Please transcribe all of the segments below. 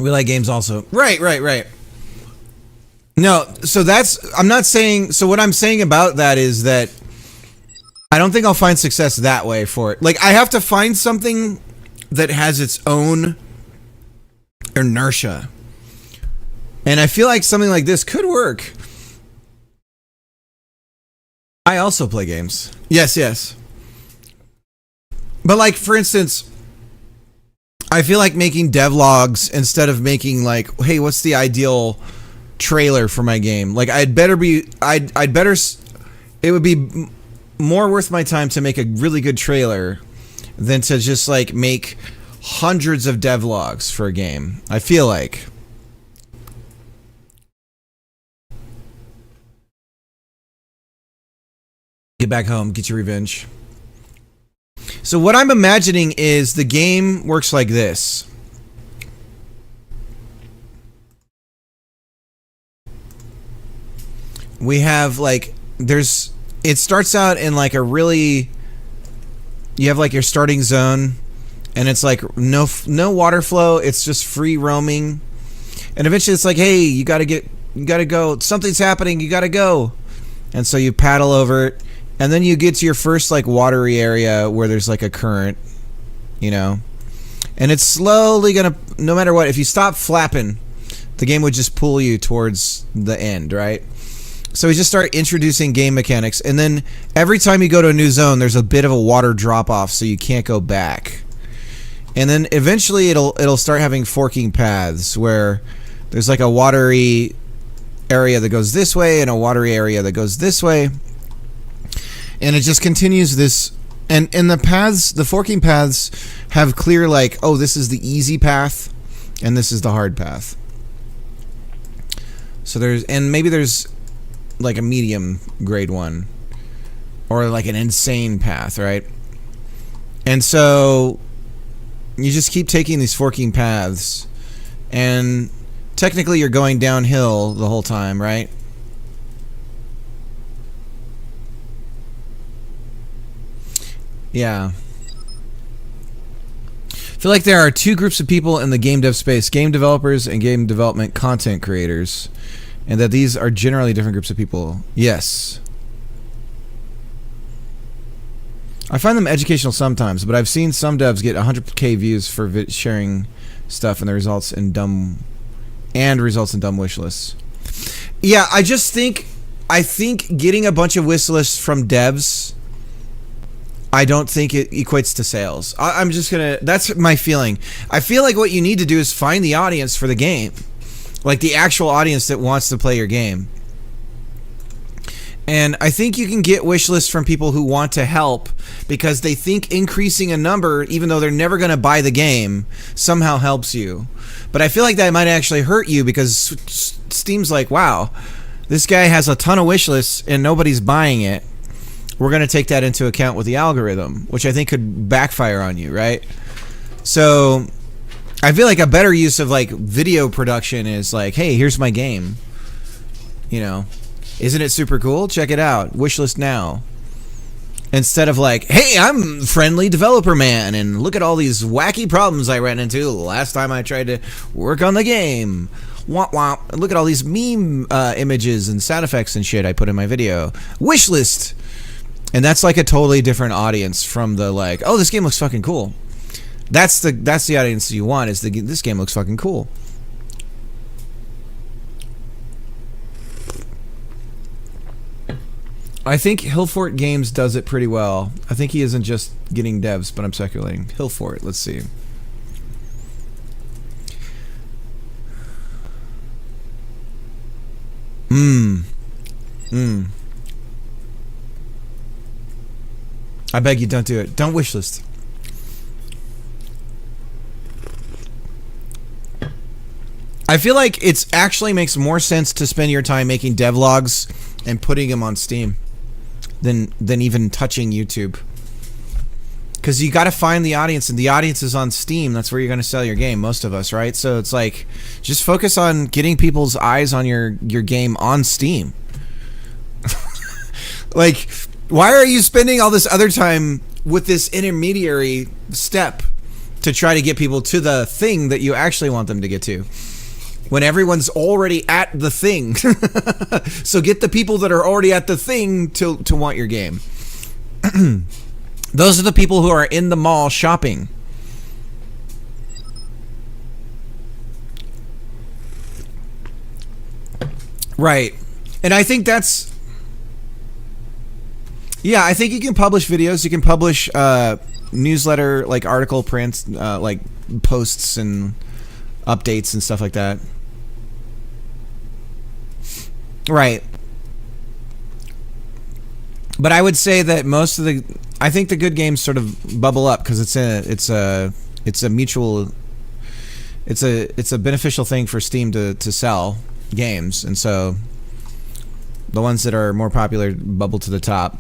We like games also. Right. No, so I'm not saying, so what I'm saying about that is that I don't think I'll find success that way for it. Like, I have to find something that has its own inertia. And I feel like something like this could work. I also play games. Yes. But like, for instance, I feel like making devlogs instead of making like, hey, what's the ideal trailer for my game? Like, it would be more worth my time to make a really good trailer than to just like make hundreds of devlogs for a game. I feel like. Get back home, get your revenge. So what I'm imagining is the game works like this. We have like, it starts out in like a really, you have like your starting zone and it's like no water flow. It's just free roaming. And eventually it's like, hey, you gotta go. Something's happening. You gotta go. And so you paddle over it. And then you get to your first like watery area where there's like a current, you know, and it's slowly gonna, no matter what, if you stop flapping, the game would just pull you towards the end, right? So we just start introducing game mechanics, and then every time you go to a new zone, there's a bit of a water drop off, so you can't go back. And then eventually it'll start having forking paths where there's like a watery area that goes this way and a watery area that goes this way. And it just continues this, and the paths, the forking paths have clear like, oh, this is the easy path, and this is the hard path. So maybe there's like a medium grade one, or like an insane path, right? And so you just keep taking these forking paths, and technically you're going downhill the whole time, right? Yeah. I feel like there are two groups of people in the game dev space, game developers and game development content creators, and that these are generally different groups of people. Yes. I find them educational sometimes, but I've seen some devs get 100k views for sharing stuff and the results in dumb wish lists. Yeah, I think getting a bunch of wish lists from devs, I don't think it equates to sales. I'm just gonna, that's my feeling. I feel like what you need to do is find the audience for the game. Like the actual audience that wants to play your game. And I think you can get wish lists from people who want to help because they think increasing a number, even though they're never gonna buy the game, somehow helps you. But I feel like that might actually hurt you because Steam's like, wow, this guy has a ton of wish lists and nobody's buying it. We're going to take that into account with the algorithm, which I think could backfire on you, right? So I feel like a better use of like video production is like, hey, here's my game. You know, isn't it super cool? Check it out. Wishlist now. Instead of like, hey, I'm friendly developer man, and look at all these wacky problems I ran into last time I tried to work on the game. Wah, wah. Look at all these meme images and sound effects and shit I put in my video. Wishlist. And that's like a totally different audience from the like, oh, this game looks fucking cool. That's the audience you want, is this game looks fucking cool. I think Hillfort Games does it pretty well. I think he isn't just getting devs, but I'm speculating. Hillfort, let's see. I beg you, don't do it. Don't wishlist. I feel like it actually makes more sense to spend your time making devlogs and putting them on Steam than even touching YouTube. Because you got to find the audience, and the audience is on Steam. That's where you're going to sell your game, most of us, right? So it's like, just focus on getting people's eyes on your game on Steam. Like, why are you spending all this other time with this intermediary step to try to get people to the thing that you actually want them to get to, when everyone's already at the thing. So get the people that are already at the thing to want your game. Those are the people who are in the mall shopping. Right. And I think that's... Yeah, I think you can publish videos. You can publish newsletter, like article prints, like posts and updates and stuff like that. Right. But I would say that most of the... I think the good games sort of bubble up because it's a mutual... It's a beneficial thing for Steam to sell games, and so the ones that are more popular bubble to the top.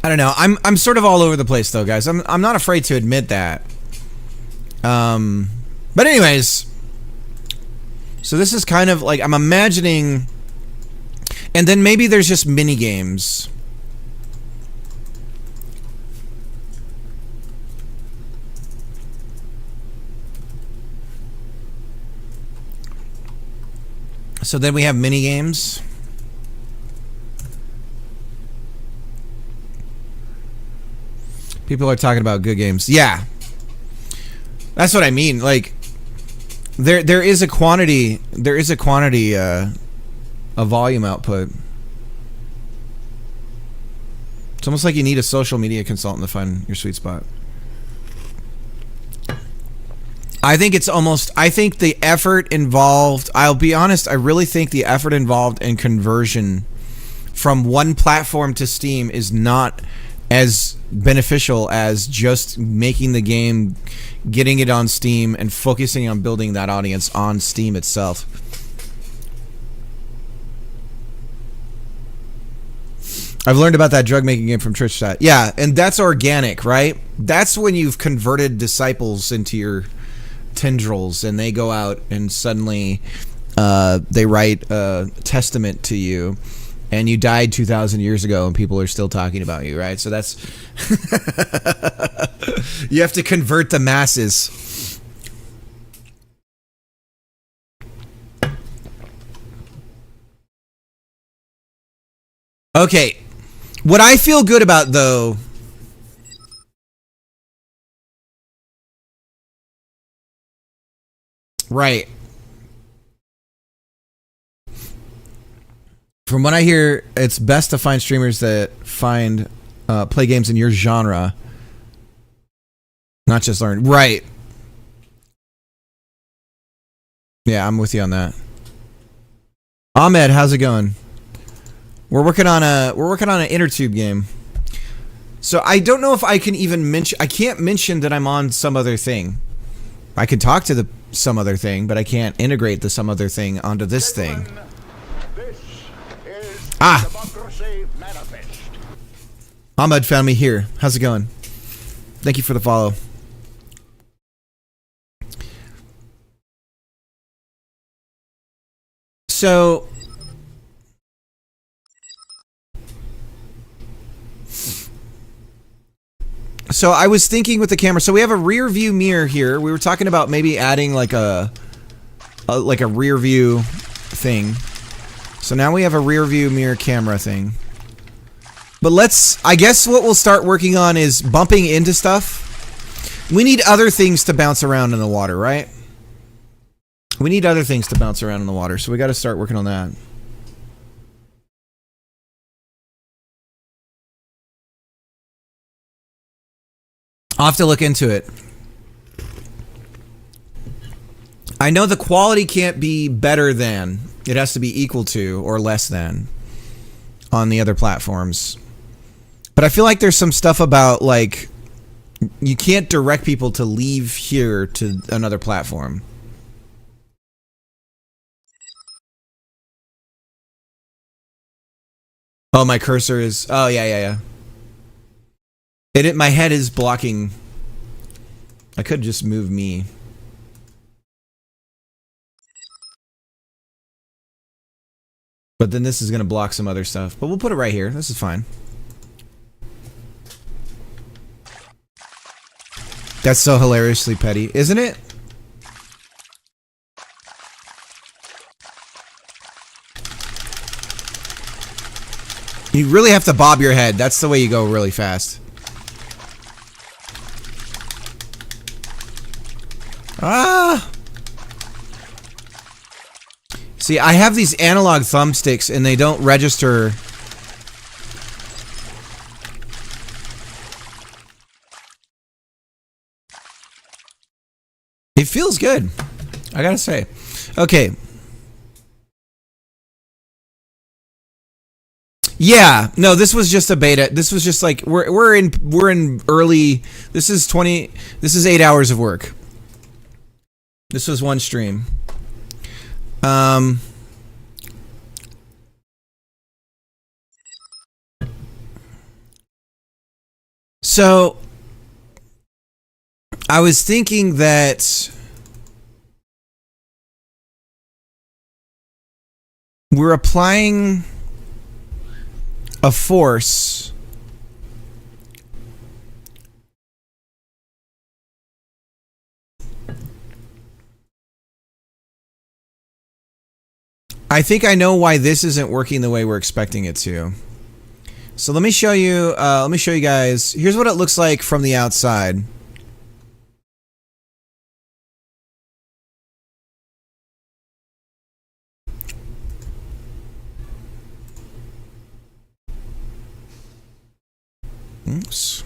I don't know. I'm sort of all over the place though, guys. I'm not afraid to admit that. But anyways, so this is kind of like I'm imagining, and then maybe there's just mini games. So then we have mini games. People are talking about good games. Yeah. That's what I mean. Like there is a quantity a volume output. It's almost like you need a social media consultant to find your sweet spot. I think the effort involved, I'll be honest, I really think the effort involved in conversion from one platform to Steam is not as beneficial as just making the game, getting it on Steam, and focusing on building that audience on Steam itself. I've learned about that drug making game from Twitch chat. Yeah, and that's organic, right? That's when you've converted disciples into your tendrils, and they go out and suddenly they write a testament to you, and you died 2,000 years ago and people are still talking about you, right? So that's you have to convert the masses. Okay, what I feel good about though, right, from what I hear, it's best to find streamers that play games in your genre, not just learn. Right. Yeah, I'm with you on that. Ahmed, how's it going? We're working on an Innertube game. So I don't know if I can even mention. I can't mention that I'm on some other thing. I can talk to the some other thing, but I can't integrate the some other thing onto this thing. Ah! Ahmed found me here. How's it going? Thank you for the follow. So I was thinking with the camera. So we have a rear view mirror here. We were talking about maybe adding like a rear view thing. So now we have a rear view mirror camera thing. But I guess what we'll start working on is bumping into stuff. We need other things to bounce around in the water, right? We need other things to bounce around in the water, so we got to start working on that. I'll have to look into it. I know the quality can't be better than. It has to be equal to or less than on the other platforms. But I feel like there's some stuff about, like, you can't direct people to leave here to another platform. Oh, my cursor is... Oh, yeah. My head is blocking... I could just move me. But then this is going to block some other stuff. But we'll put it right here. This is fine. That's so hilariously petty, isn't it? You really have to bob your head. That's the way you go really fast. Ah! See, I have these analog thumbsticks and they don't register. It feels good, I gotta say. Okay. Yeah, no, this was just a beta. This was just like we're in early. This is 8 hours of work. This was one stream. So I was thinking that we're applying a force I think I know why this isn't working the way we're expecting it to. So let me show you guys. Here's what it looks like from the outside. Oops.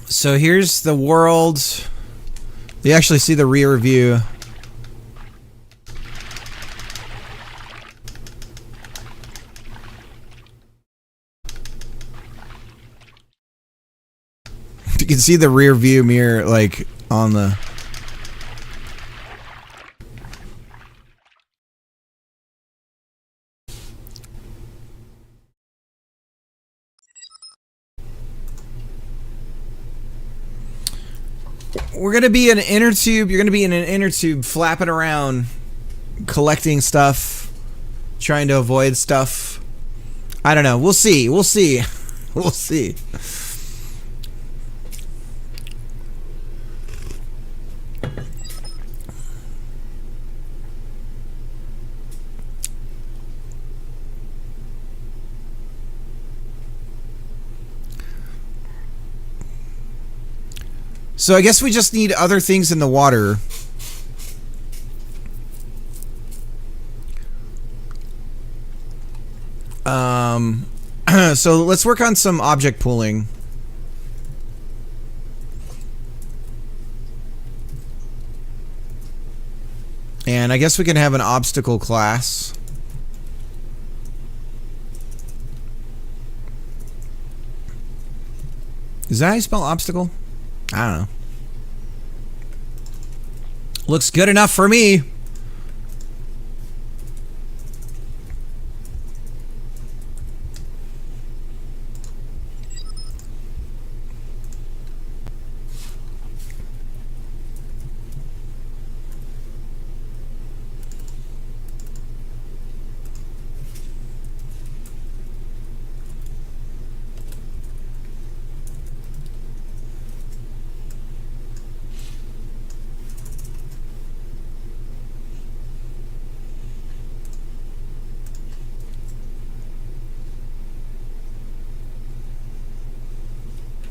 So here's the world. You actually see the rear view. You can see the rear view mirror like on the... We're going to be in an inner tube. You're going to be in an inner tube flapping around, collecting stuff, trying to avoid stuff. I don't know. We'll see. We'll see. We'll see. So I guess we just need other things in the water. So let's work on some object pooling. And I guess we can have an obstacle class. Is that how you spell obstacle? I don't know. Looks good enough for me.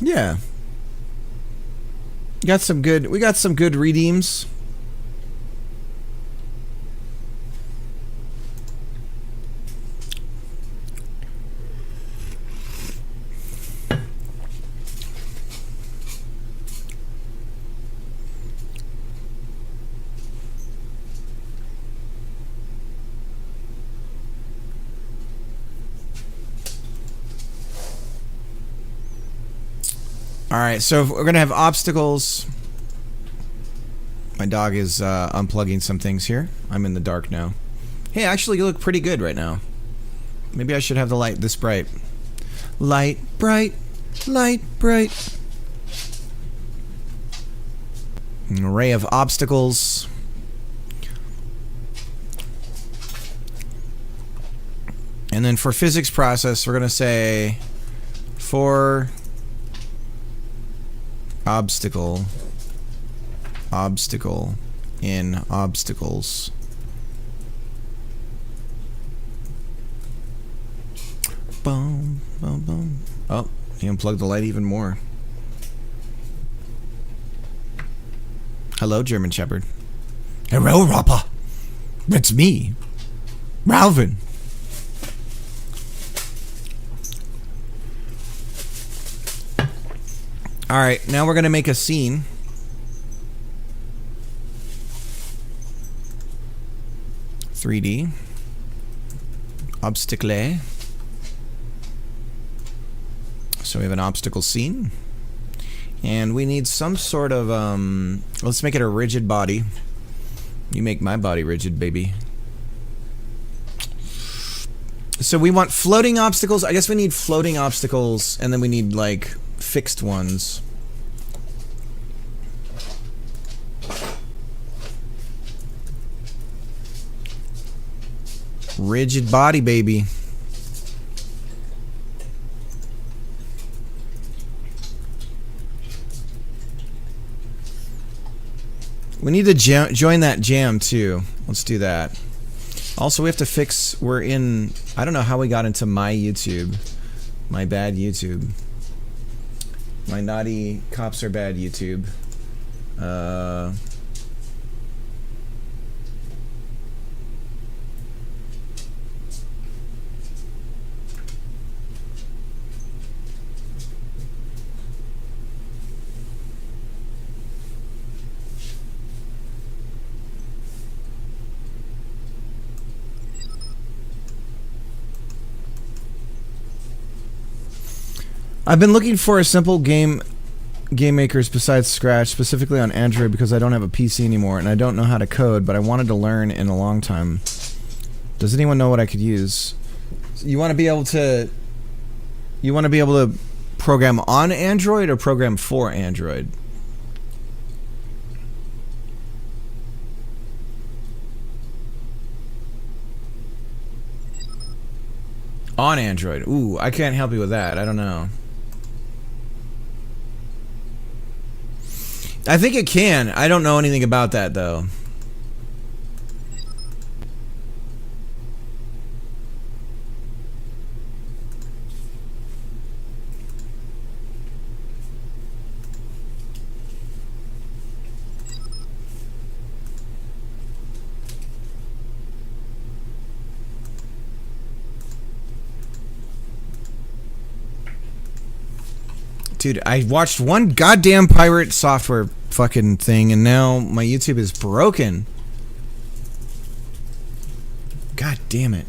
Yeah. We got some good redeems. Alright, so we're going to have obstacles. My dog is unplugging some things here. I'm in the dark now. Hey, actually you look pretty good right now. Maybe I should have the light this bright. Light bright, light bright. An array of obstacles. And then for physics process, we're going to say for obstacle in obstacles. Boom, boom, boom. Oh, he unplugged the light even more. Hello, German Shepherd. Hello, Rappa. It's me, Ralvin. All right, now we're gonna make a scene. (3D) obstacle. So we have an obstacle scene, and we need some sort of let's make it a rigid body. You make my body rigid, baby. So we want floating obstacles. I guess we need floating obstacles, and then we need like fixed ones. Rigid body, baby. We need to join that jam too. Let's do that. Also, we have to fix, we're in, I don't know how we got into my YouTube. My bad YouTube. My naughty cops are bad YouTube. I've been looking for a simple game makers besides Scratch, specifically on Android, because I don't have a PC anymore and I don't know how to code, but I wanted to learn in a long time. Does anyone know what I could use? You want to be able to program on Android or program for Android? On Android. Ooh, I can't help you with that. I don't know. I think it can. I don't know anything about that, though. Dude, I watched one goddamn pirate software fucking thing, and now my YouTube is broken. God damn it.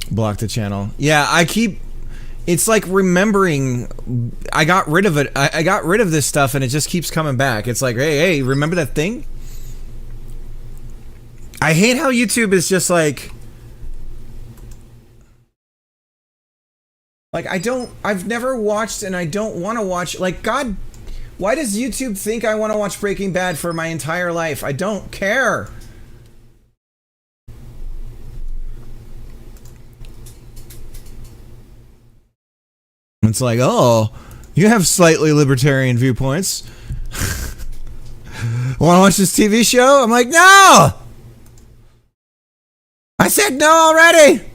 Block the channel. Yeah, I keep... It's like remembering. I got rid of it. I got rid of this stuff, and it just keeps coming back. It's like, hey, remember that thing? I hate how YouTube is just like I've never watched, and I don't want to watch. Like, God, why does YouTube think I want to watch Breaking Bad for my entire life? I don't care. It's like, oh, you have slightly libertarian viewpoints. Want to watch this TV show? I'm like, no! I said no already!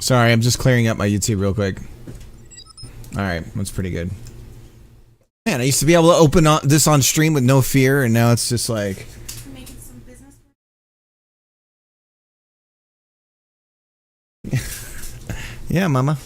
Sorry, I'm just clearing up my YouTube real quick. Alright, that's pretty good. Man, I used to be able to open this on stream with no fear, and now it's just like... Making some business. Yeah, mama.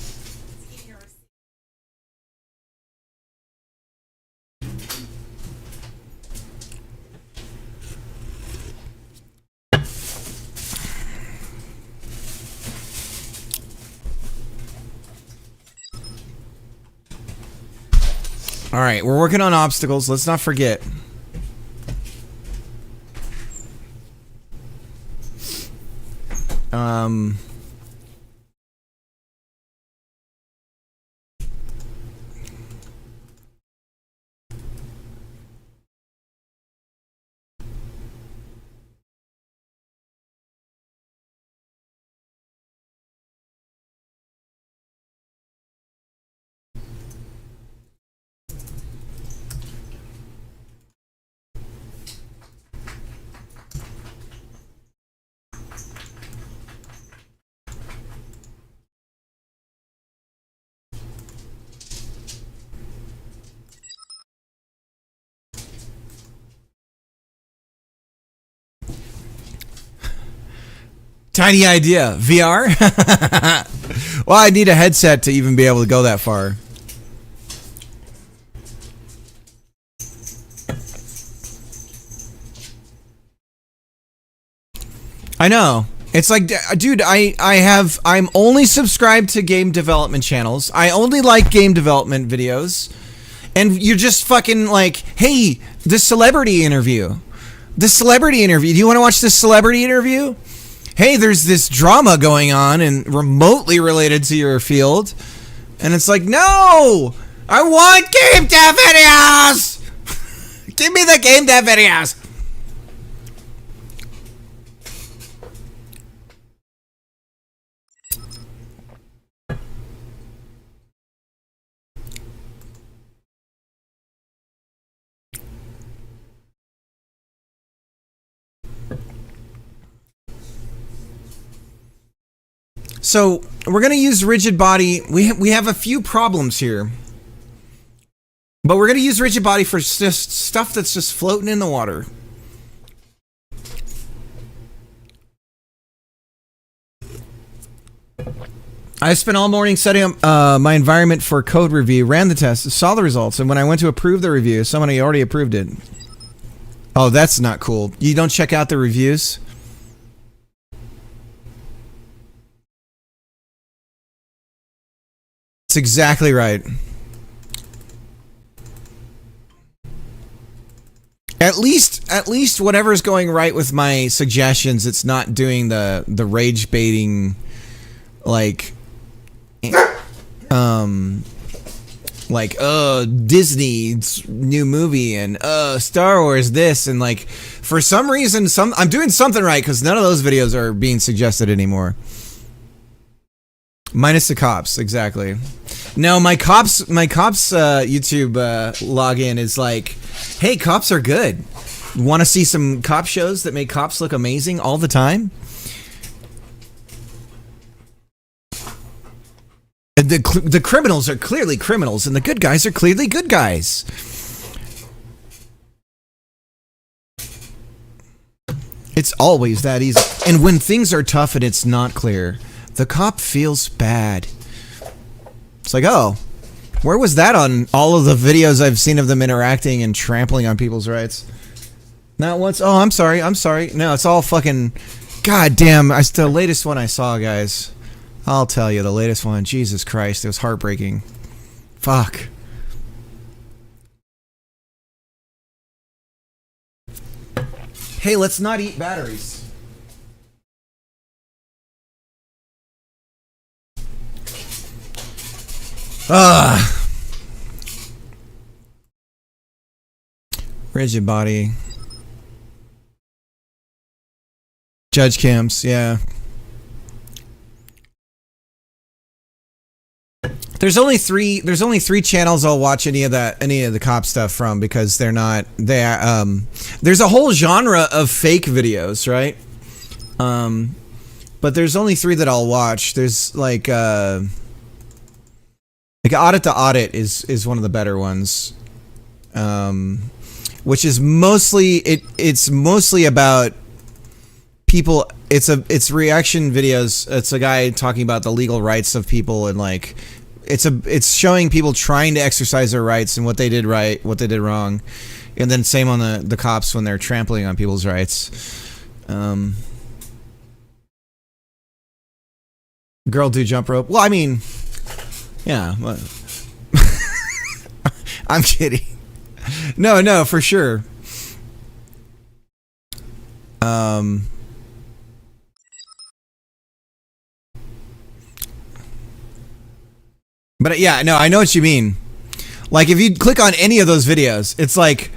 All right, we're working on obstacles. Let's not forget. Tiny idea. VR? Well, I need a headset to even be able to go that far. I know. It's like, dude, I'm only subscribed to game development channels. I only like game development videos. And you're just fucking like, hey, the celebrity interview. The celebrity interview. Do you want to watch this celebrity interview? Hey, there's this drama going on and remotely related to your field. And it's like, no! I want game dev videos! Give me the game dev videos! So we're going to use rigid body. We have a few problems here. But we're going to use rigid body for just stuff that's just floating in the water. I spent all morning setting up my environment for code review, ran the test, saw the results, and when I went to approve the review, somebody already approved it. Oh, that's not cool. You don't check out the reviews? That's exactly right. At least whatever's going right with my suggestions, it's not doing the rage baiting, like Disney's new movie and Star Wars this, and like for some reason I'm doing something right because none of those videos are being suggested anymore. Minus the cops, exactly. No, my cops YouTube login is like, hey, cops are good. Want to see some cop shows that make cops look amazing all the time? The criminals are clearly criminals, and the good guys are clearly good guys. It's always that easy. And when things are tough and it's not clear, the cop feels bad. It's like, oh, where was that on all of the videos I've seen of them interacting and trampling on people's rights? Not once. Oh, I'm sorry. No, it's all fucking... God damn, the latest one I saw, guys. I'll tell you, the latest one. Jesus Christ, it was heartbreaking. Fuck. Hey, let's not eat batteries. Rigid body. Judge cams, yeah. There's only three channels I'll watch any of the cop stuff from because there's a whole genre of fake videos, right? But there's only three that I'll watch. There's like Audit to Audit is one of the better ones. Which is mostly it's mostly about people. It's reaction videos. It's a guy talking about the legal rights of people, and like it's showing people trying to exercise their rights and what they did right, what they did wrong, and then same on the cops when they're trampling on people's rights. Girl do jump rope. Well, I mean, yeah. I'm kidding. No, for sure. But yeah, no, I know what you mean. Like if you click on any of those videos, it's like,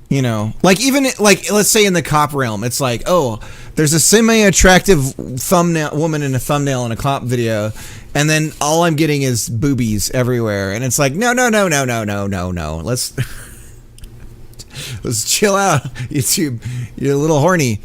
you know, like even like let's say in the cop realm, it's like, oh, there's a semi-attractive thumbnail woman in a thumbnail in a cop video, and then all I'm getting is boobies everywhere, and it's like, no. Let's chill out, YouTube. You're a little horny.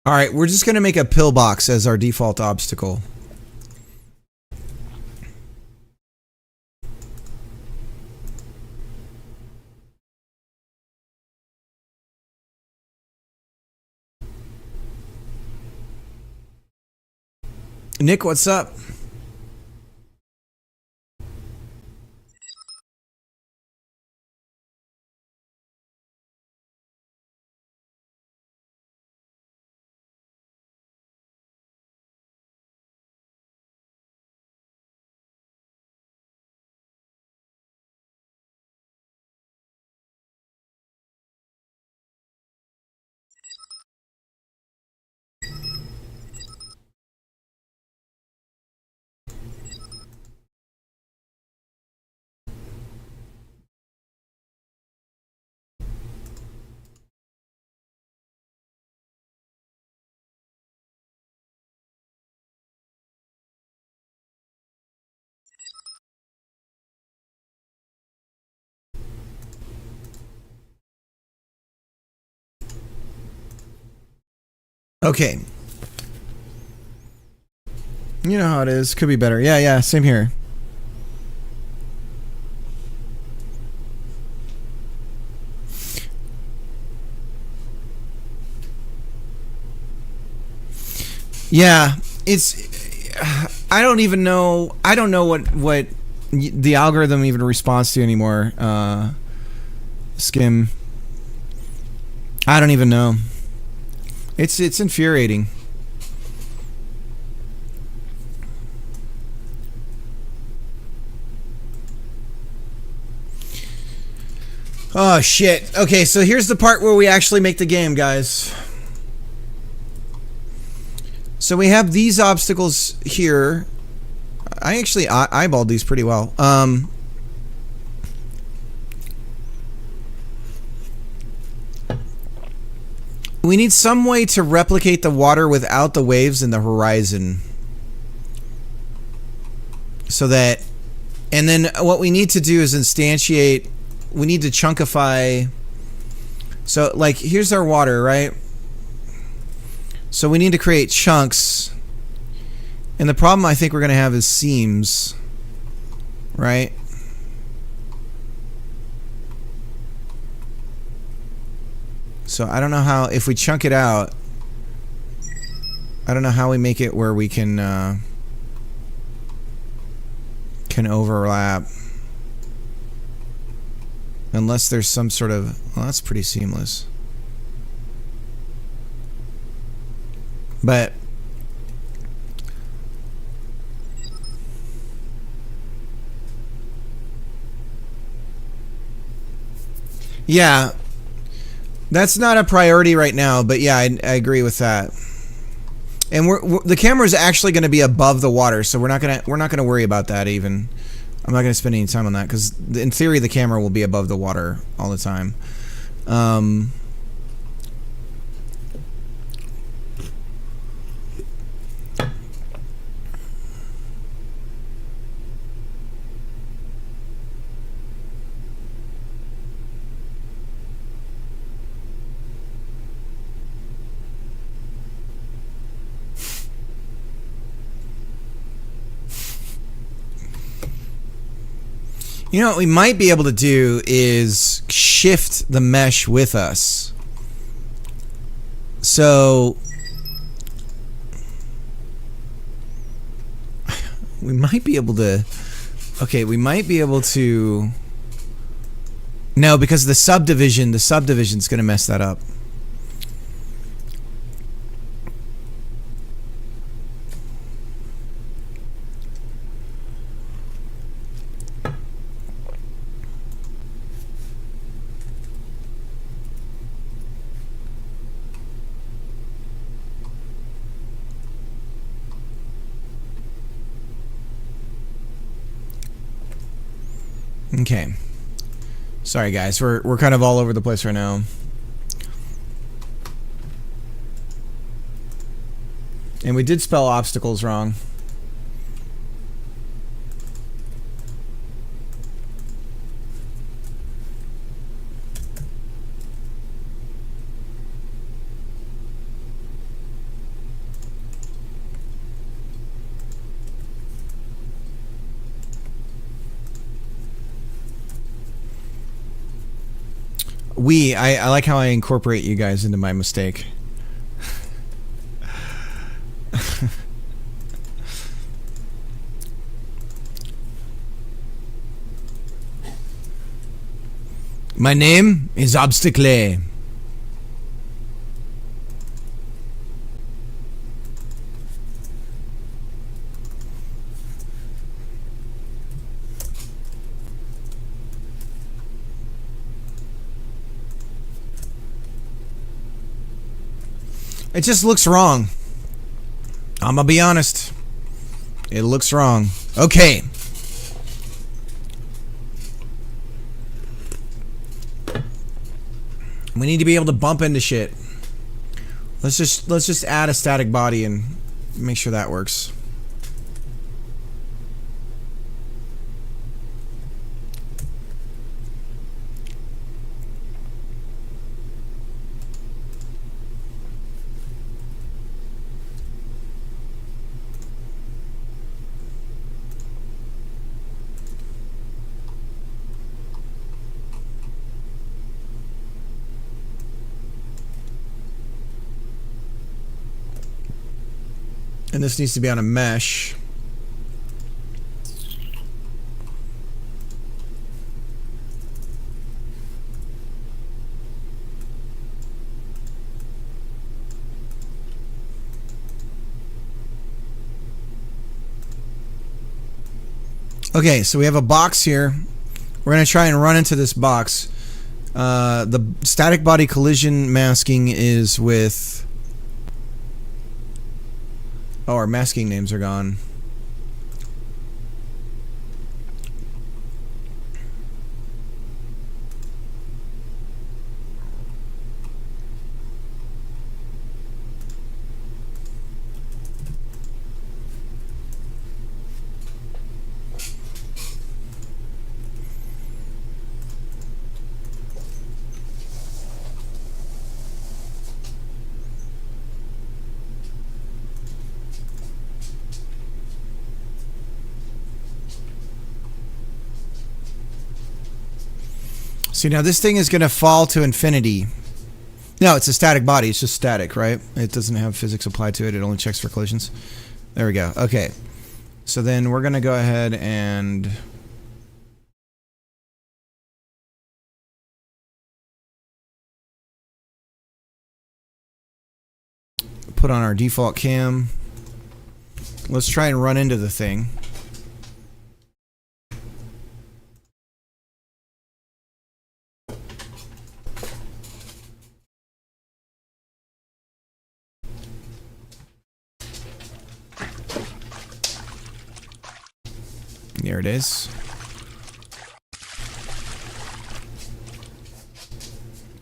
All right, we're just going to make a pillbox as our default obstacle. Nick, what's up? Okay. You know how it is. Could be better. Yeah, same here. Yeah, it's... I don't even know... I don't know what the algorithm even responds to anymore. Skim. I don't even know. It's infuriating. Oh shit. Okay, so here's the part where we actually make the game, guys. So we have these obstacles here. I actually eyeballed these pretty well. We need some way to replicate the water without the waves in the horizon. So that... And then what we need to do is instantiate... We need to chunkify... So, like, here's our water, right? So we need to create chunks. And the problem I think we're going to have is seams. Right? So I don't know how, if we chunk it out, I don't know how we make it where we can overlap. Unless there's some sort of, well, that's pretty seamless. But yeah, that's not a priority right now, but yeah, I agree with that. And the camera is actually going to be above the water, so we're not gonna worry about that even. I'm not going to spend any time on that because in theory the camera will be above the water all the time. You know what we might be able to do is shift the mesh with us. So we might be able to, okay, we might be able to, no, because the subdivision's going to mess that up. Okay. Sorry guys, we're kind of all over the place right now. And we did spell obstacles wrong. I like how I incorporate you guys into my mistake. My name is Obstacle. It just looks wrong. I'm gonna be honest. It looks wrong. Okay. We need to be able to bump into shit. Let's just add a static body and make sure that works. And this needs to be on a mesh. Okay, so we have a box here. We're going to try and run into this box. The static body collision masking is with... Oh, our masking names are gone. See, now this thing is going to fall to infinity. No, it's a static body. It's just static, right? It doesn't have physics applied to it. It only checks for collisions. There we go. Okay. So then we're going to go ahead and... put on our default cam. Let's try and run into the thing. There it is.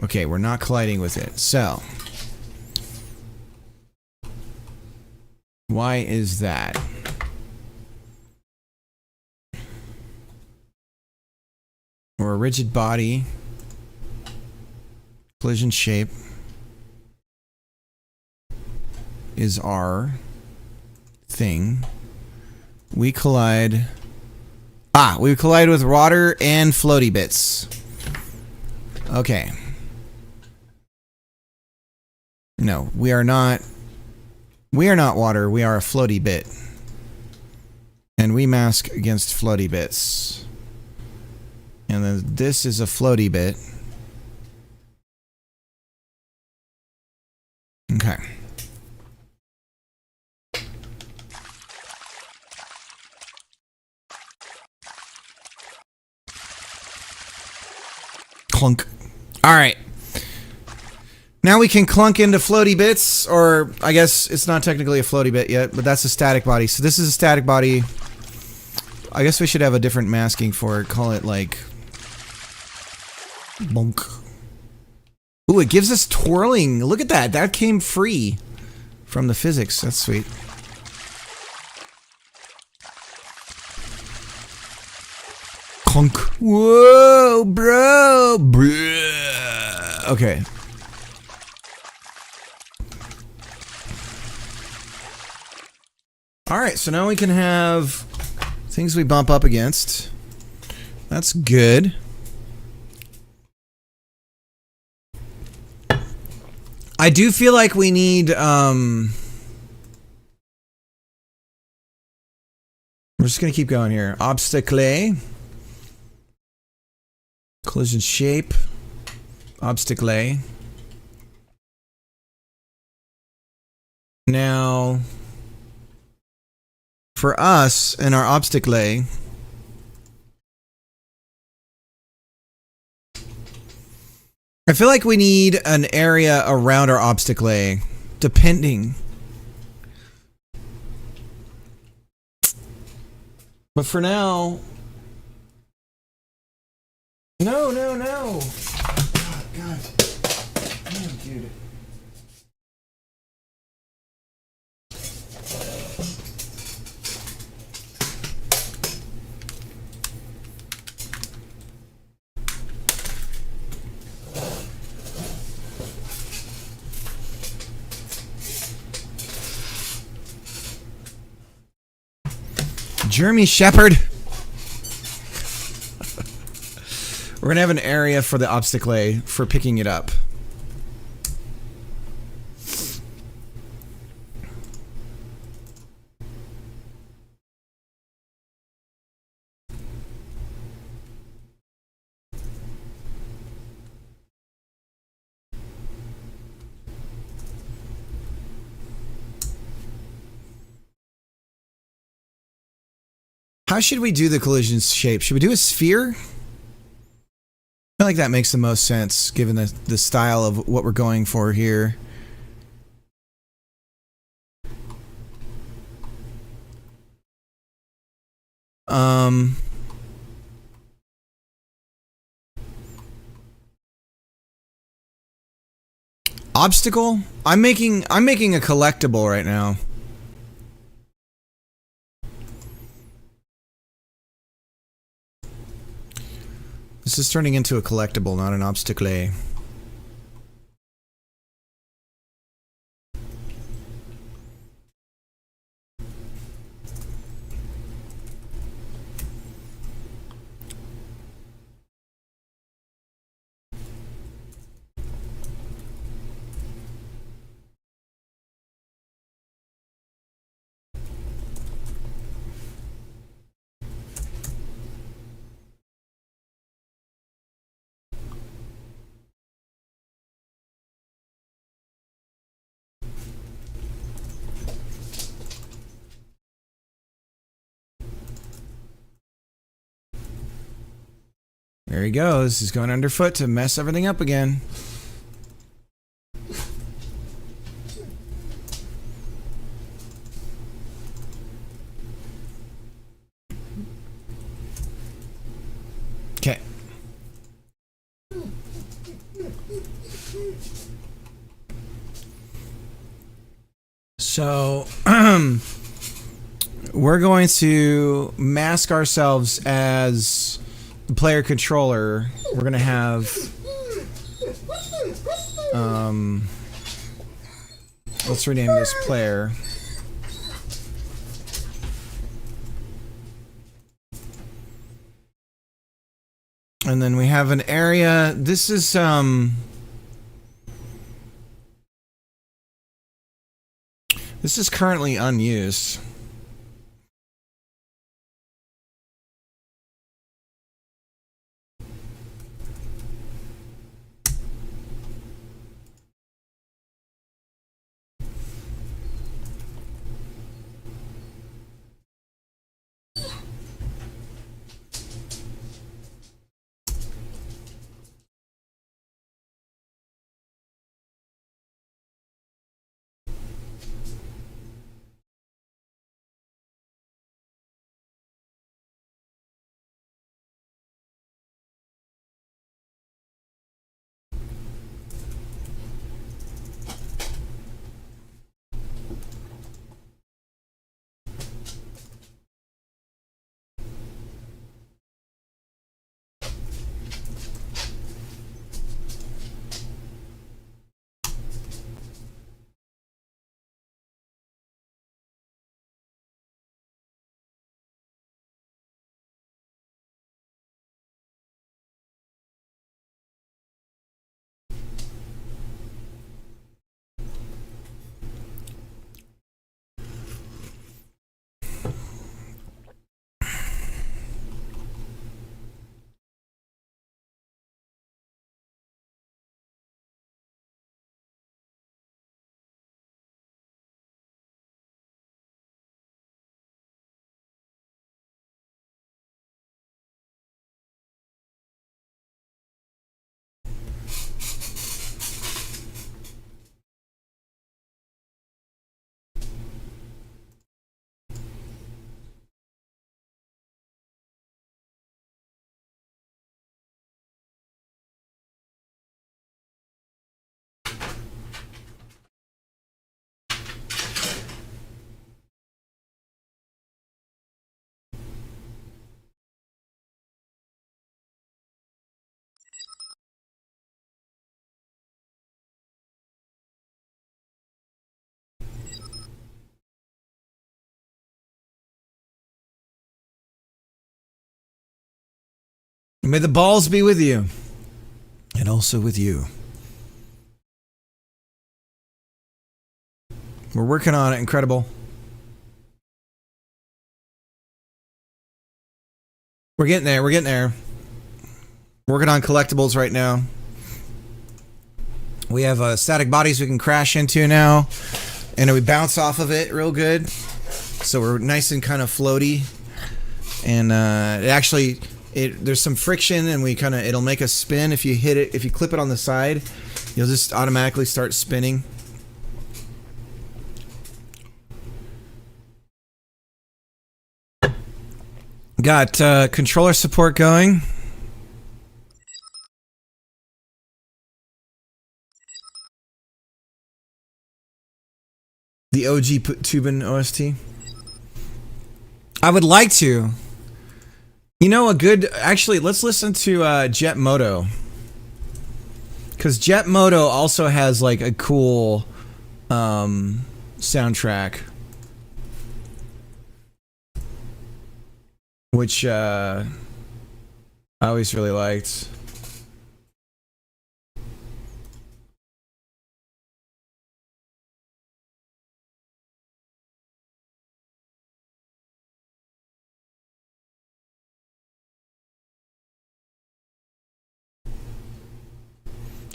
Okay, we're not colliding with it. So, why is that? We're a rigid body. Collision shape is our thing. We collide. We collide with water and floaty bits. Okay. No, we are not. We are not water. We are a floaty bit. And we mask against floaty bits. And then this is a floaty bit. Okay. Clunk. All right. Now we can clunk into floaty bits, or I guess it's not technically a floaty bit yet, but that's a static body. So this is a static body. I guess we should have a different masking for it. Call it like... bonk. Ooh, it gives us twirling. Look at that. That came free from the physics. That's sweet. Clunk. Whoa, bro. Okay. Alright, so now we can have things we bump up against. That's good. I do feel like we need, we're just gonna keep going here. Obstacle. Collision shape. Obstacle. Now, for us and our obstacle, I feel like we need an area around our obstacle, depending. But for now, no. God. Damn, dude. Jeremy Shepherd. We're gonna have an area for the obstacle for picking it up. How should we do the collision shape? Should we do a sphere? I feel like that makes the most sense given the style of what we're going for here. Obstacle? I'm making a collectible right now. This is turning into a collectible, not an obstacle. There he goes. He's going underfoot to mess everything up again. Okay. So we're going to mask ourselves as the player controller. We're going to have let's rename this player. And then we have an area. This is currently unused. May the balls be with you. And also with you. We're working on it. Incredible. We're getting there. We're getting there. Working on collectibles right now. We have static bodies we can crash into now. And we bounce off of it real good. So we're nice and kind of floaty. And it actually... there's some friction, and it'll make us spin. If you hit it, if you clip it on the side, you'll just automatically start spinning. Got controller support going. The OG Tubin OST. I would like to. You know, actually, let's listen to Jet Moto. Because Jet Moto also has, like, a cool soundtrack. Which I always really liked.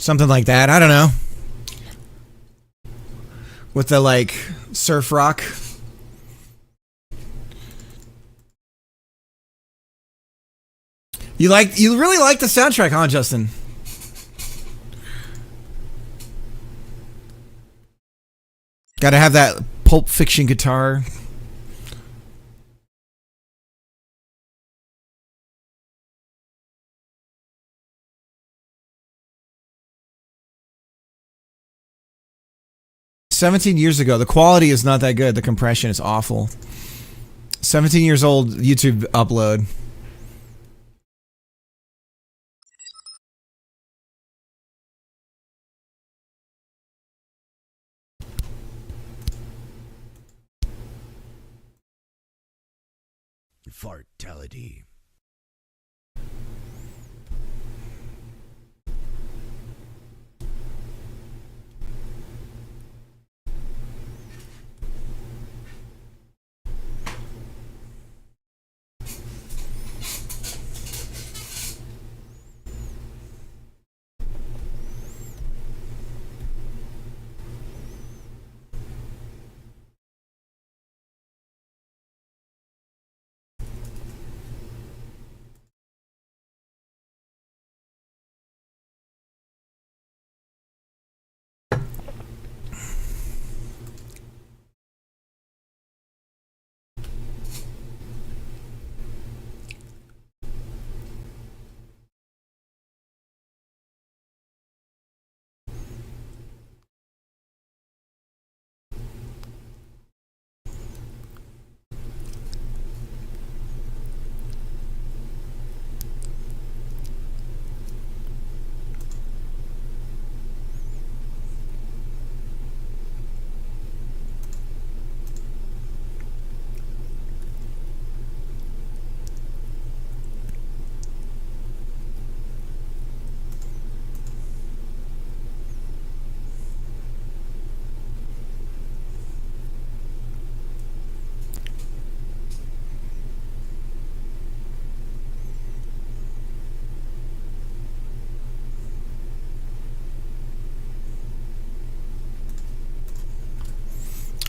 Something like that. I don't know. With the, like, surf rock. You really like the soundtrack, huh, Justin? Gotta have that Pulp Fiction guitar. 17 years ago. The quality is not that good. The compression is awful. 17 years old YouTube upload. Fartality.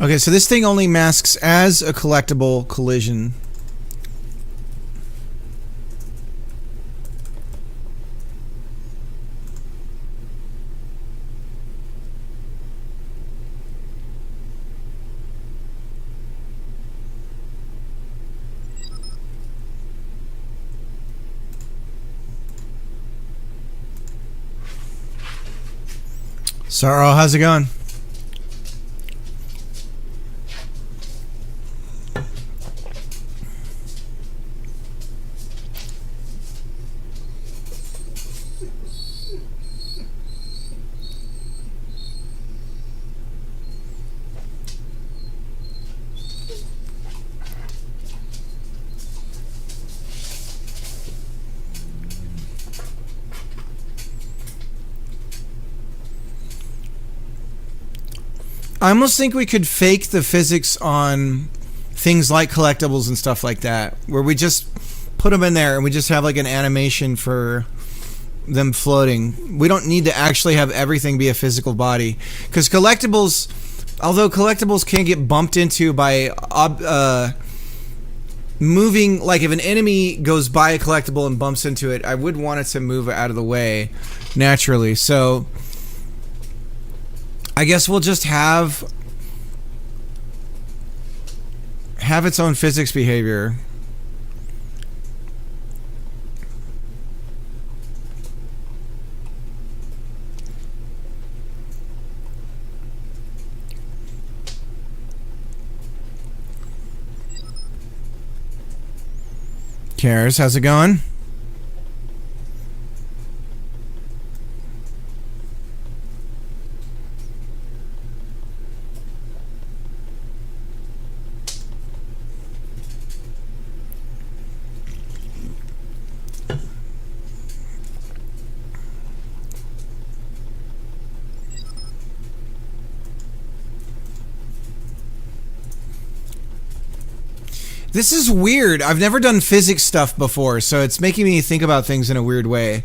Okay, so this thing only masks as a collectible collision. Sorrow, how's it going? I almost think we could fake the physics on things like collectibles and stuff like that, where we just put them in there and we just have like an animation for them floating. We don't need to actually have everything be a physical body, because collectibles, although collectibles can get bumped into by moving, like if an enemy goes by a collectible and bumps into it, I would want it to move out of the way naturally. So I guess we'll just have its own physics behavior. Cares, how's it going? This is weird. I've never done physics stuff before, so it's making me think about things in a weird way.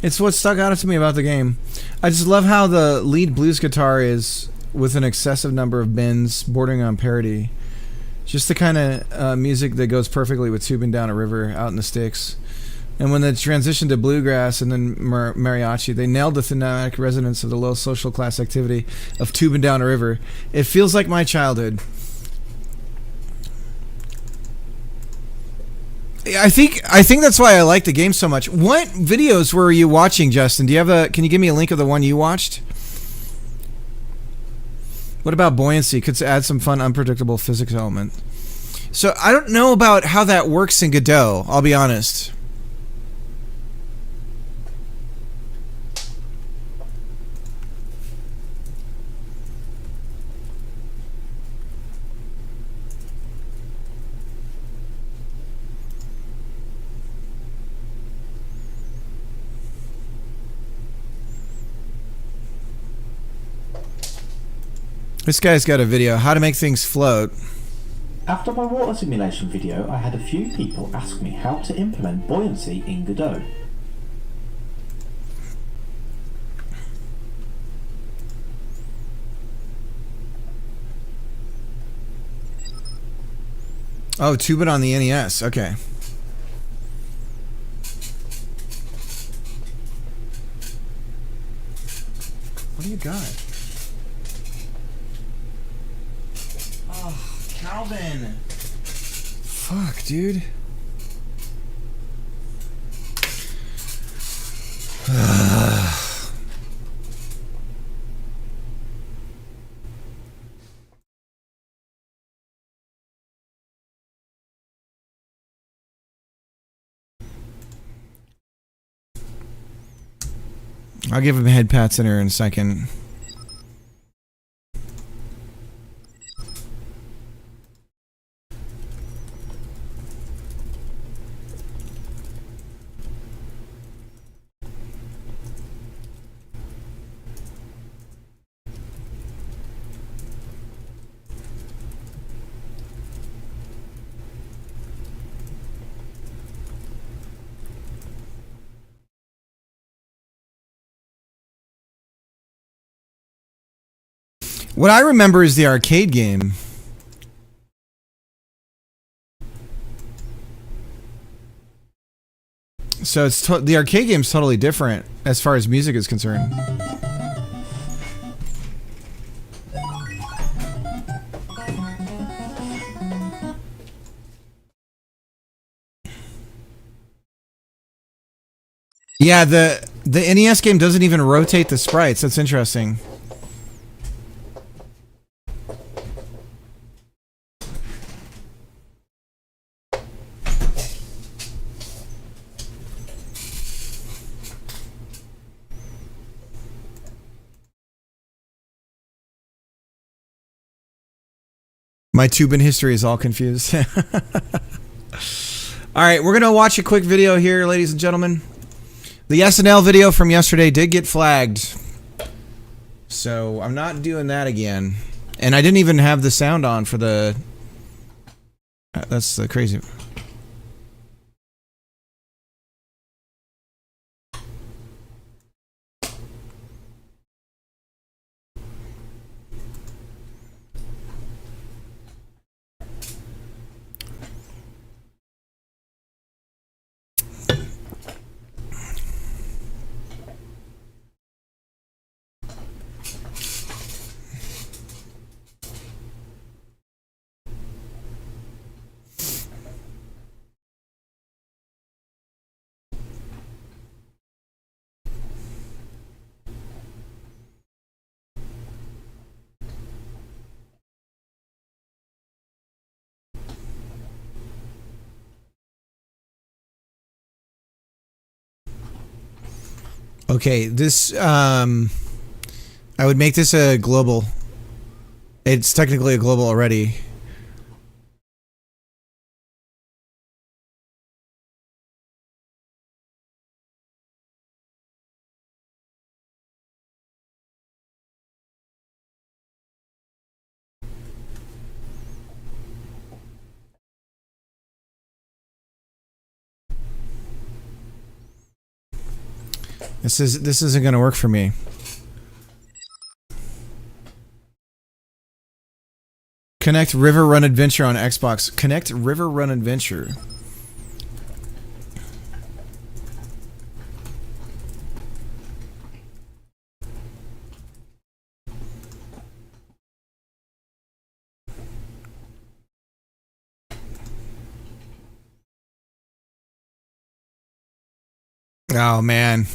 It's what stuck out to me about the game. I just love how the lead blues guitar is with an excessive number of bends bordering on parody. Just the kind of music that goes perfectly with Tubing Down a River out in the sticks. And when they transitioned to bluegrass and then mariachi, they nailed the thematic resonance of the low social class activity of Tubing Down a River. It feels like my childhood. I think that's why I like the game so much. What videos were you watching, Justin? Do you have can you give me a link of the one you watched? What about buoyancy? Could add some fun, unpredictable physics element. So I don't know about how that works in Godot, I'll be honest. This guy's got a video, how to make things float. After my water simulation video, I had a few people ask me how to implement buoyancy in Godot. Oh, tube it on the NES, okay. What do you got? Calvin. Fuck, dude. I'll give him head pats in her in a second. What I remember is the arcade game. So it's the arcade game's totally different as far as music is concerned. Yeah, the NES game doesn't even rotate the sprites. That's interesting. My Tubin history is all confused. All right, we're going to watch a quick video here, ladies and gentlemen. The SNL video from yesterday did get flagged. So I'm not doing that again. And I didn't even have the sound on for the... That's the crazy... Okay, this, I would make this a global. It's technically a global already. This isn't gonna work for me. Connect River Run Adventure on Xbox. Connect River Run Adventure. Oh man.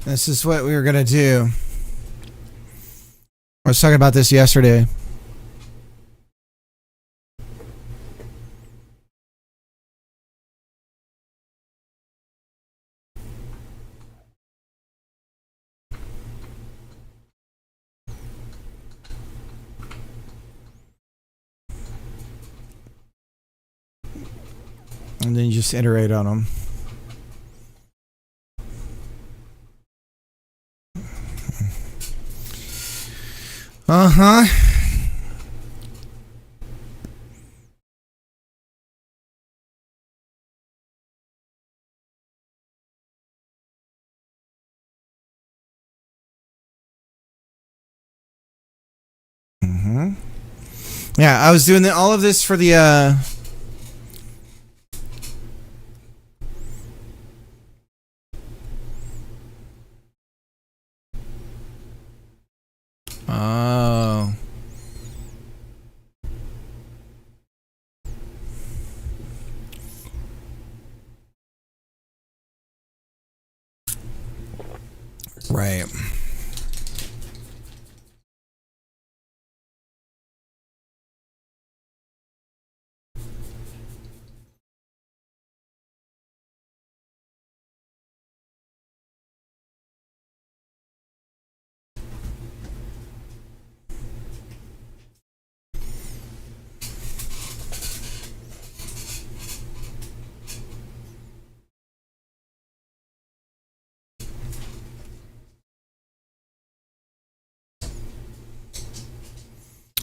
This is what we were gonna do. I was talking about this yesterday. And then you just iterate on them. Uh-huh. Yeah, I was doing all of this for the oh. Right.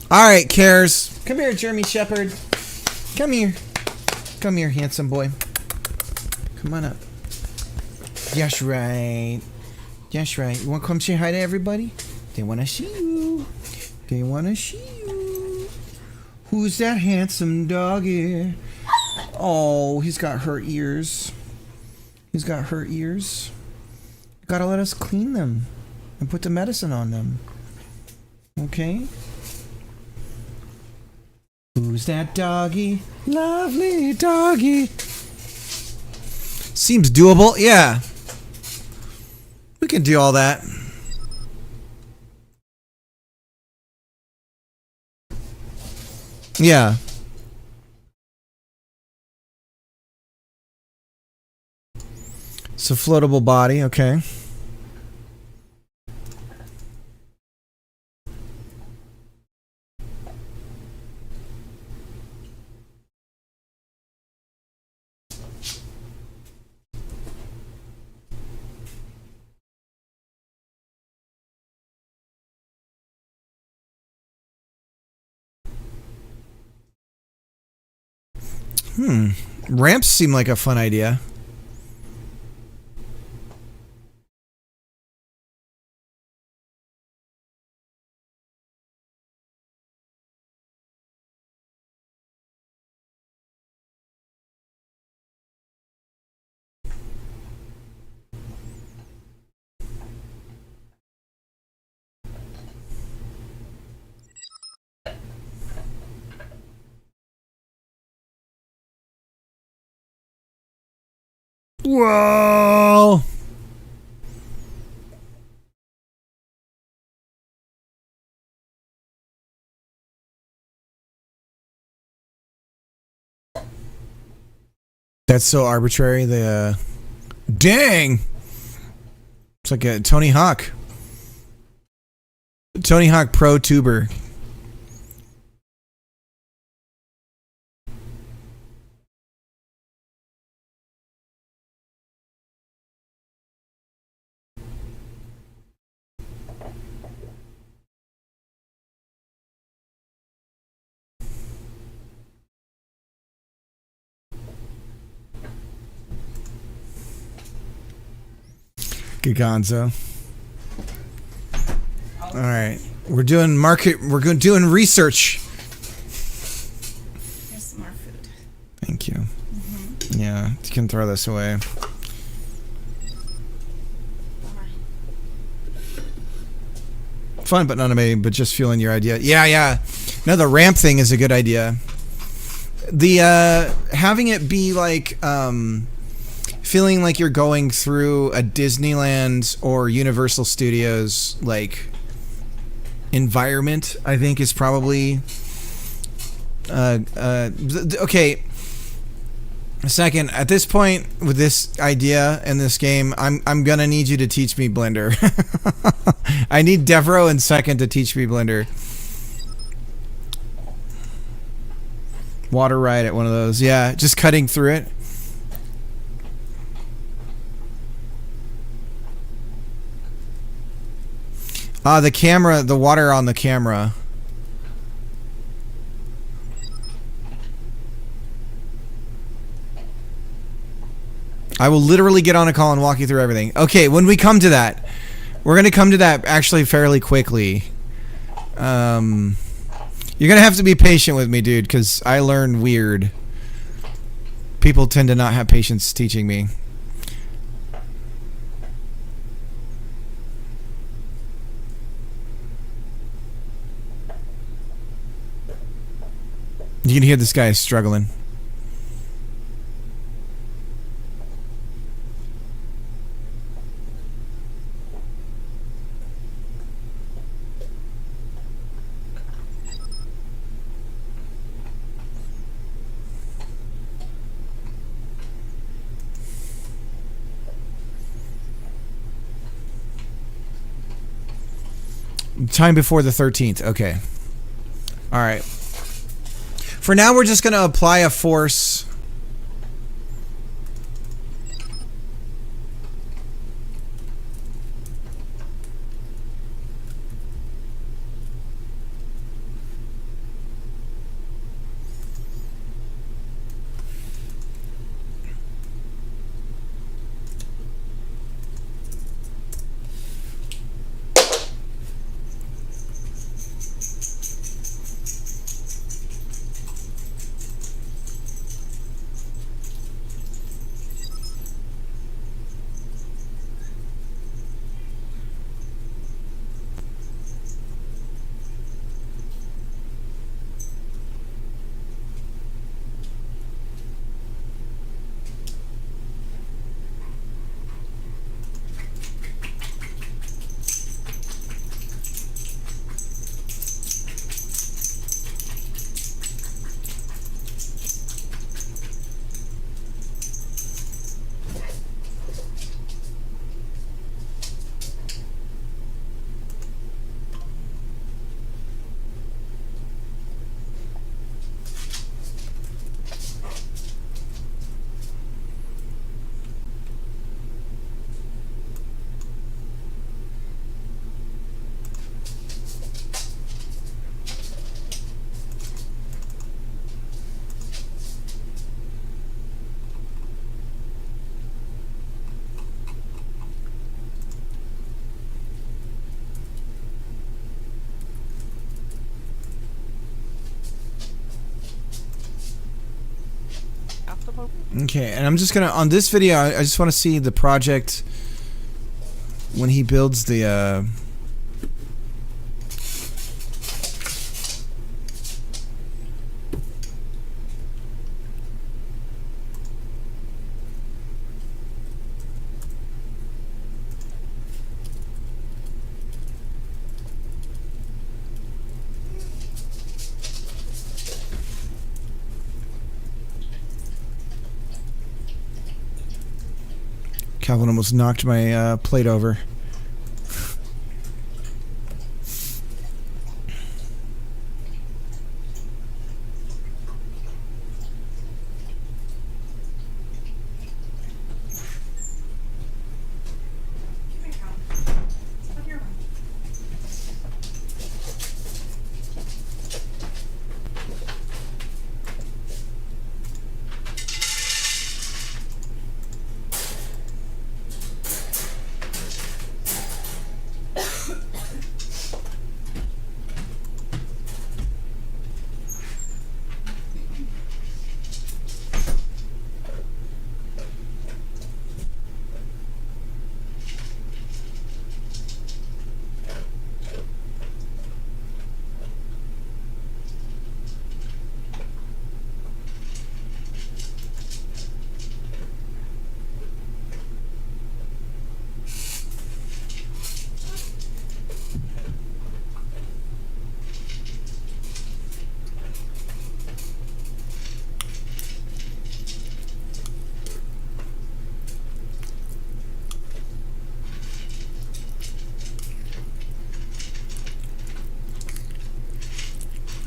All right, Cares. Come here, Jeremy Shepherd. Come here. Come here, handsome boy. Come on up. That's right. That's right. You want to come say hi to everybody? They want to see you. They want to see you. Who's that handsome doggy? Oh, he's got hurt ears. He's got hurt ears. You gotta let us clean them and put the medicine on them. Okay? Who's that doggy? Lovely doggy. Seems doable. Yeah. We can do all that. Yeah. It's a floatable body. Okay. Ramps seem like a fun idea. Whoa! That's so arbitrary. The dang! It's like a Tony Hawk. Tony Hawk Pro Tuber. Gonzo. All right, we're doing market. We're doing research. Here's some more food. Thank you. Yeah, you can throw this away. Fun, but not amazing. But just fueling your idea. Yeah. No, the ramp thing is a good idea. The having it be like feeling like you're going through a Disneyland or Universal Studios like environment, I think is probably okay. A second, at this point with this idea and this game, I'm gonna need you to teach me Blender. I need Devro and Second to teach me Blender. Water ride at one of those. Yeah, just cutting through it. The camera, the water on the camera. I will literally get on a call and walk you through everything. Okay, when we come to that, we're going to come to that actually fairly quickly. You're gonna have to be patient with me, dude, because I learn weird. People tend to not have patience teaching me. You can hear this guy struggling. Time before the 13th. Okay. All right. For now, we're just going to apply a force. Okay, and I'm just gonna, on this video, I just want to see the project when he builds the Calvin almost knocked my plate over.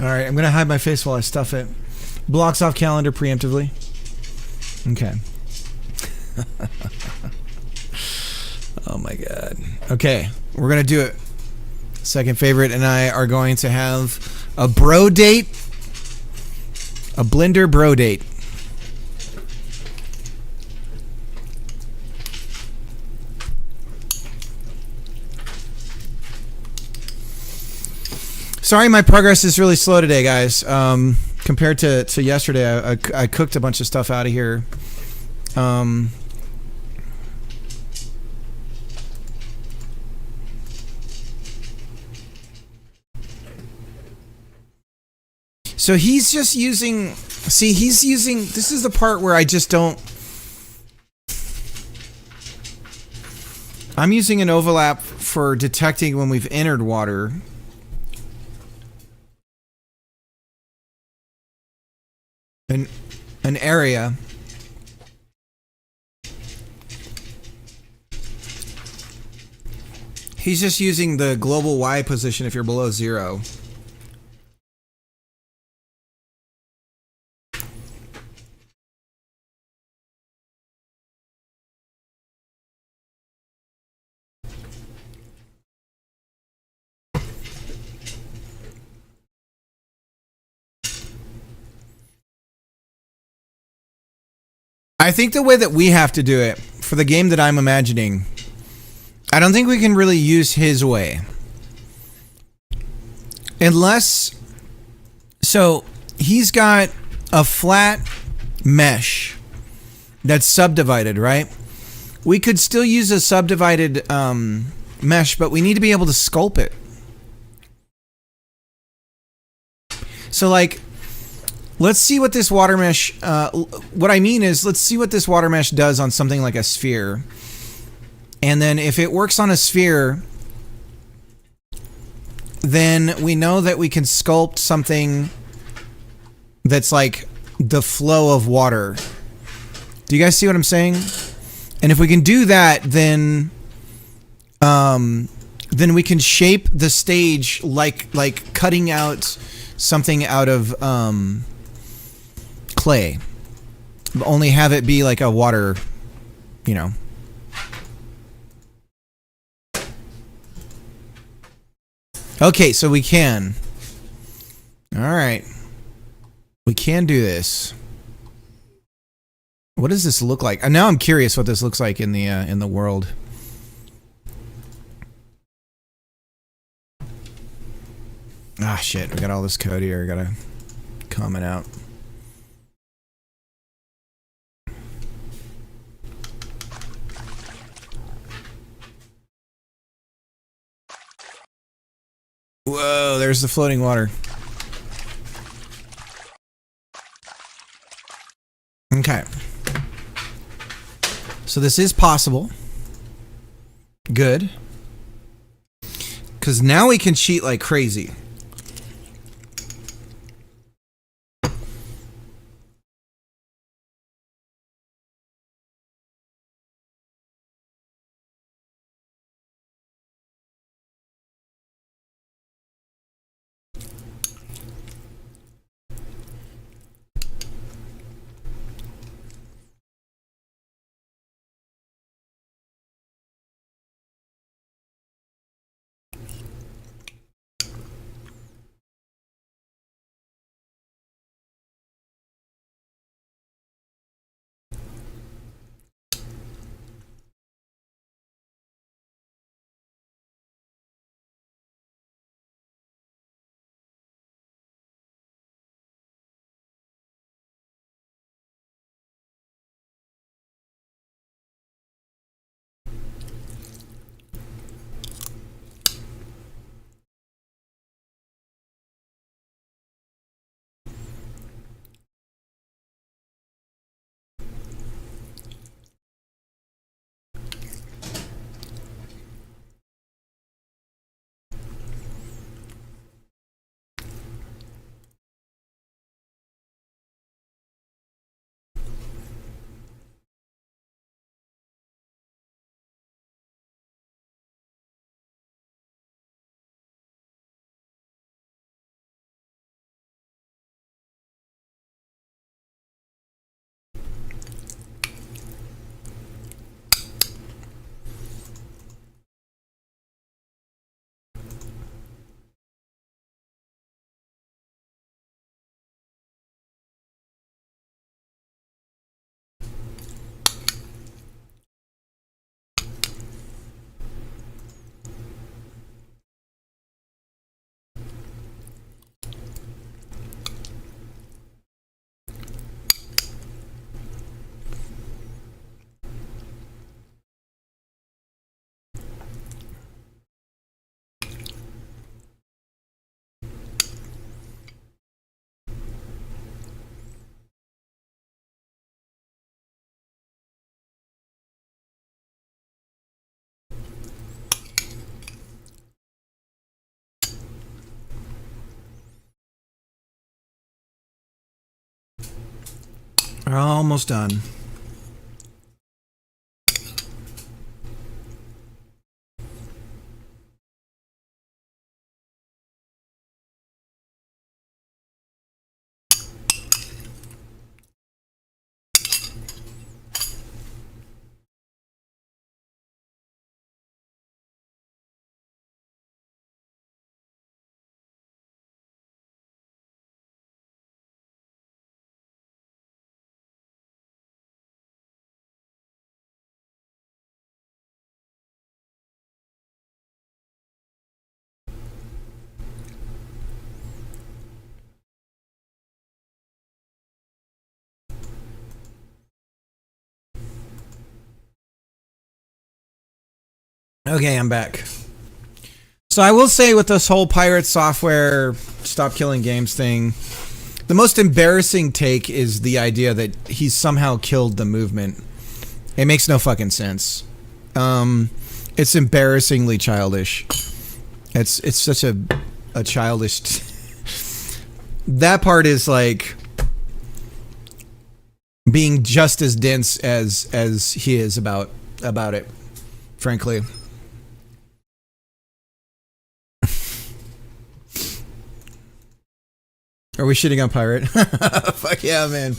Alright, I'm gonna hide my face while I stuff it. Blocks off calendar preemptively. Okay. Oh my god. Okay, we're gonna do it. Second favorite and I are going to have a bro date. A Blender bro date. Sorry, my progress is really slow today, guys. Compared to yesterday, I cooked a bunch of stuff out of here. So he's just using... See, he's using... This is the part where I just don't... I'm using an overlap for detecting when we've entered water. An area. He's just using the global Y position if you're below 0. I think the way that we have to do it for the game that I'm imagining, I don't think we can really use his way. Unless... So, he's got a flat mesh that's subdivided, right? We could still use a subdivided mesh, but we need to be able to sculpt it. So, like... Let's see what this water mesh, what I mean is, let's see what this water mesh does on something like a sphere. And then if it works on a sphere, then we know that we can sculpt something that's like the flow of water. Do you guys see what I'm saying? And if we can do that, then we can shape the stage like cutting out something out of, clay, only have it be like a water, you know. Okay, so we can. All right, we can do this. What does this look like? Now I'm curious what this looks like in the world. Ah, shit! We got all this code here. I gotta comment out. Whoa, there's the floating water. Okay. So this is possible. Good. Because now we can cheat like crazy. Almost done. Okay, I'm back. So I will say with this whole pirate software stop killing games thing, the most embarrassing take is the idea that he's somehow killed the movement. It makes no fucking sense. It's embarrassingly childish. It's such a childish that part is like being just as dense as he is about it, frankly. Are we shitting on Pirate? Fuck yeah, man.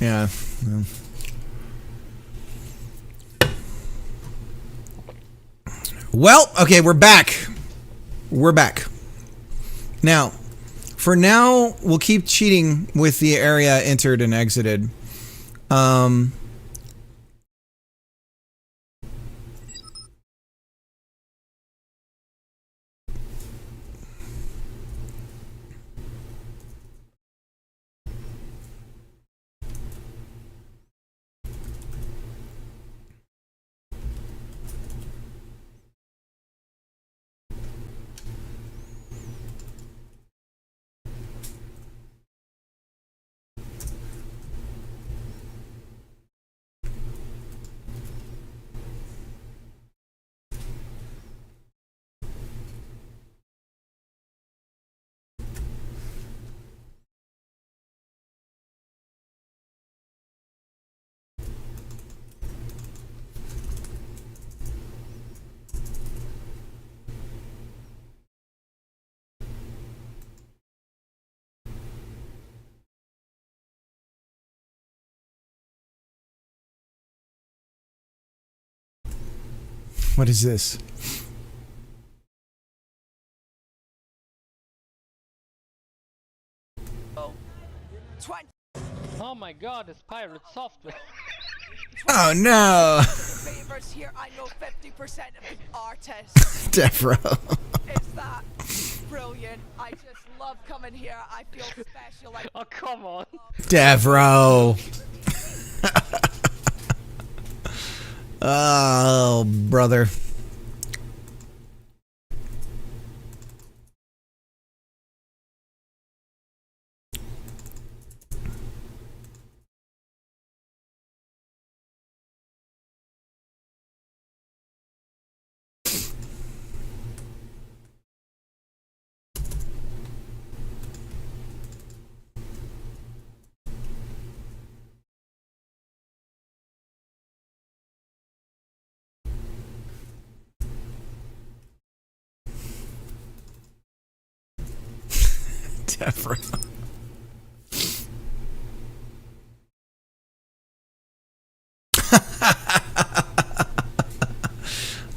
Yeah. Well, okay, we're back. We're back. Now, for now, we'll keep cheating with the area entered and exited. What is this? Oh my god, it's pirate software. Oh no! Favors here, I know 50% of the artists. Defro. Is that brilliant? I just love coming here. I feel special. Like Oh, come on. Defro. Oh, brother. Defro.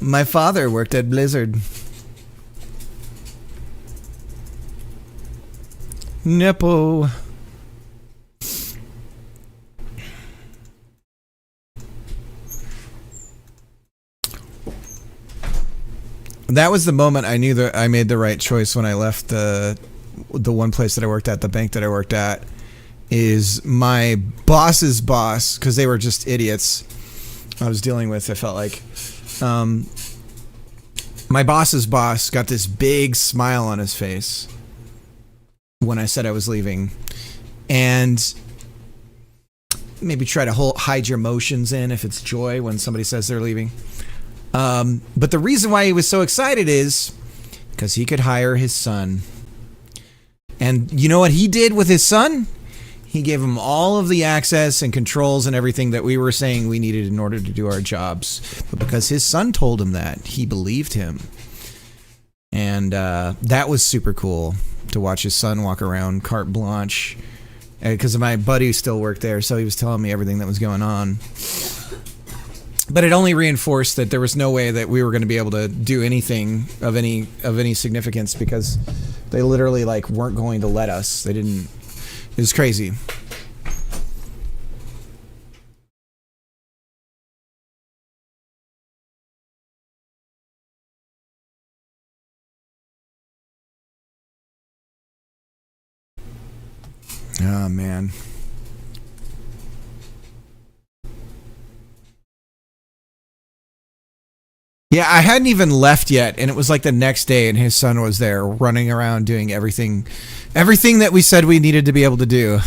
My father worked at Blizzard. Nipple. That was the moment I knew that I made the right choice when I left the one place that I worked at, the bank that I worked at, is my boss's boss, because they were just idiots I was dealing with, I felt like. My boss's boss got this big smile on his face when I said I was leaving, and maybe try to hide your emotions in if it's joy when somebody says they're leaving. But the reason why he was so excited is because he could hire his son. And you know what he did with his son? He gave him all of the access and controls and everything that we were saying we needed in order to do our jobs. But because his son told him that, he believed him. And that was super cool to watch his son walk around carte blanche. Because my buddy still worked there, so he was telling me everything that was going on. But it only reinforced that there was no way that we were going to be able to do anything of any significance, because they literally like weren't going to let us. They didn't. It was crazy. Oh man. Yeah, I hadn't even left yet, and it was like the next day, and his son was there running around doing everything that we said we needed to be able to do,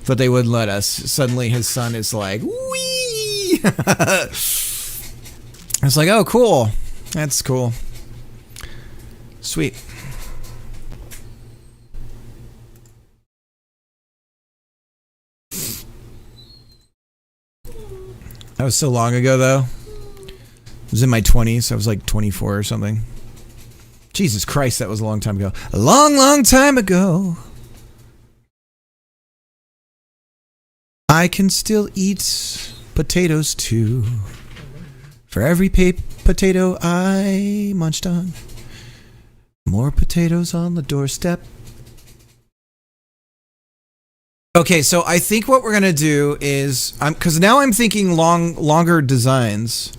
but they wouldn't let us. Suddenly his son is like, wee! I was like, oh, cool. That's cool. Sweet. That was so long ago, though. I was in my 20s. I was like 24 or something. Jesus Christ, that was a long time ago. A long, long time ago. I can still eat potatoes, too. For every potato I munched on. More potatoes on the doorstep. Okay, so I think what we're going to do is... because now I'm thinking longer designs.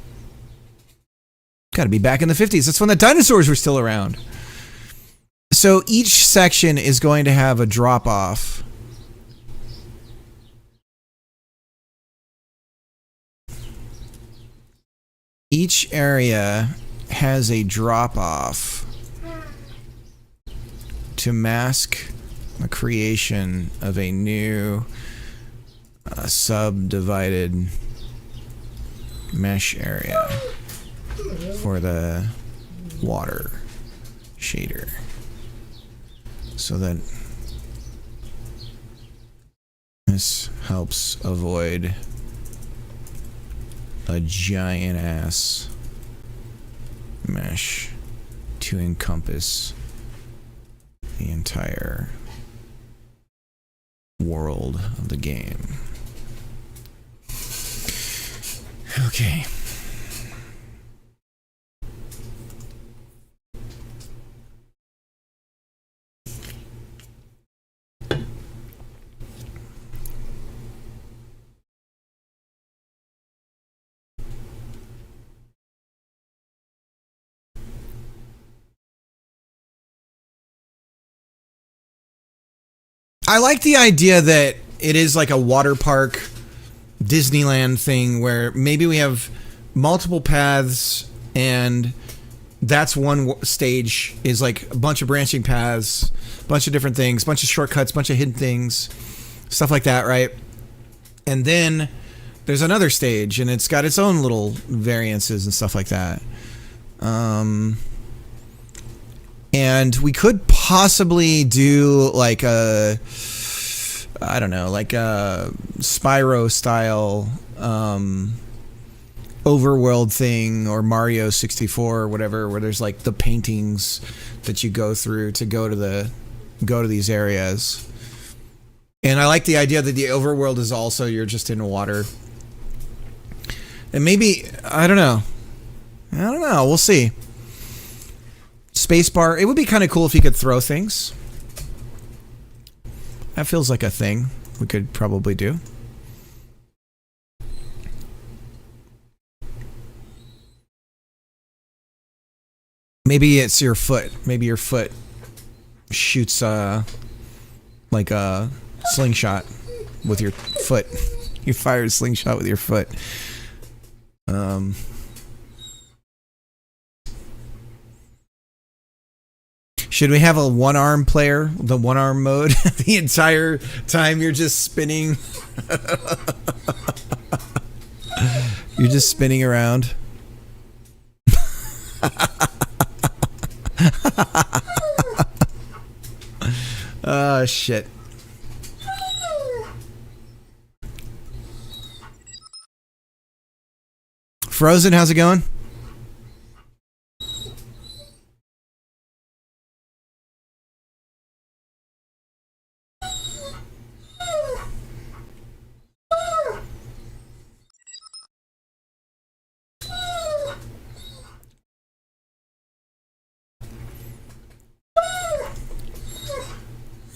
Got to be back in the 50s. That's when the dinosaurs were still around. So each section is going to have a drop-off. Each area has a drop-off to mask the creation of a new subdivided mesh area for the water shader, so that this helps avoid a giant ass mesh to encompass the entire world of the game. Okay. I like the idea that it is like a water park Disneyland thing where maybe we have multiple paths, and that's one stage is like a bunch of branching paths, a bunch of different things, a bunch of shortcuts, a bunch of hidden things, stuff like that, right? And then there's another stage, and it's got its own little variances and stuff like that. And we could possibly do like a, I don't know, like a Spyro style overworld thing, or Mario 64 or whatever, where there's like the paintings that you go through to go to these areas. And I like the idea that the overworld is also you're just in water. And maybe, I don't know, we'll see. Spacebar. It would be kind of cool if you could throw things. That feels like a thing we could probably do. Maybe it's your foot. Maybe your foot shoots like a slingshot with your foot. You fire a slingshot with your foot. Should we have a one-arm player, the one-arm mode, the entire time you're just spinning? You're just spinning around. Oh, shit. Frozen, how's it going?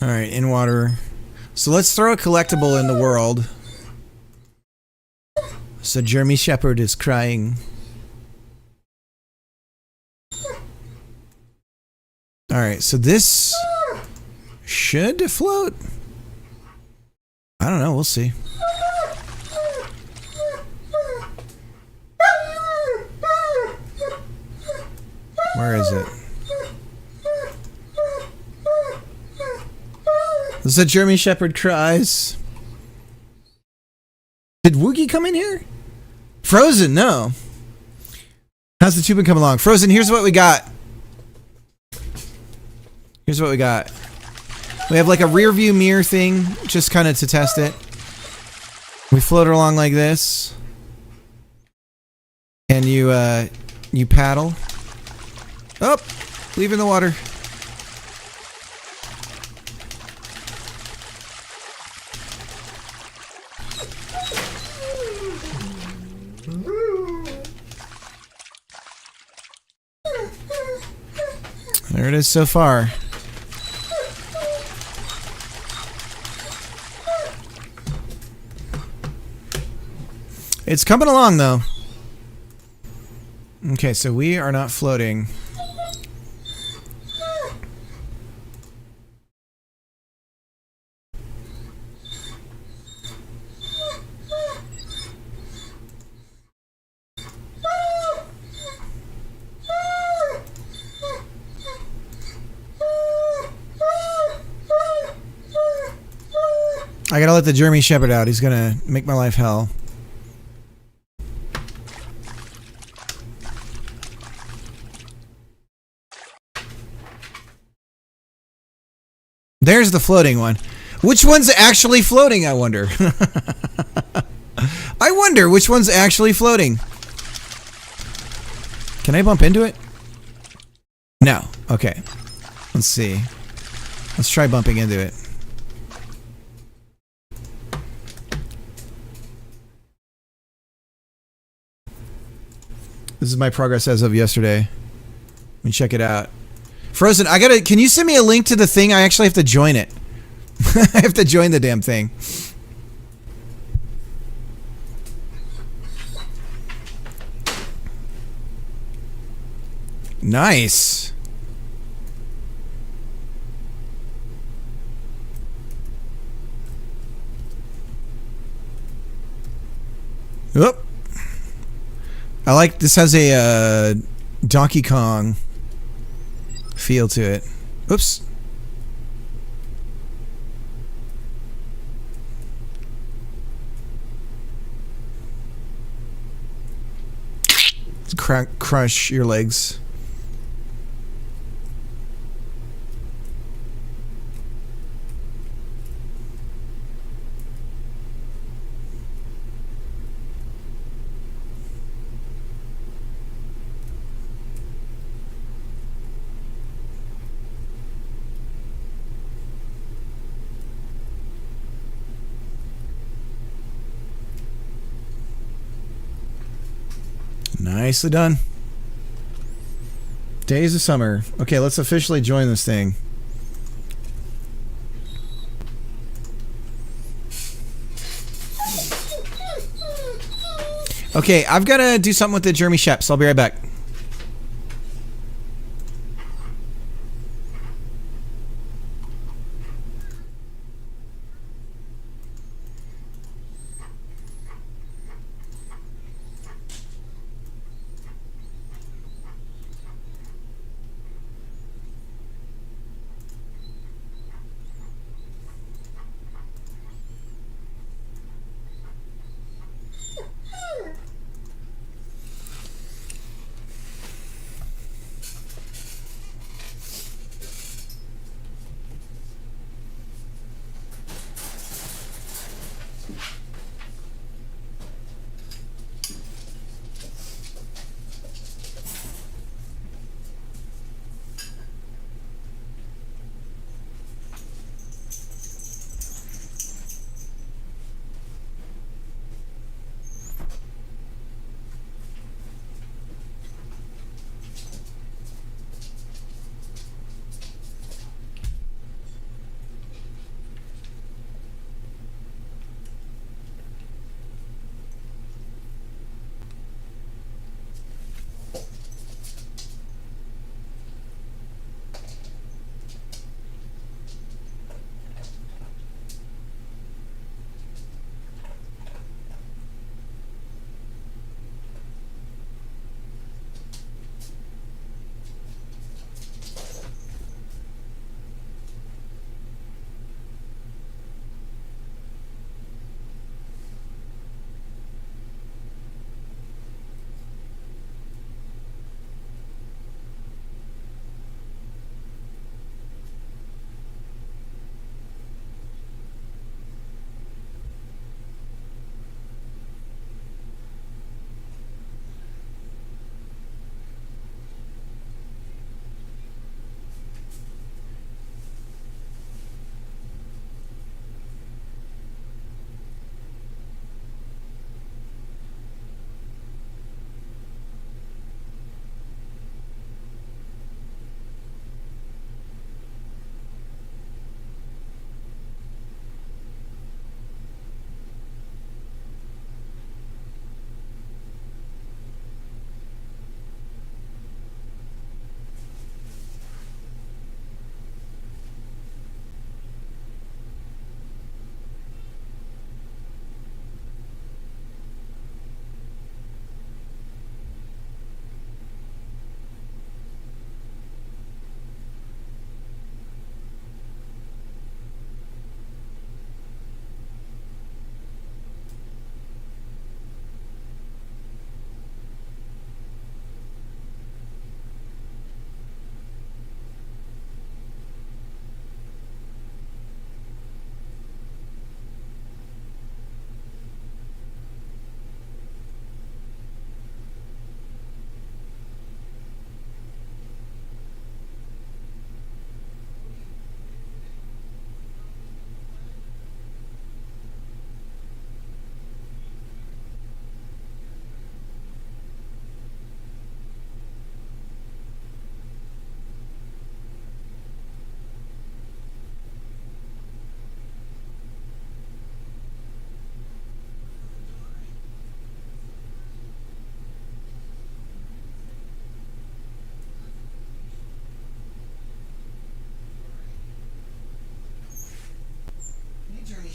All right, in water. So let's throw a collectible in the world. So Jeremy Shepherd is crying. All right, so this should float. I don't know, we'll see. Where is it? This is a Jeremy Shepherd cries. Did Woogie come in here? Frozen, no. How's the tubing come along? Frozen, here's what we got. Here's what we got. We have like a rear view mirror thing, just kind of to test it. We float along like this. And you paddle. Oh, leaving the water. There it is so far. It's coming along though. Okay, so we are not floating. I gotta let the Jeremy Shepherd out. He's gonna make my life hell. There's the floating one. Which one's actually floating, I wonder? I wonder which one's actually floating. Can I bump into it? No. Okay. Let's see. Let's try bumping into it. This is my progress as of yesterday. Let me check it out. Frozen, can you send me a link to the thing? I actually have to join it. I have to join the damn thing. Nice. Oop. I like this. Has a Donkey Kong feel to it. Oops. Crush your legs. Nicely done. Days of summer. Okay, let's officially join this thing. Okay, I've got to do something with the Jeremy Sheps. I'll be right back.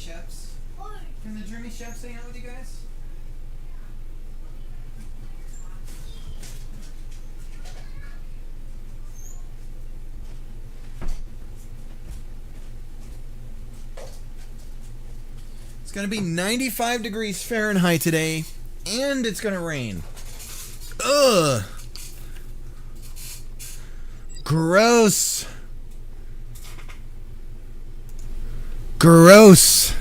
Sheps? Can the German Sheps hang out with you guys? It's going to be 95 degrees Fahrenheit today, and it's going to rain. Ugh. Gross. Gross.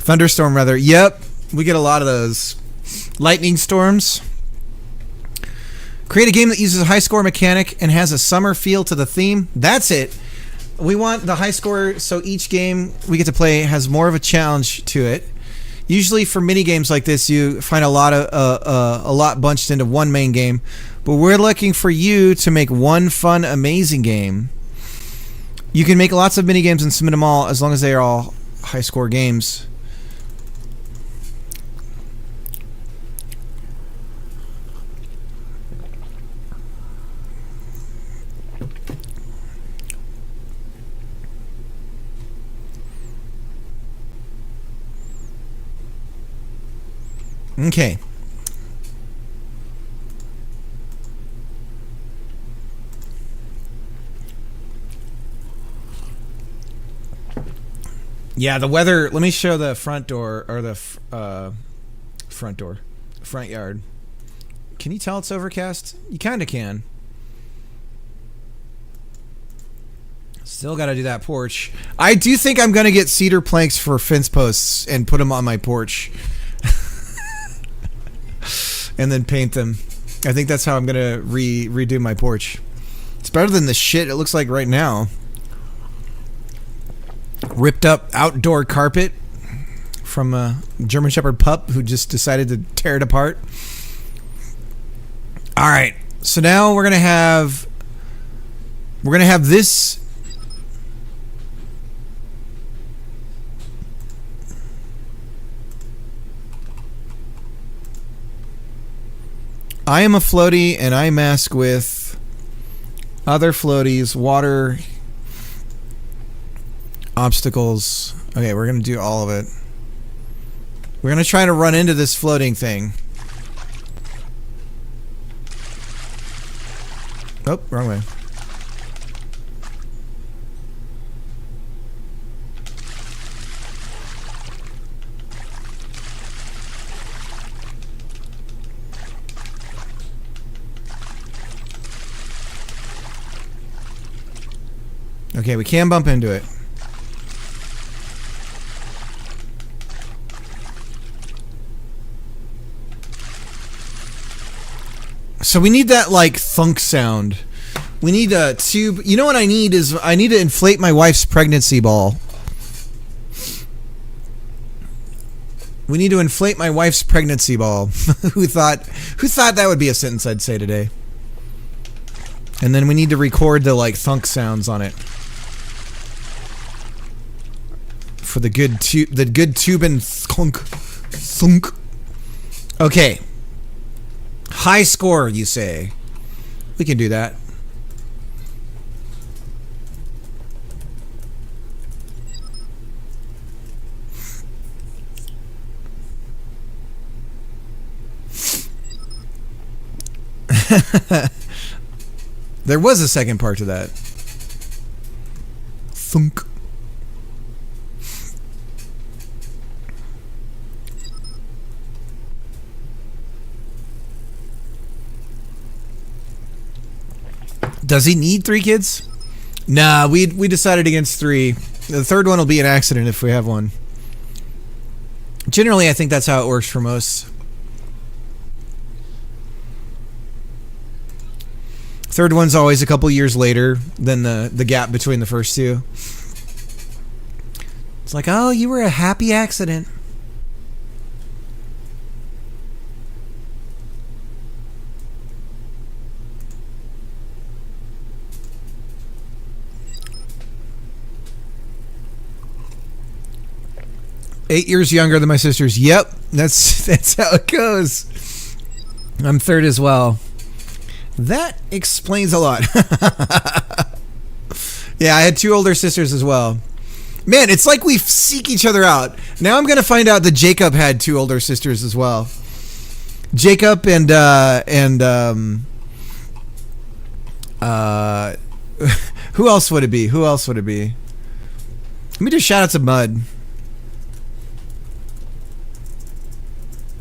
Thunderstorm weather. Yep, we get a lot of those. Lightning storms. Create a game that uses a high score mechanic and has a summer feel to the theme. That's it. We want the high score so each game we get to play has more of a challenge to it. Usually for mini games like this, you find a lot bunched into one main game, but we're looking for you to make one fun, amazing game. You can make lots of mini games and submit them all as long as they are all high score games. Okay. Yeah, the weather. Let me show the front door or the front yard. Can you tell it's overcast? You kind of can. Still got to do that porch. I do think I'm going to get cedar planks for fence posts and put them on my porch. And then paint them. I think that's how I'm gonna redo my porch. It's better than the shit it looks like right now. Ripped up outdoor carpet from a German Shepherd pup who just decided to tear it apart. All right, so now we're gonna have this. I am a floaty, and I mask with other floaties, water, obstacles. Okay, we're going to do all of it. We're going to try to run into this floating thing. Oh, wrong way. Okay, we can bump into it. So we need that, like, thunk sound. We need a tube. You know what I need is I need to inflate my wife's pregnancy ball. We need to inflate my wife's pregnancy ball. Who thought that would be a sentence I'd say today? And then we need to record the, like, thunk sounds on it. For the good tubin thunk. Okay. High score, you say. We can do that. There was a second part to that. Thunk. Does he need 3 kids? Nah, we decided against 3. The third one will be an accident if we have one. Generally, I think that's how it works for most. Third one's always a couple years later than the gap between the first 2. It's like, oh, you were a happy accident. Eight years younger than my sisters. Yep, that's how it goes. I'm third as well. That explains a lot. Yeah, I had 2 older sisters as well. Man, it's like we seek each other out. Now I'm gonna find out that Jacob had 2 older sisters as well. Jacob and who else would it be? Who else would it be? Let me do shout outs to Mud.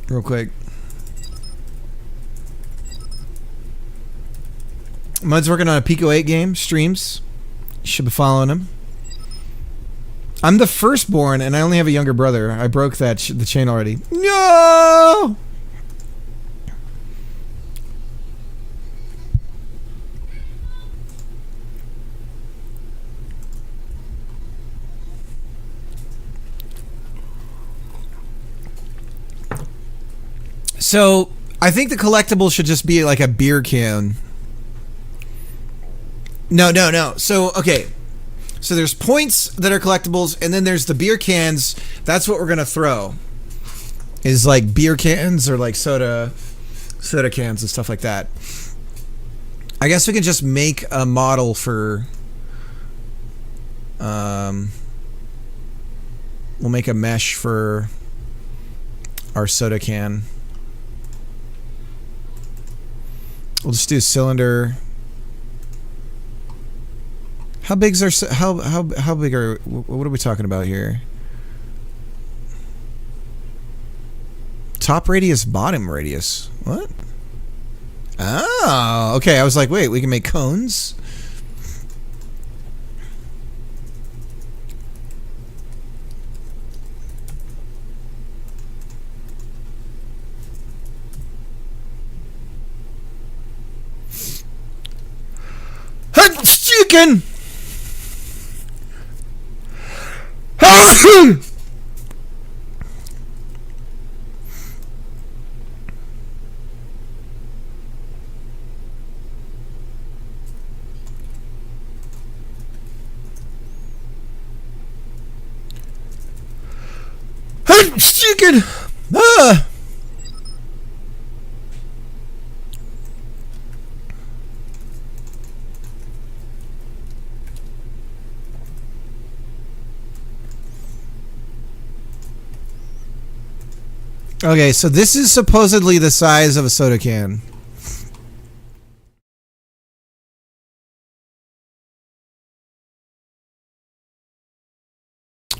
Real quick. Mud's working on a Pico 8 game, streams. You should be following him. I'm the firstborn, and I only have a younger brother. I broke that the chain already. No! So, I think the collectible should just be like a beer can. No. So, okay. So there's points that are collectibles, and then there's the beer cans. That's what we're gonna throw. Is like beer cans or like soda cans and stuff like that. I guess we can just make a model for. We'll make a mesh for our soda can. We'll just do a cylinder. How big's our how big are what are we talking about here? Top radius, bottom radius. What? Oh, okay. I was like, wait, we can make cones. Chicken. Chicken. Okay, so this is supposedly the size of a soda can.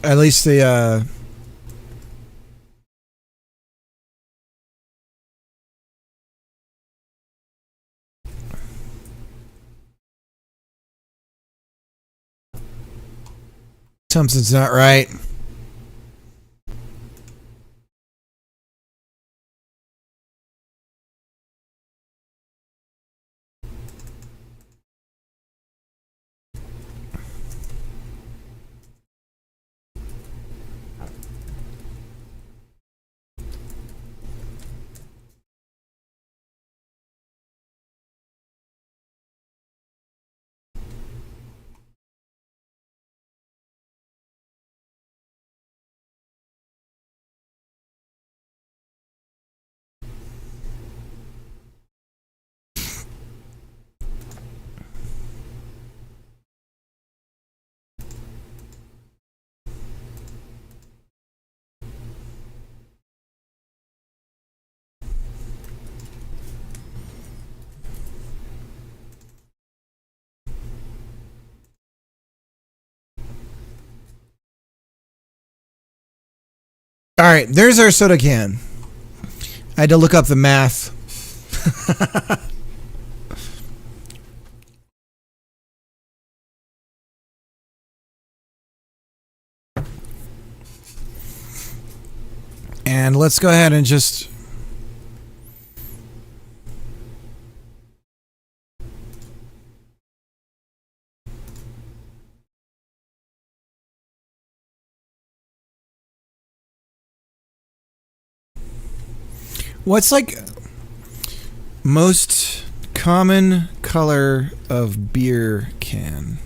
At least the something's not right. All right, there's our soda can. I had to look up the math. And let's go ahead and just... What's like most common color of beer can?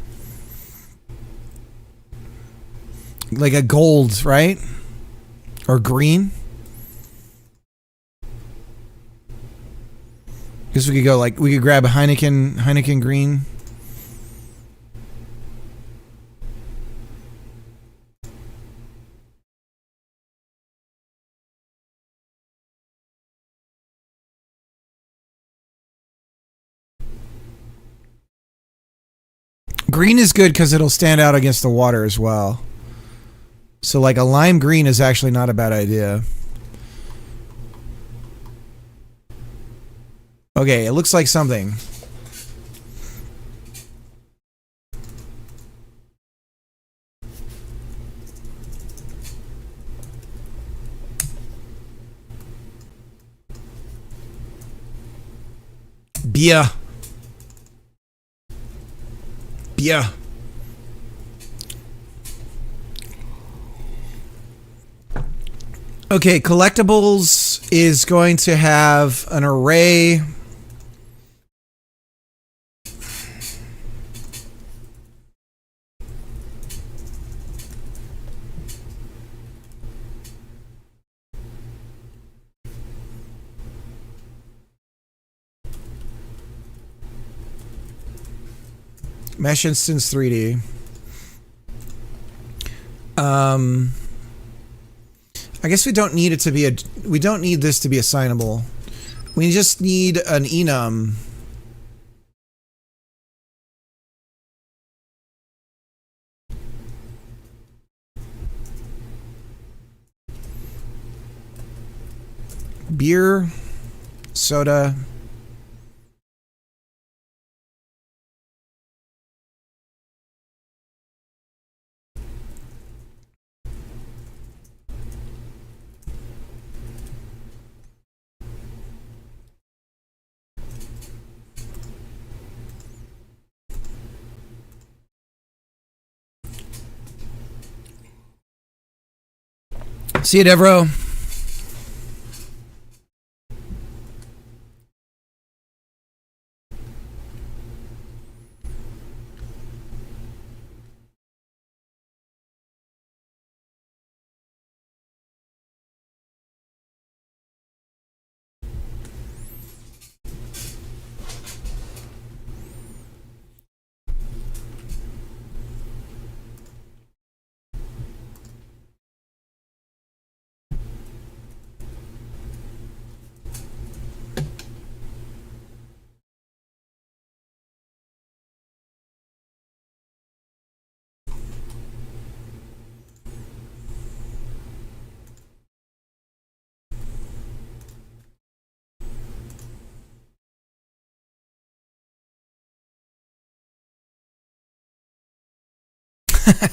Like a gold, right? Or green? Guess we could go like, we could grab a Heineken green. Green is good because it'll stand out against the water as well. So like a lime green is actually not a bad idea. Okay, it looks like something. Beer. Beer. Okay, collectibles is going to have an array. Mesh Instance 3D. I guess we don't need it to be we don't need this to be assignable. We just need an enum. Beer, soda. See you, Devro.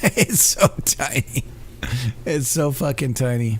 It's so tiny. It's so fucking tiny.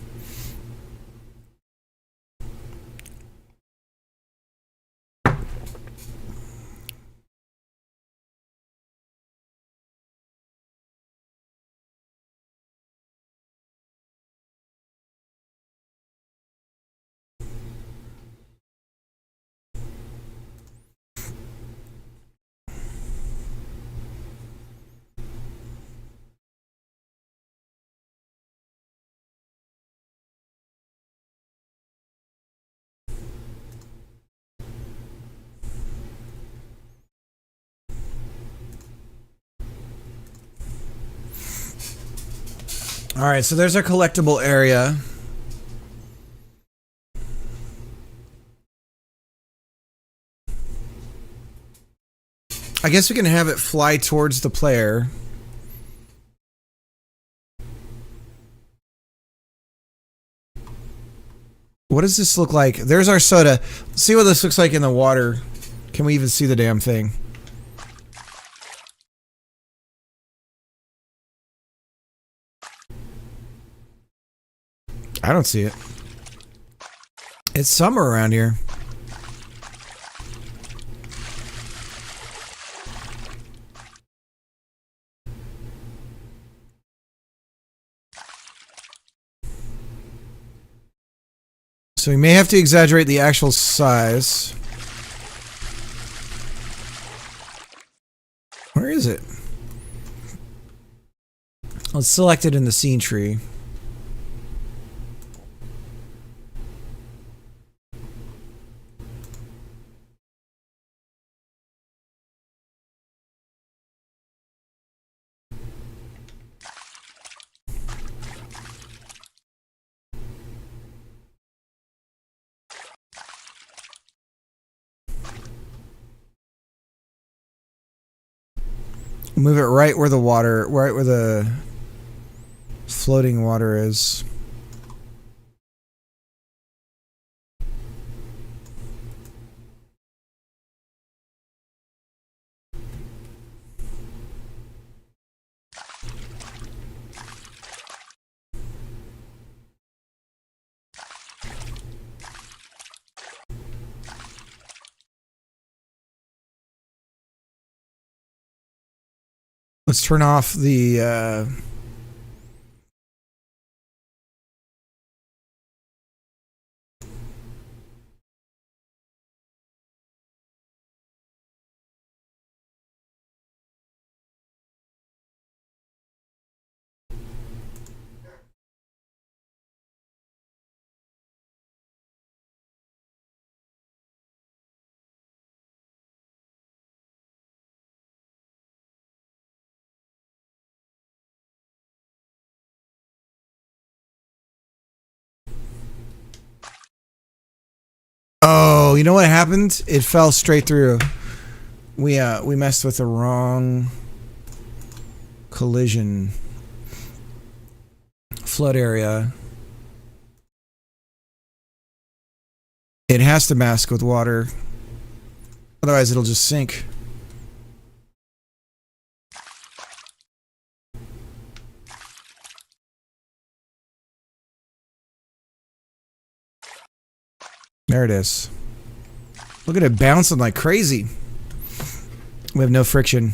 All right, so there's our collectible area. I guess we can have it fly towards the player. What does this look like? There's our soda. Let's see what this looks like in the water. Can we even see the damn thing? I don't see it. It's summer around here. So we may have to exaggerate the actual size. Where is it? Let's select it in the scene tree. Move it right where the floating water is. Let's turn off the Oh, you know what happened? It fell straight through. We messed with the wrong collision flood area. It has to mask with water. Otherwise it'll just sink. There it is. Look at it bouncing like crazy. We have no friction.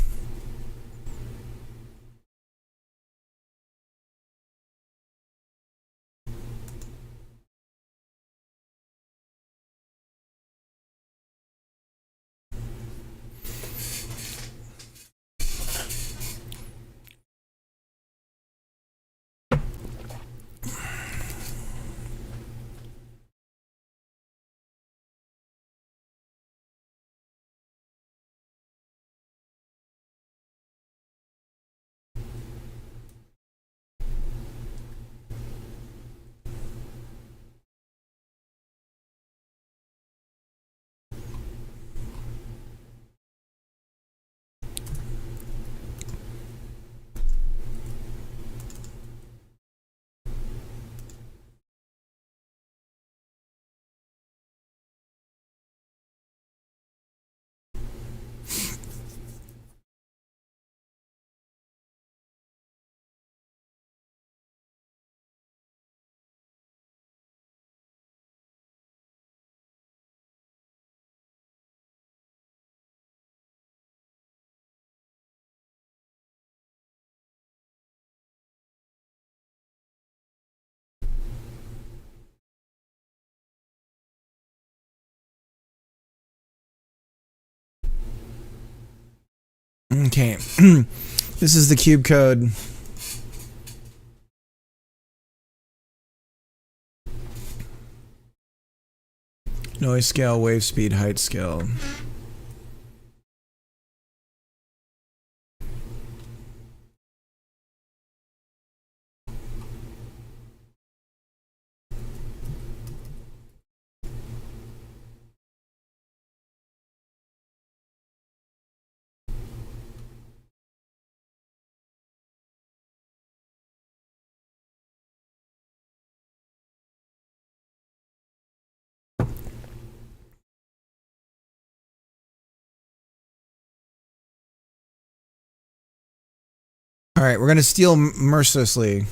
Okay. This is the cube code. Noise scale, wave speed, height scale. All right, we're going to steal mercilessly.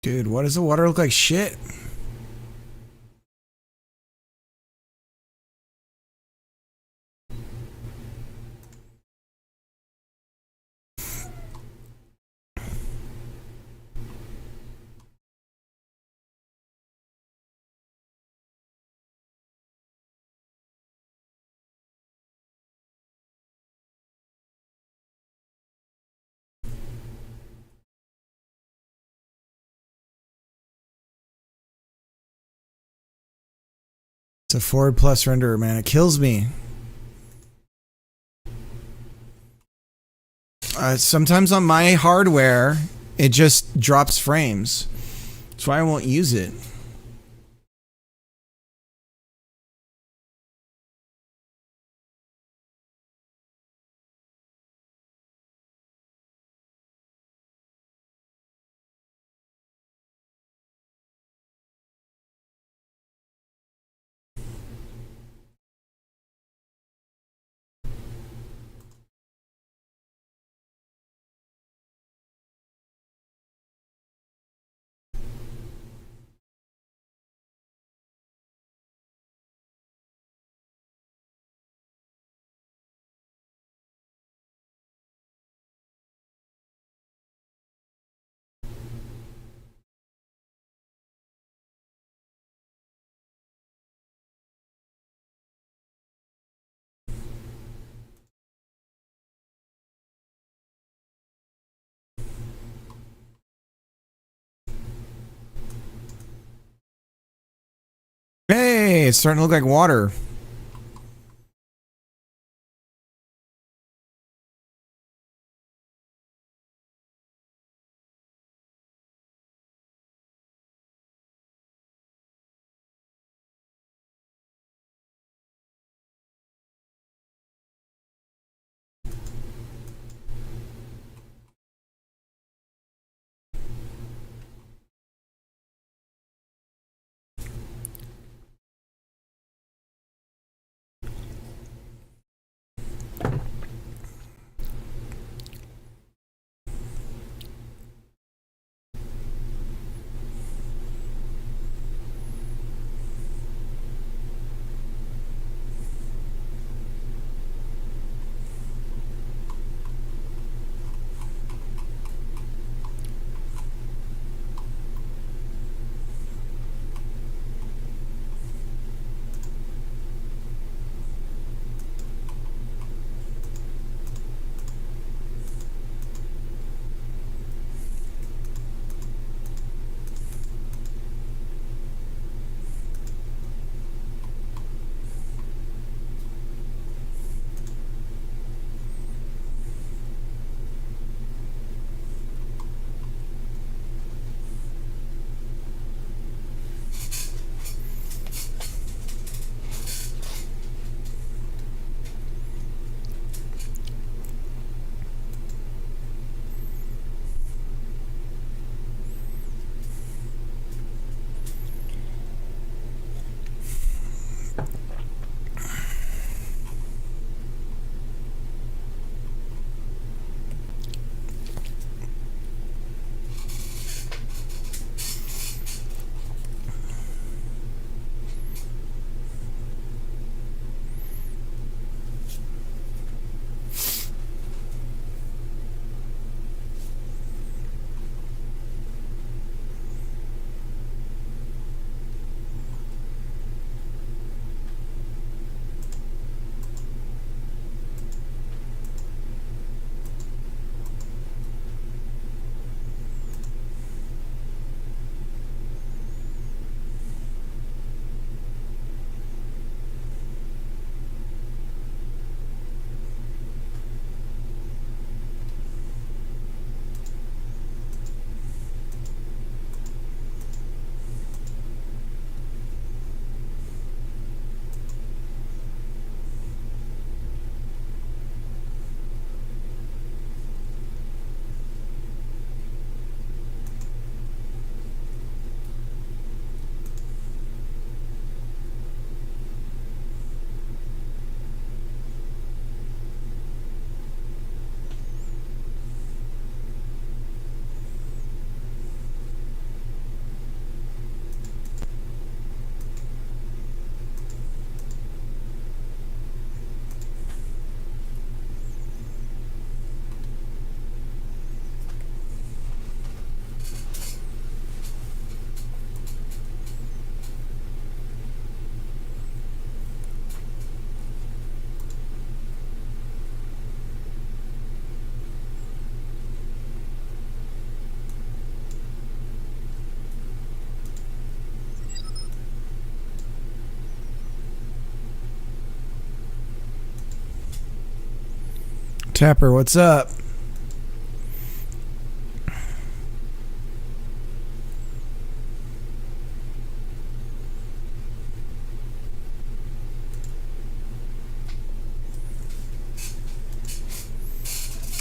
Dude, what does the water look like? Shit. It's a forward plus renderer, man. It kills me. Sometimes on my hardware, it just drops frames. That's why I won't use it. Hey, it's starting to look like water. Tapper, what's up?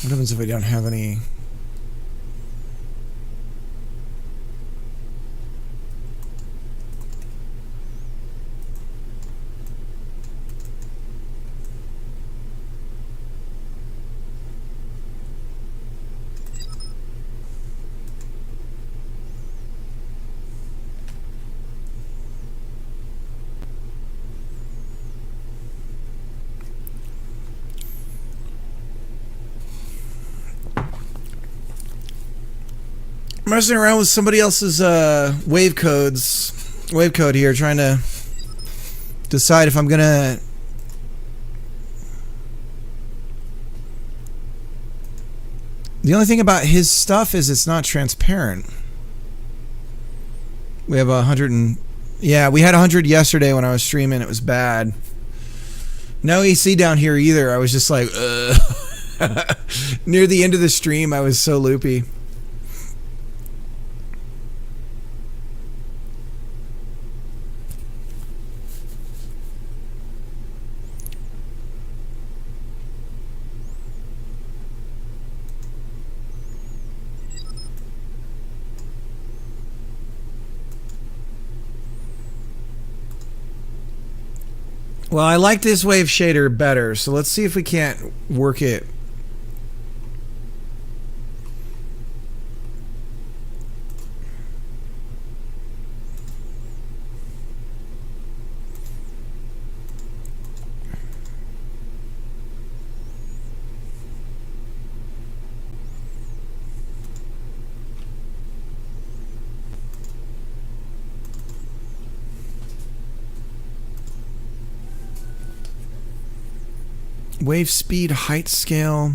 What happens if I don't have any? Messing around with somebody else's wave code here, trying to decide if I'm gonna the only thing about his stuff is it's not transparent. We have 100 and yeah, we had 100 yesterday when I was streaming. It was bad. No EC down here either. I was just like near the end of the stream I was so loopy. Well, I like this wave shader better, so let's see if we can't work it. Wave speed, height scale.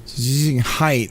So it's using height.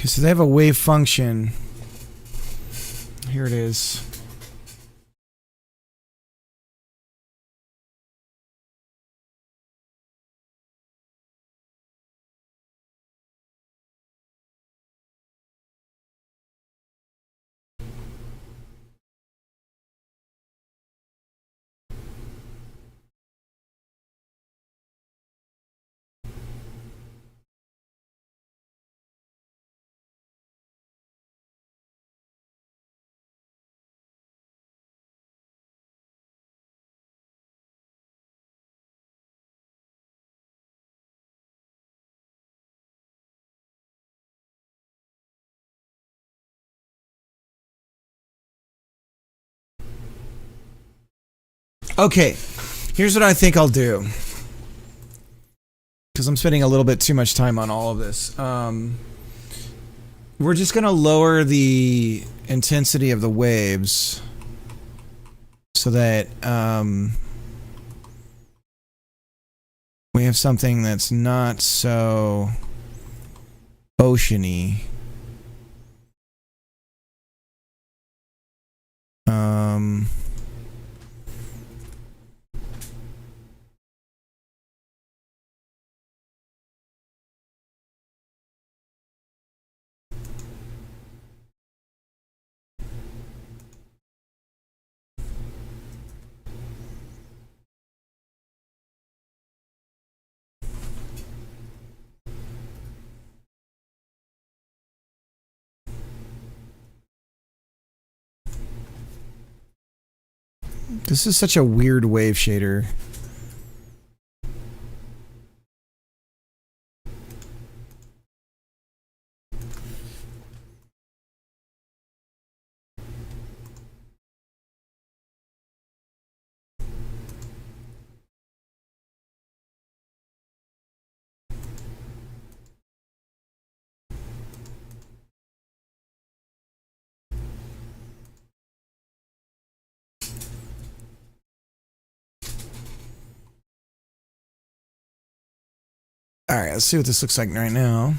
Okay, so they have a wave function. Here it is. Okay, here's what I think I'll do. Because I'm spending a little bit too much time on all of this. We're just going to lower the intensity of the waves so that we have something that's not so oceany. This is such a weird wave shader. Alright, let's see what this looks like right now.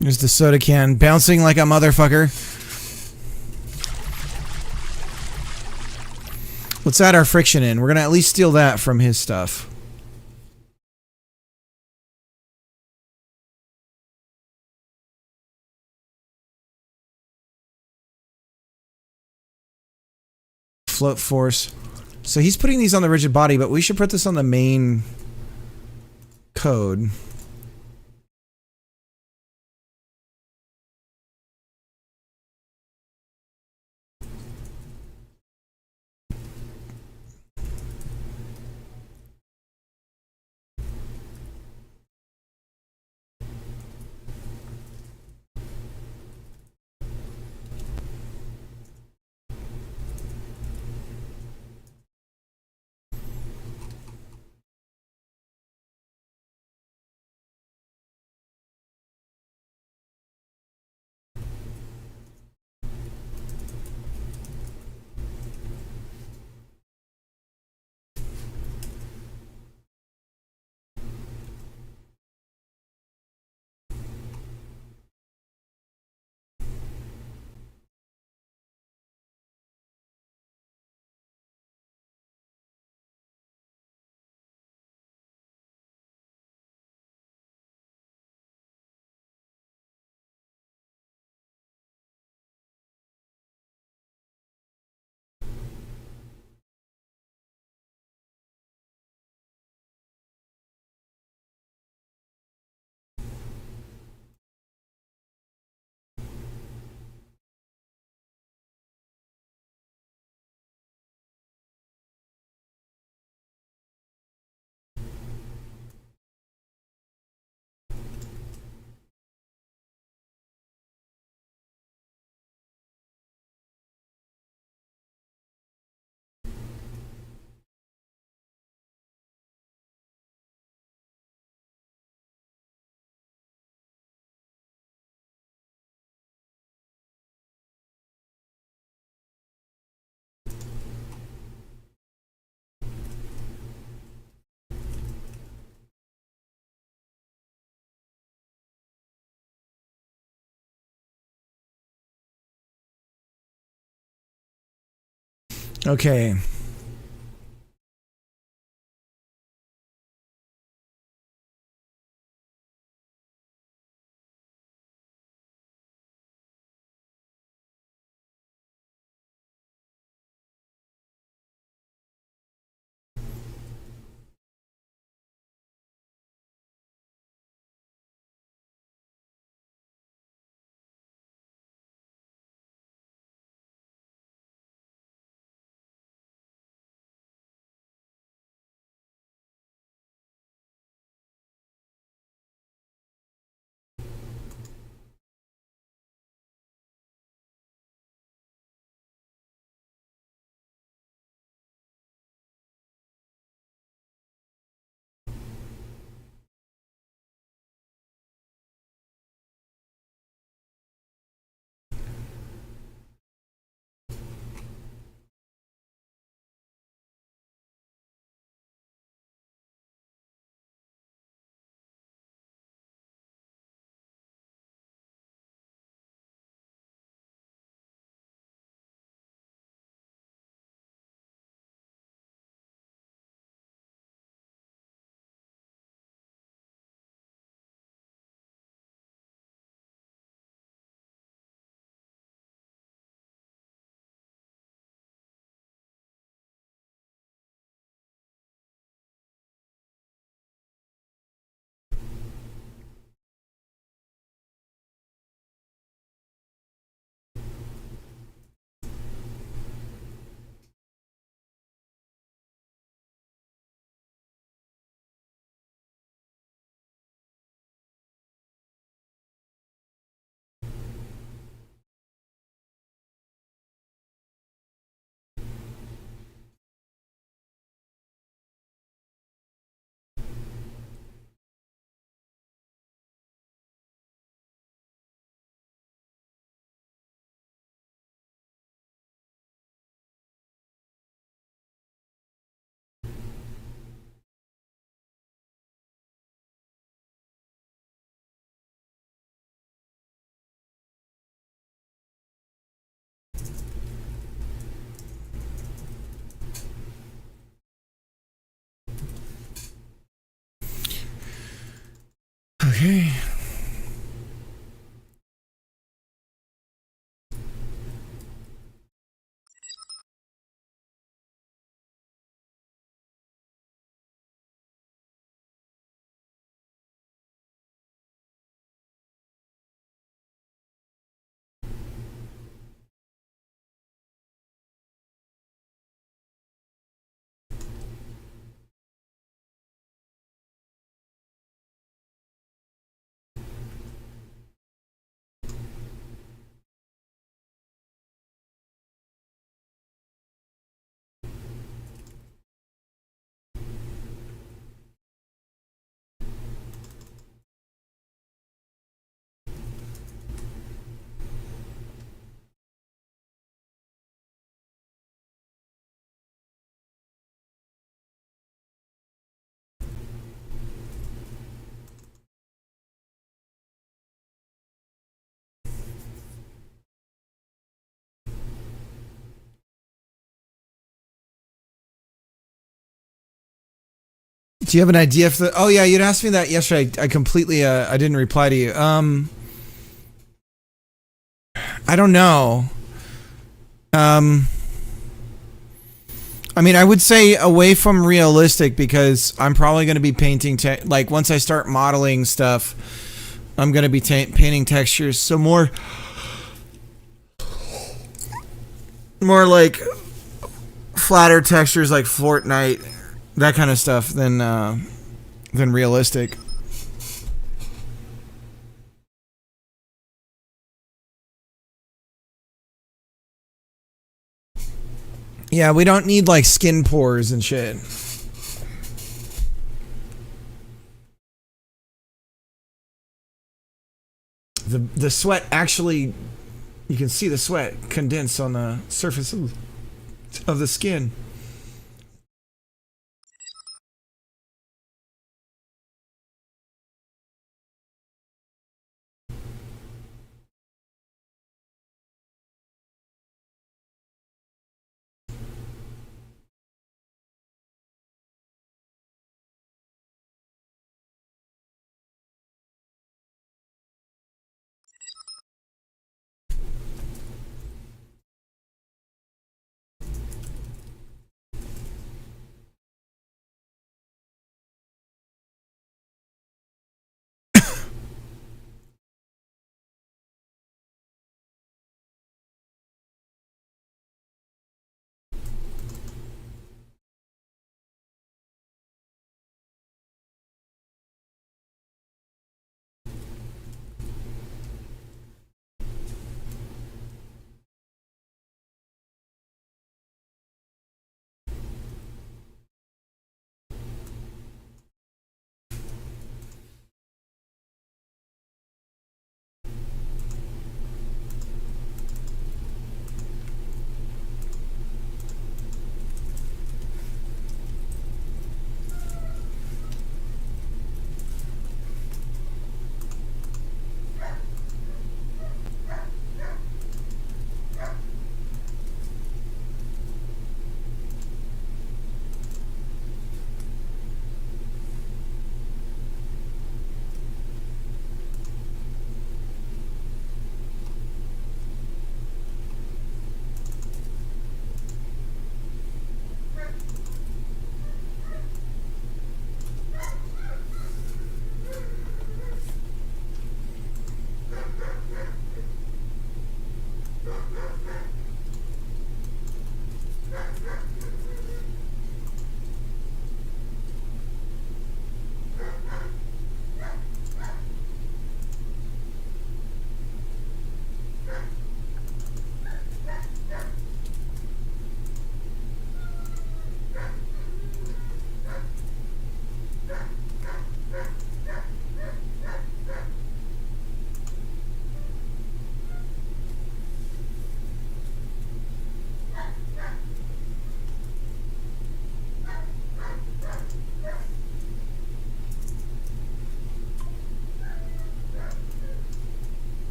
There's the soda can bouncing like a motherfucker. Let's add our friction in. We're gonna at least steal that from his stuff. Float force. So he's putting these on the rigid body, but we should put this on the main code. Okay. Okay. Do you have an idea for the? Oh yeah, you'd asked me that yesterday. I completely I didn't reply to you. I don't know. I mean, I would say away from realistic because I'm probably going to be painting like once I start modeling stuff, I'm going to be painting textures. So more like flatter textures like Fortnite, that kind of stuff than realistic. Yeah, we don't need like skin pores and shit. The sweat actually, you can see the sweat condense on the surface of the skin.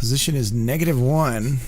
Position is -1.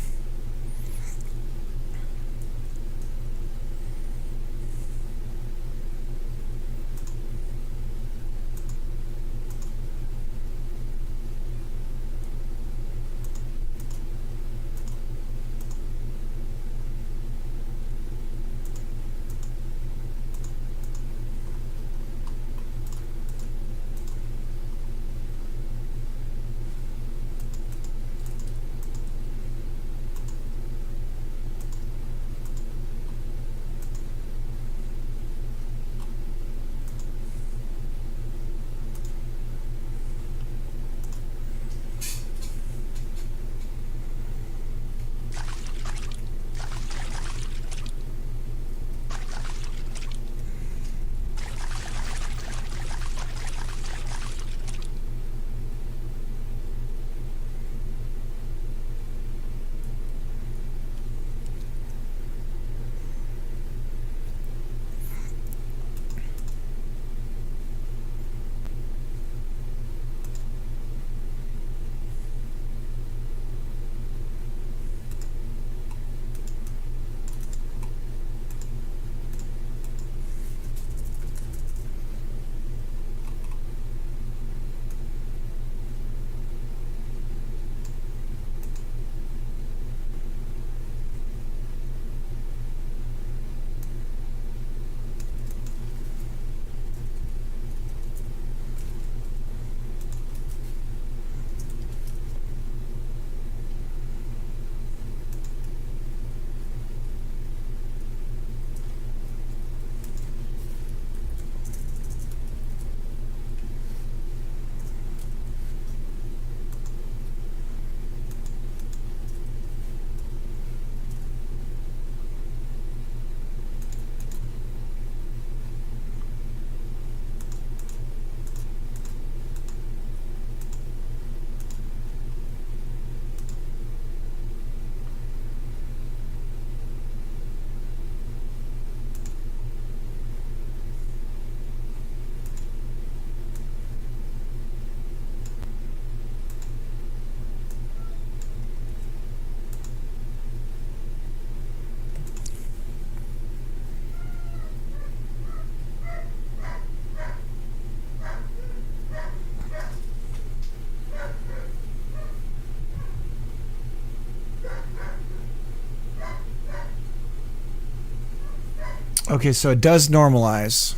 Okay, so it does normalize.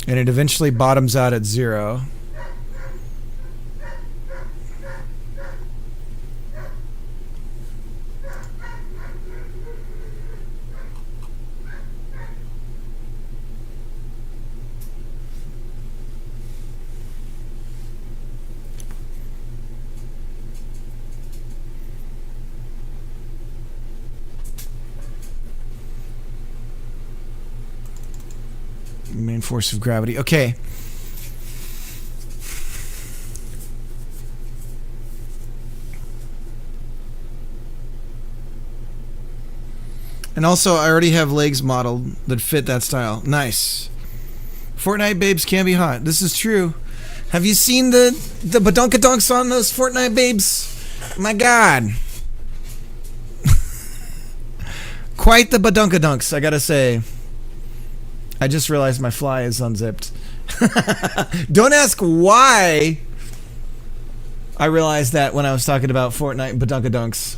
And it eventually bottoms out at 0. Main force of gravity. Okay. And also, I already have legs modeled that fit that style. Nice. Fortnite babes can be hot. This is true. Have you seen the badunkadunks on those Fortnite babes? My God. Quite the badunkadunks, I gotta say. I just realized my fly is unzipped. Don't ask why I realized that when I was talking about Fortnite and badunkadunks.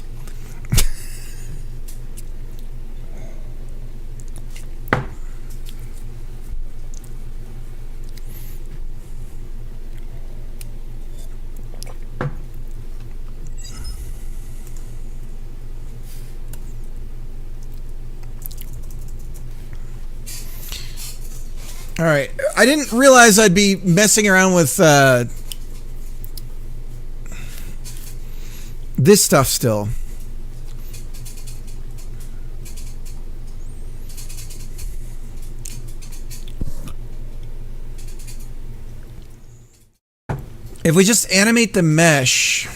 All right, I didn't realize I'd be messing around with this stuff still. If we just animate the mesh.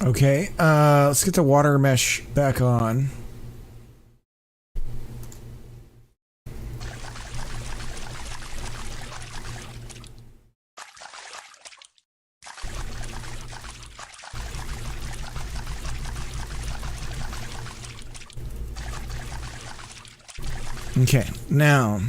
Okay, let's get the water mesh back on. Okay, now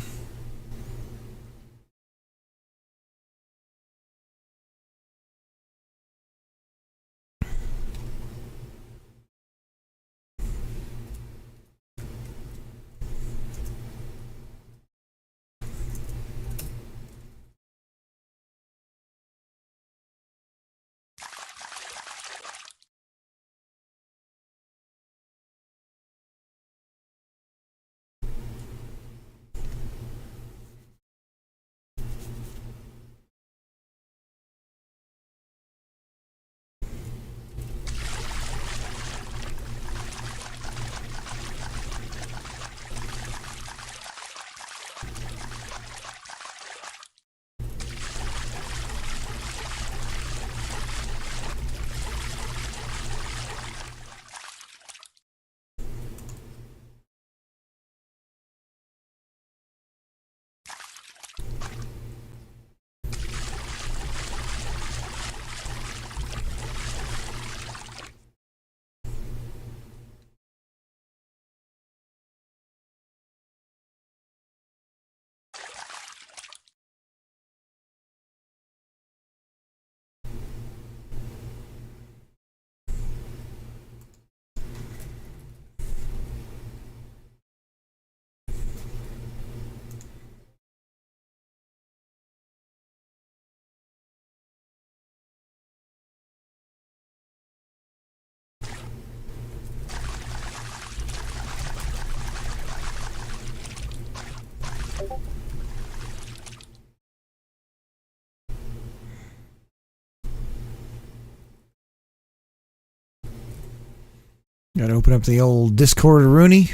gotta open up the old Discord Rooney.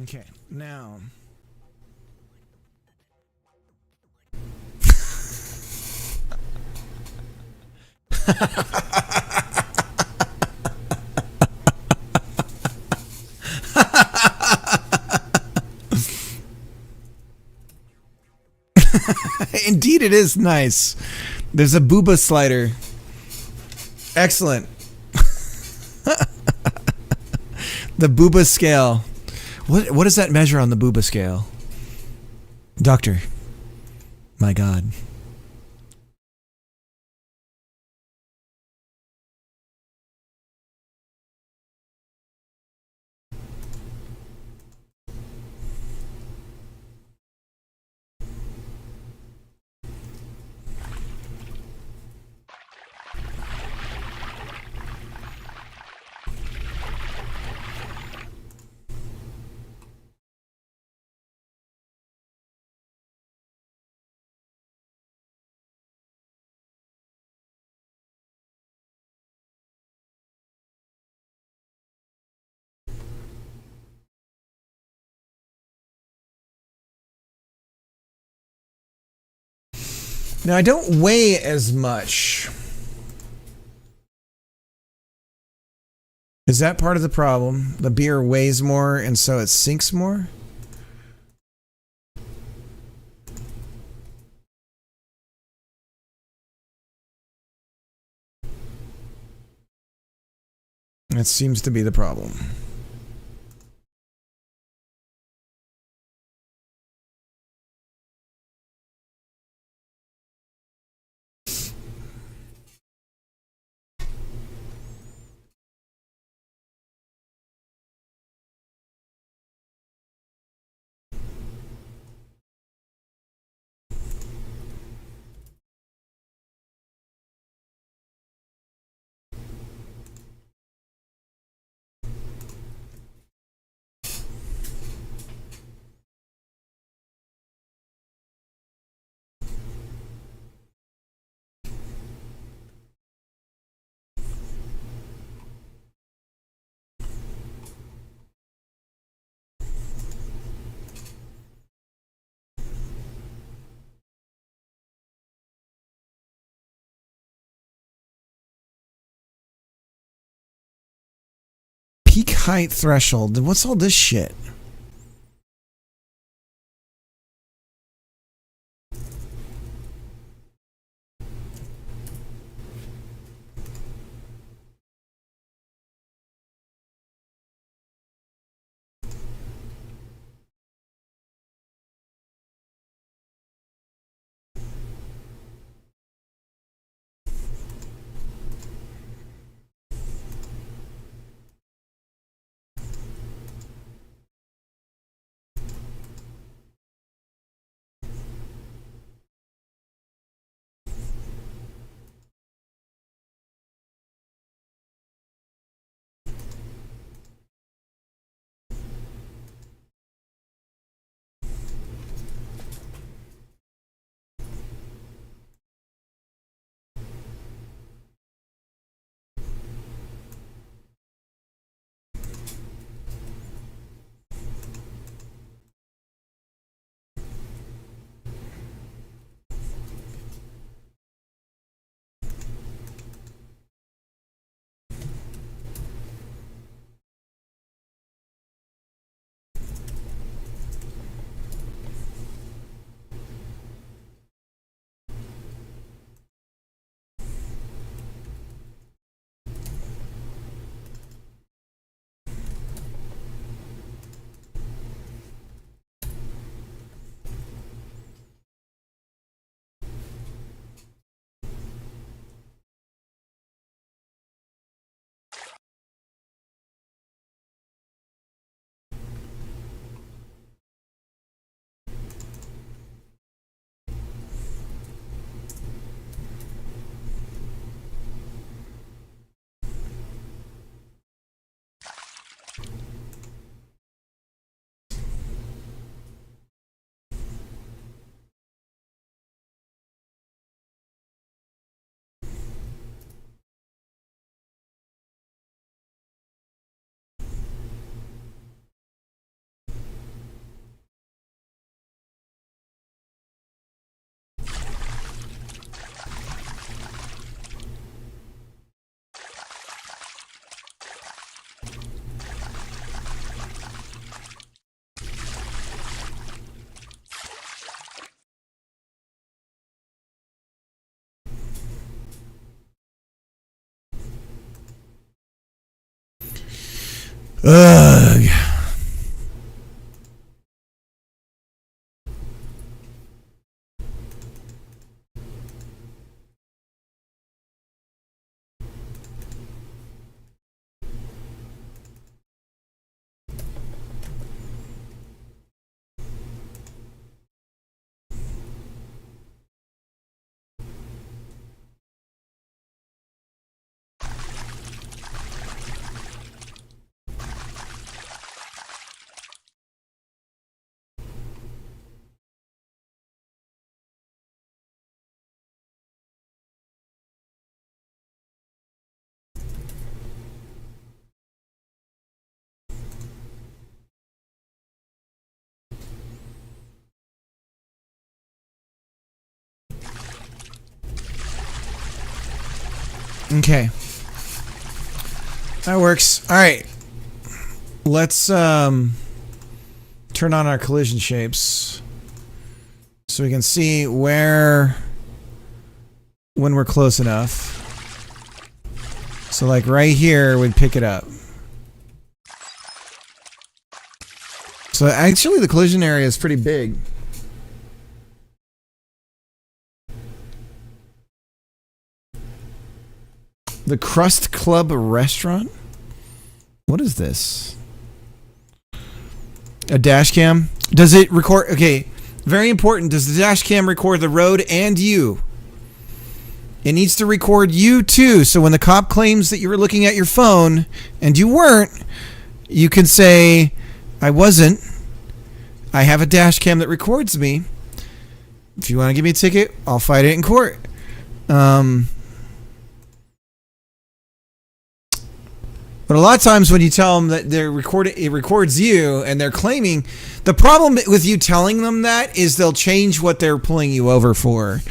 Okay, now. Indeed, it is nice. There's a booba slider. Excellent. The booba scale. What does that measure on the booba scale? Doctor. My God. Now, I don't weigh as much. Is that part of the problem? The beer weighs more and so it sinks more? That seems to be the problem. Peak height threshold. What's all this shit? Ugh. Okay. That works. All right. Let's turn on our collision shapes so we can see where when we're close enough. So like right here we'd pick it up. So actually the collision area is pretty big. The Crust Club restaurant? What is this? A dash cam? Does it record? Okay, very important. Does the dash cam record the road and you? It needs to record you too. So when the cop claims that you were looking at your phone and you weren't, you can say, I wasn't. I have a dash cam that records me. If you want to give me a ticket, I'll fight it in court. But a lot of times when you tell them that they're it records you and they're claiming, the problem with you telling them that is they'll change what they're pulling you over for.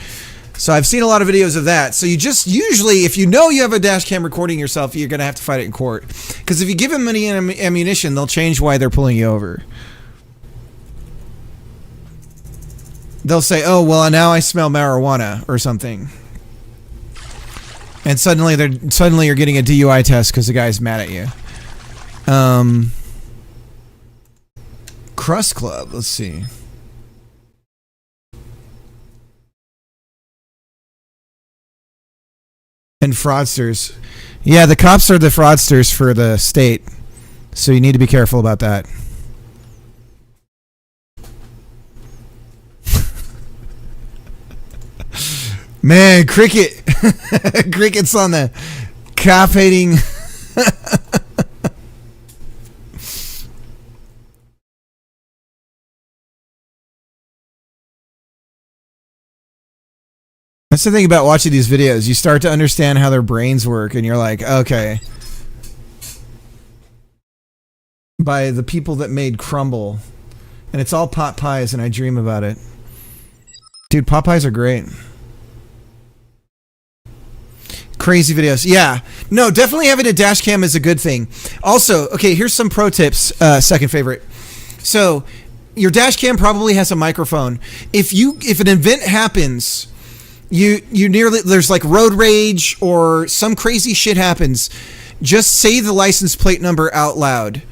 So I've seen a lot of videos of that. So you just usually, if you know you have a dash cam recording yourself, you're going to have to fight it in court. Because if you give them any ammunition, they'll change why they're pulling you over. They'll say, oh, well, now I smell marijuana or something. And suddenly you're getting a DUI test because the guy's mad at you. Crust Club, let's see. And fraudsters. Yeah, the cops are the fraudsters for the state. So you need to be careful about that. Man, Cricket. Cricket's on the cop hating. That's the thing about watching these videos. You start to understand how their brains work, and you're like, okay. By the people that made Crumble. And it's all pot pies, and I dream about it. Dude, pot pies are great. Crazy videos. Yeah. No, definitely having a dash cam is a good thing. Also, okay, here's some pro tips. Second favorite. So, your dash cam probably has a microphone. If an event happens, you nearly, there's like road rage or some crazy shit happens, just say the license plate number out loud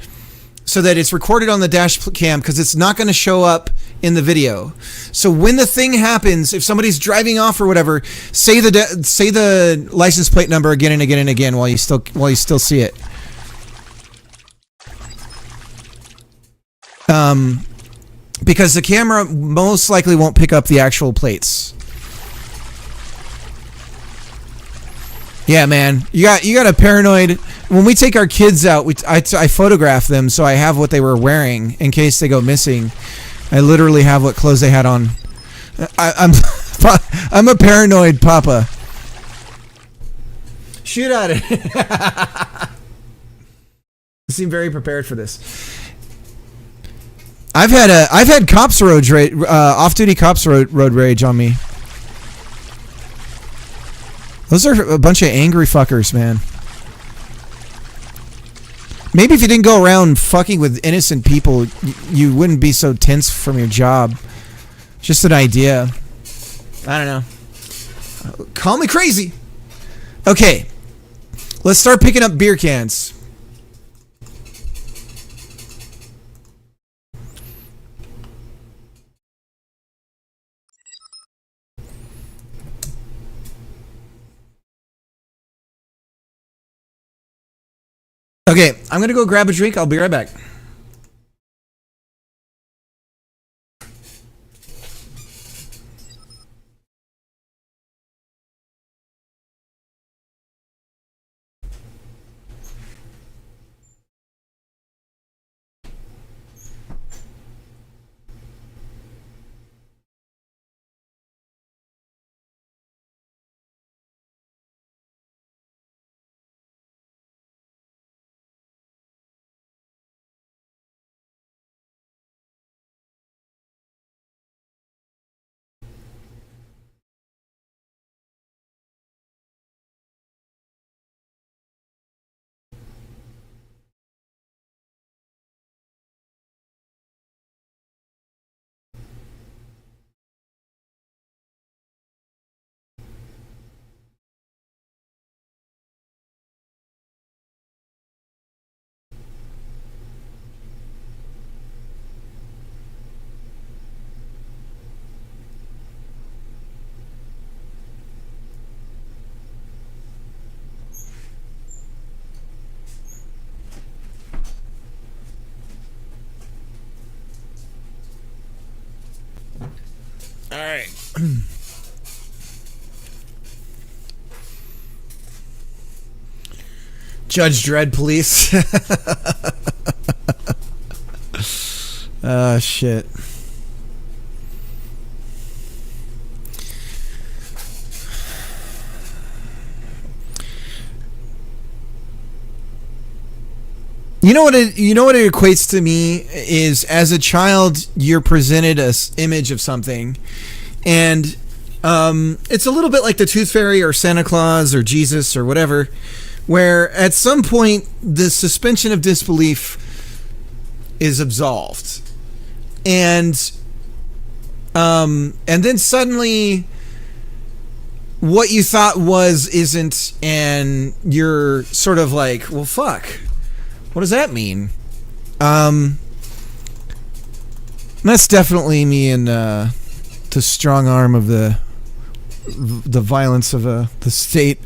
so that it's recorded on the dash cam, because it's not going to show up in the video. So when the thing happens, if somebody's driving off or whatever, say the license plate number again and again and again while you still see it. Because the camera most likely won't pick up the actual plates. Yeah, man, you got a paranoid. When we take our kids out, I photograph them so I have what they were wearing in case they go missing. I literally have what clothes they had on. I'm a paranoid papa. Shoot at it. I seem very prepared for this. I've had cops off-duty cops road rage on me. Those are a bunch of angry fuckers, man. Maybe if you didn't go around fucking with innocent people, you wouldn't be so tense from your job. Just an idea. I don't know. Call me crazy. Okay. Let's start picking up beer cans. Okay, I'm gonna go grab a drink. I'll be right back. Judge Dredd Police. Shit. You know what it equates to me is, as a child, you're presented an image of something, and it's a little bit like the Tooth Fairy or Santa Claus or Jesus or whatever, where at some point the suspension of disbelief is absolved, and then suddenly what you thought was isn't, and you're sort of like, well, fuck. What does that mean? That's definitely me in the strong arm of the violence of the state.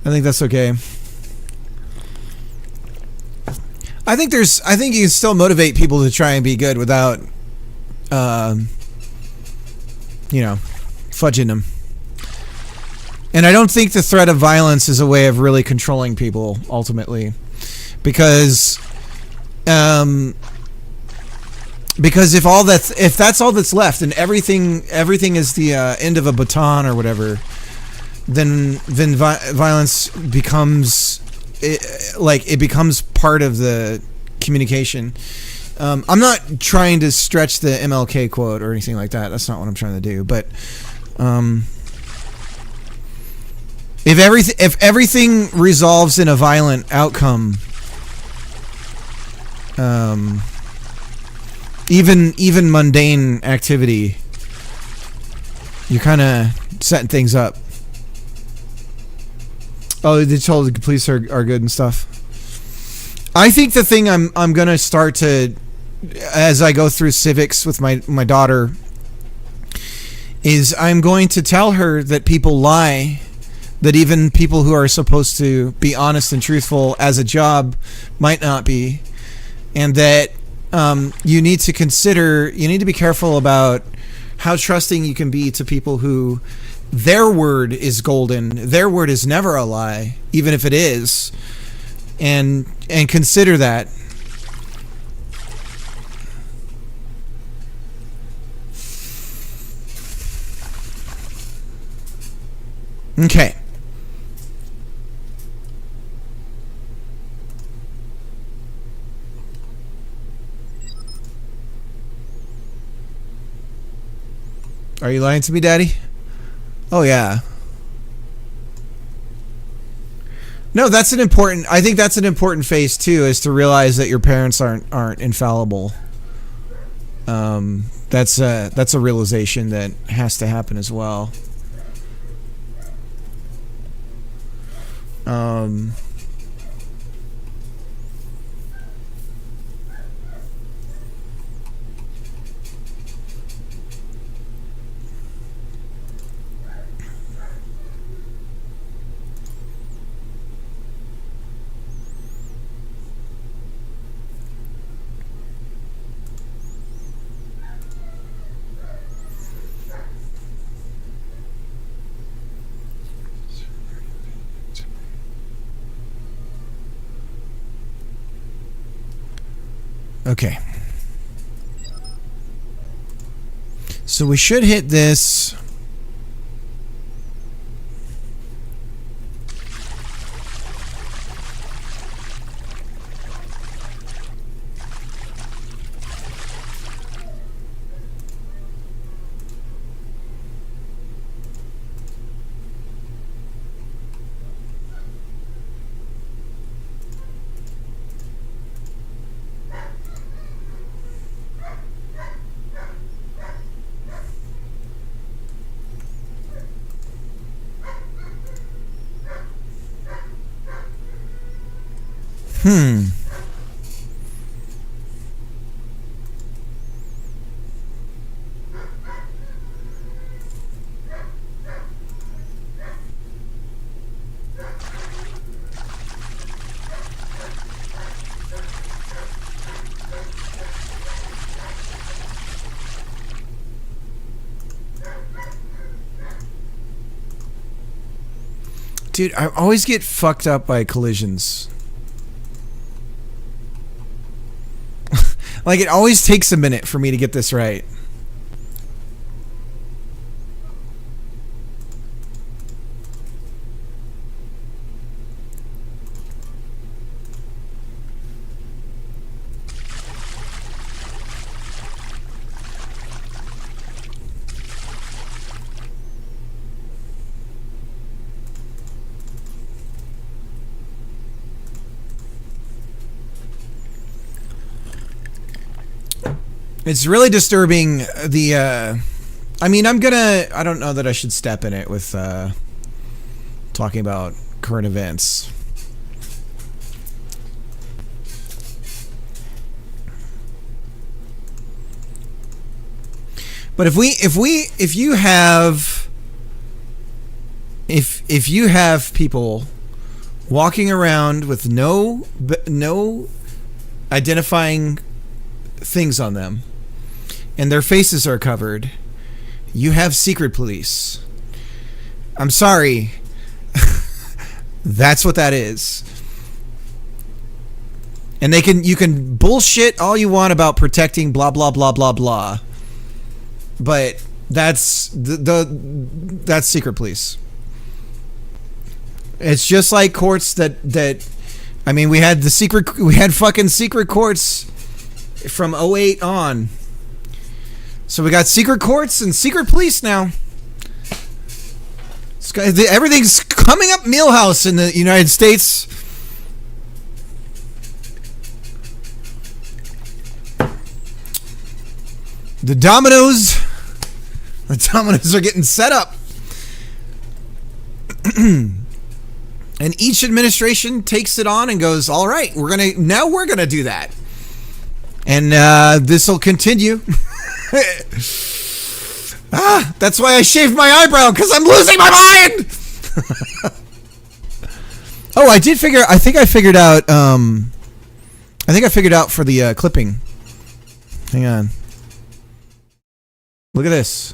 I think that's okay. I think you can still motivate people to try and be good without, fudging them. And I don't think the threat of violence is a way of really controlling people ultimately, because if that's all that's left, and everything is the end of a baton or whatever, then violence becomes it becomes part of the communication. I'm not trying to stretch the MLK quote or anything like that. That's not what I'm trying to do, but. If everything resolves in a violent outcome, even mundane activity, you're kind of setting things up. Oh, they told the police are good and stuff. I think the thing I'm gonna start to, as I go through civics with my daughter, is I'm going to tell her that people lie. That even people who are supposed to be honest and truthful as a job might not be, and that you need to be careful about how trusting you can be to people who their word is golden, their word is never a lie, even if it is, and consider that. Okay. Are you lying to me, Daddy? Oh yeah. No, I think that's an important phase too, is to realize that your parents aren't infallible. That's a realization that has to happen as well. Okay. So we should hit this. Dude, I always get fucked up by collisions. Like, it always takes a minute for me to get this right. It's really disturbing, the, I mean, I don't know that I should step in it with, talking about current events. But if you have people walking around with no identifying things on them, and their faces are covered, you have secret police. I'm sorry. That's what that is. And you can bullshit all you want about protecting blah blah blah blah blah. But that's that's secret police. It's just like courts that I mean, we had fucking secret courts from 2008 on. So we got secret courts and secret police now. Everything's coming up Millhouse in the United States. The dominoes are getting set up. And each administration takes it on and goes, all right, we're gonna do that. And this will continue. That's why I shaved my eyebrow, because I'm losing my mind. Oh, I think I figured out for the clipping. Hang on. Look at this.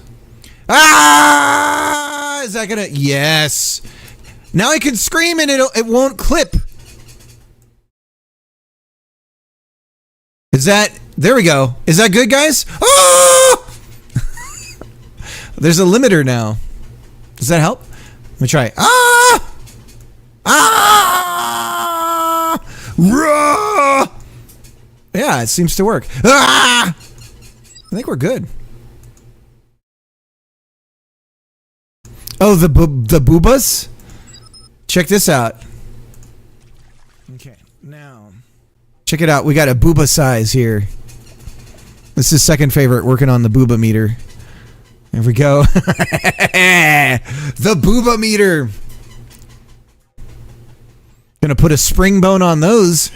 Is that gonna? Yes. Now I can scream and it won't clip. Is that? There we go. Is that good, guys? Oh! There's a limiter now. Does that help? Let me try. Rah! Yeah, it seems to work. I think we're good. Oh, the boobas? Check this out. Okay, now check it out. We got a booba size here. This is second favorite, working on the booba meter. There we go. The booba meter. Gonna put a spring bone on those.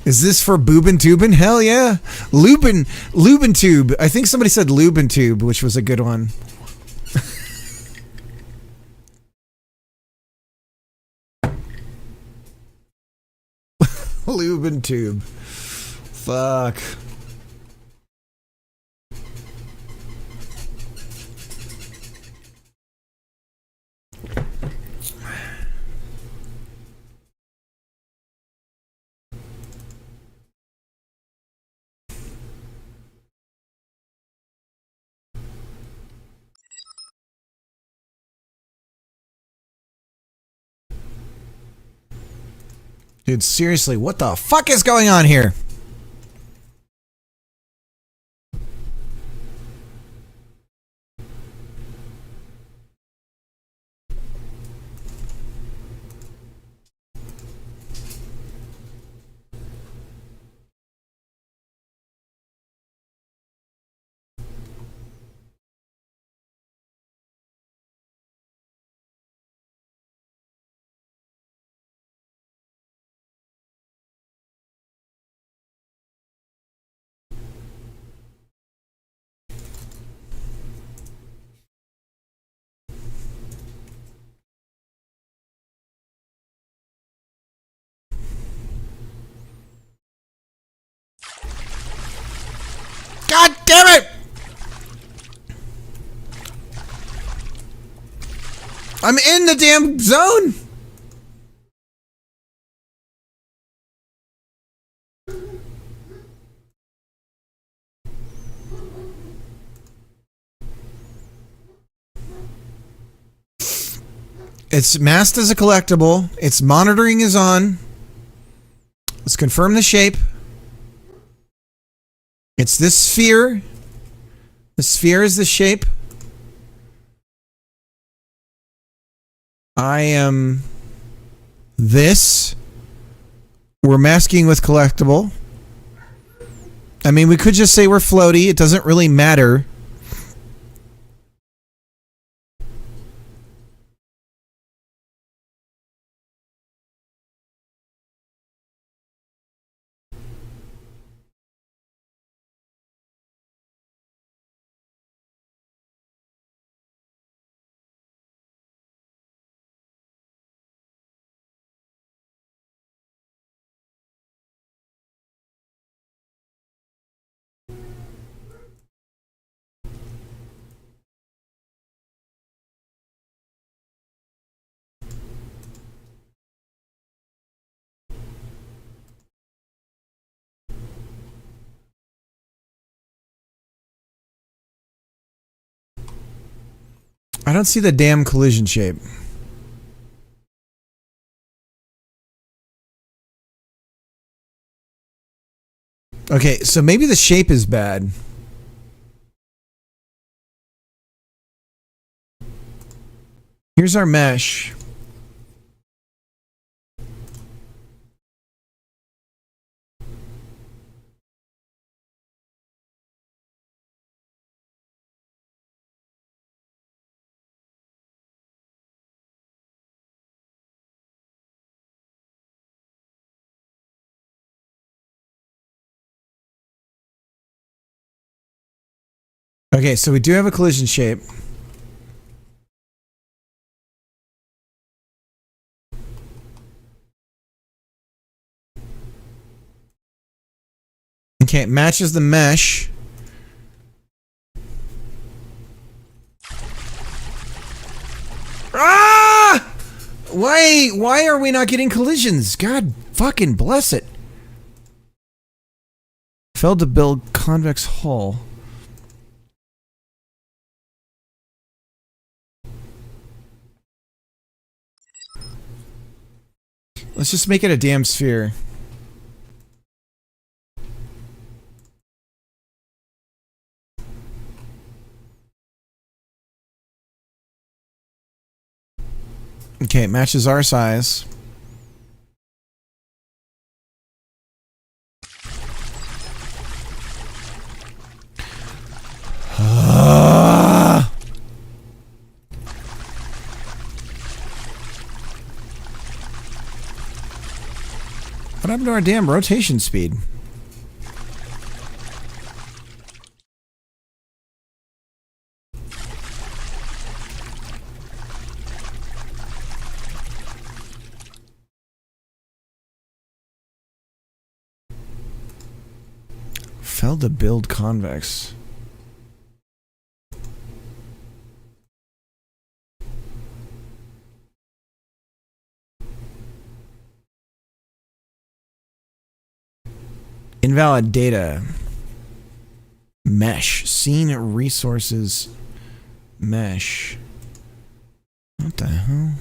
Is this for boobin tubin? Hell yeah. Lubin tube. I think somebody said lubin tube, which was a good one. Lubin tube. Fuck. Dude, seriously, what the fuck is going on here? God damn it! I'm in the damn zone! It's masked as a collectible. Its monitoring is on. Let's confirm the shape. It's this sphere. The sphere is the shape. I am this. We're masking with collectible. I mean, we could just say we're floaty. It doesn't really matter. I don't see the damn collision shape. Okay, so maybe the shape is bad. Here's our mesh. Okay, so we do have a collision shape. Okay, it matches the mesh. Ah! Why are we not getting collisions? God fucking bless it. Failed to build convex hull. Let's just make it a damn sphere. Okay, it matches our size. What happened to our damn rotation speed? Failed to build convex. Invalid data. Mesh. Scene resources. Mesh. What the hell?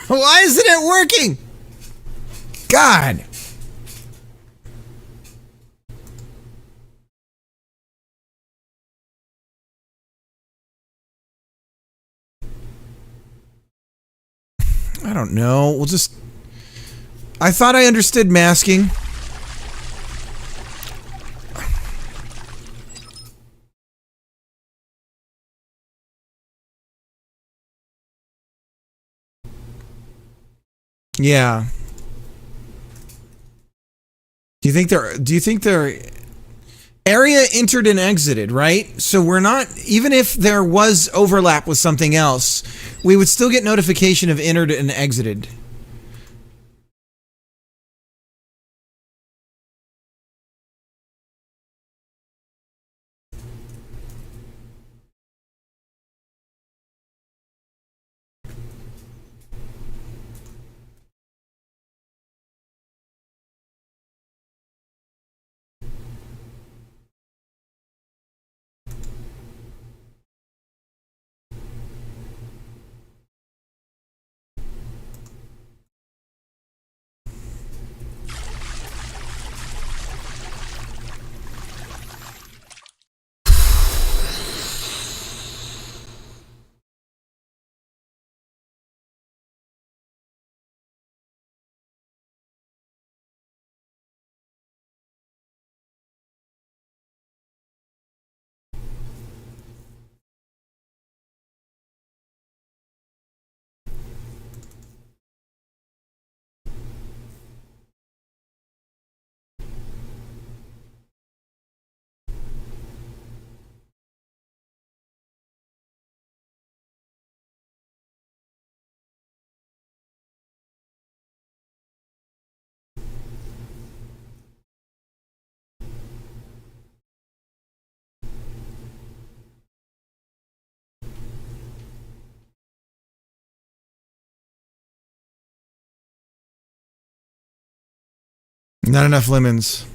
Why isn't it working? God. I don't know. We'll just... I thought I understood masking. Yeah. Do you think they're area entered and exited, right? So we're not, even if there was overlap with something else, we would still get notification of entered and exited. Not enough lemons.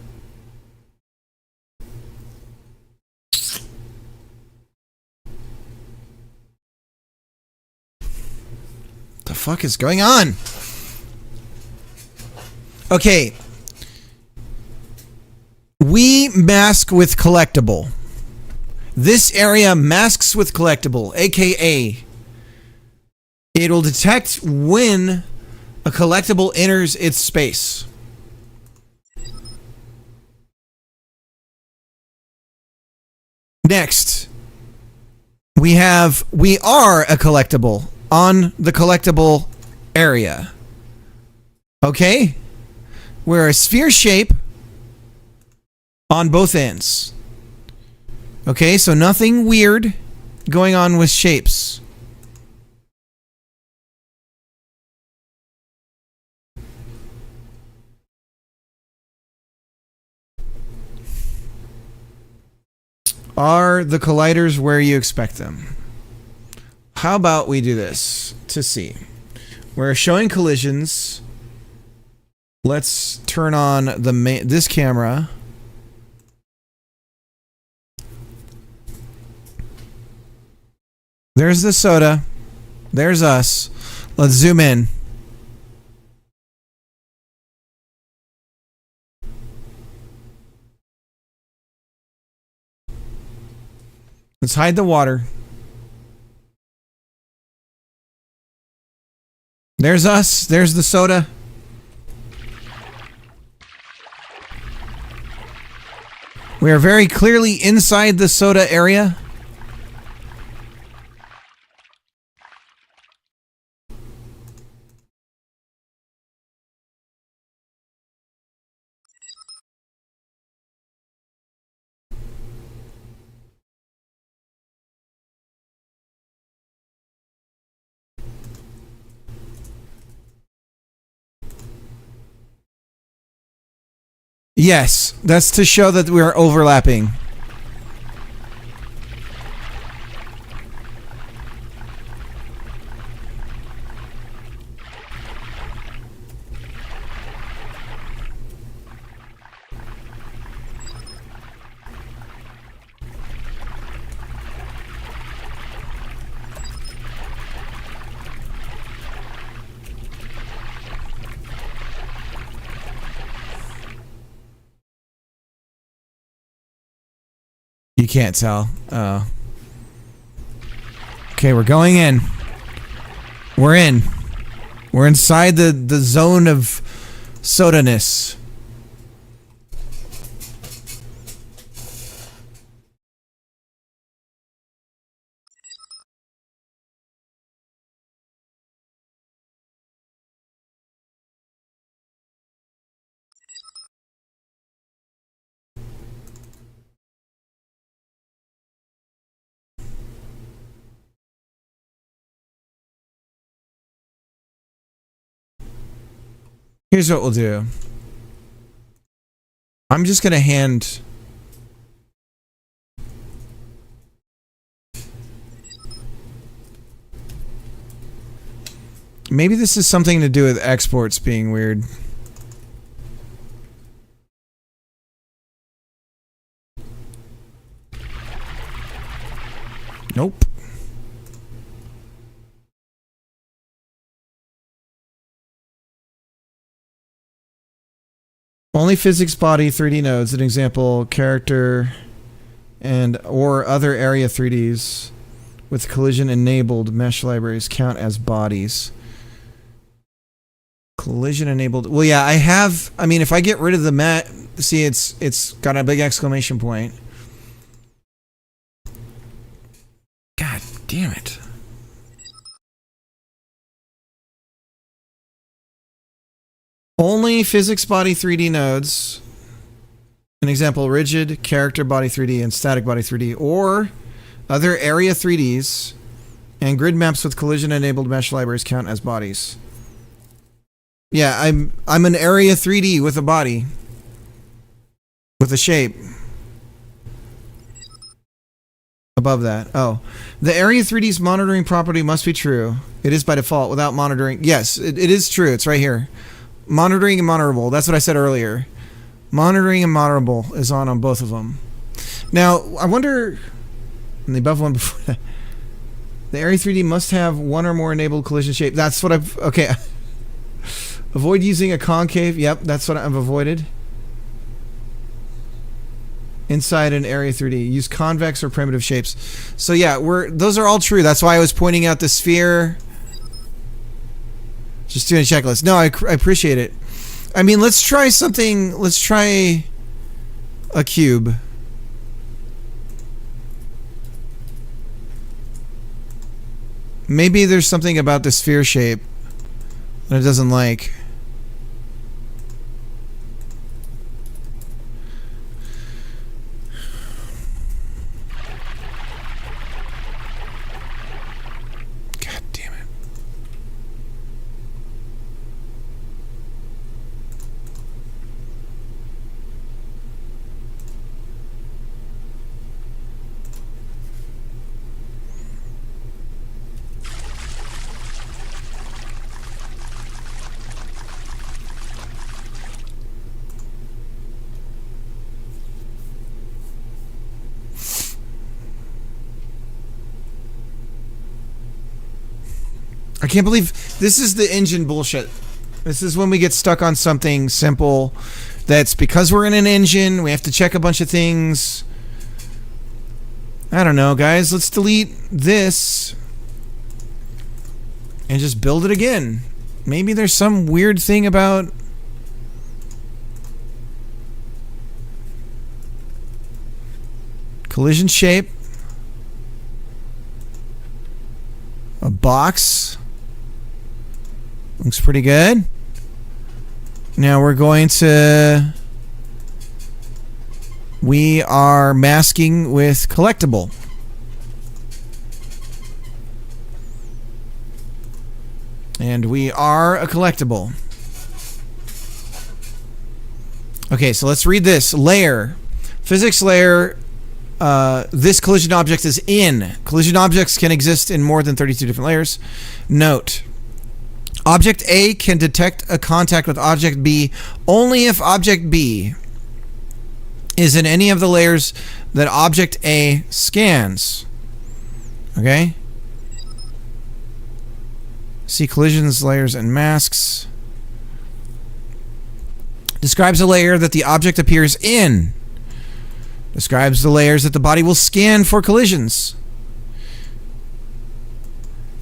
The fuck is going on? Okay. We mask with collectible. This area masks with collectible, aka it'll detect when a collectible enters its space. Next, we are a collectible on the collectible area. Okay? We're a sphere shape on both ends. Okay, so nothing weird going on with shapes. Are the colliders where you expect them? How about we do this to see? We're showing collisions. Let's turn on this camera. There's the soda. There's us. Let's zoom in. Let's hide the water. There's us. There's the soda. We are very clearly inside the soda area. Yes, that's to show that we are overlapping. You can't tell. Oh. Okay, we're going in. We're in. We're inside the zone of soda-ness. Here's what we'll do. I'm just gonna hand. Maybe this is something to do with exports being weird. Nope. Only physics body 3D nodes, an example, character and or other area 3Ds with collision enabled mesh libraries count as bodies. Collision enabled. Well, yeah, I mean, if I get rid of the mat, see, it's got a big exclamation point. God damn it. Only physics body 3D nodes. An example, rigid, character body 3D, and static body 3D, or other area 3Ds and grid maps with collision enabled mesh libraries count as bodies. Yeah, I'm an area 3D with a body. With a shape. Above that. Oh. The area 3D's monitoring property must be true. It is by default without monitoring. Yes, it is true. It's right here. Monitoring and monitorable. That's what I said earlier. Monitoring and monitorable is on both of them. Now, I wonder... And the above one before that. The area 3D must have one or more enabled collision shape. That's what I've... Okay. Avoid using a concave. Yep, that's what I've avoided. Inside an area 3D. Use convex or primitive shapes. So yeah, those are all true. That's why I was pointing out the sphere. Just doing a checklist. No, I appreciate it. I mean, let's try something. Let's try a cube. Maybe there's something about the sphere shape that it doesn't like. God damn it. I can't believe this is the engine bullshit. This is when we get stuck on something simple that's because we're in an engine, we have to check a bunch of things. I don't know, guys. Let's delete this and just build it again. Maybe there's some weird thing about collision shape. A box. Looks pretty good. Now we're going to... We are masking with collectible. And we are a collectible. Okay, so let's read this. Layer. Physics layer. This collision object is in. Collision objects can exist in more than 32 different layers. Note. Object A can detect a contact with Object B only if Object B is in any of the layers that Object A scans. Okay? See collisions, layers, and masks. Describes a layer that the object appears in. Describes the layers that the body will scan for collisions.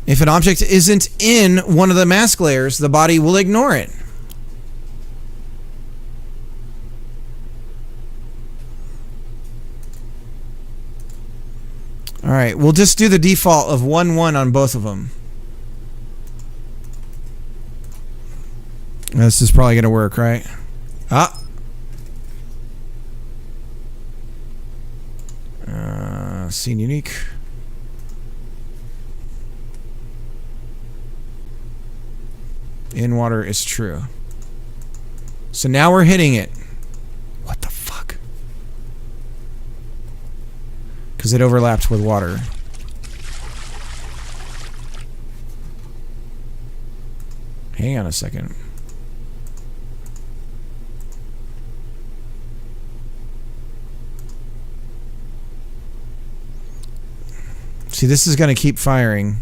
If an object isn't in one of the mask layers, the body will ignore it. Alright, we'll just do the default of 1-1 on both of them. This is probably going to work, right? Ah! Scene unique. In water is true. So now we're hitting it. What the fuck? Because it overlapped with water. Hang on a second. See, this is going to keep firing.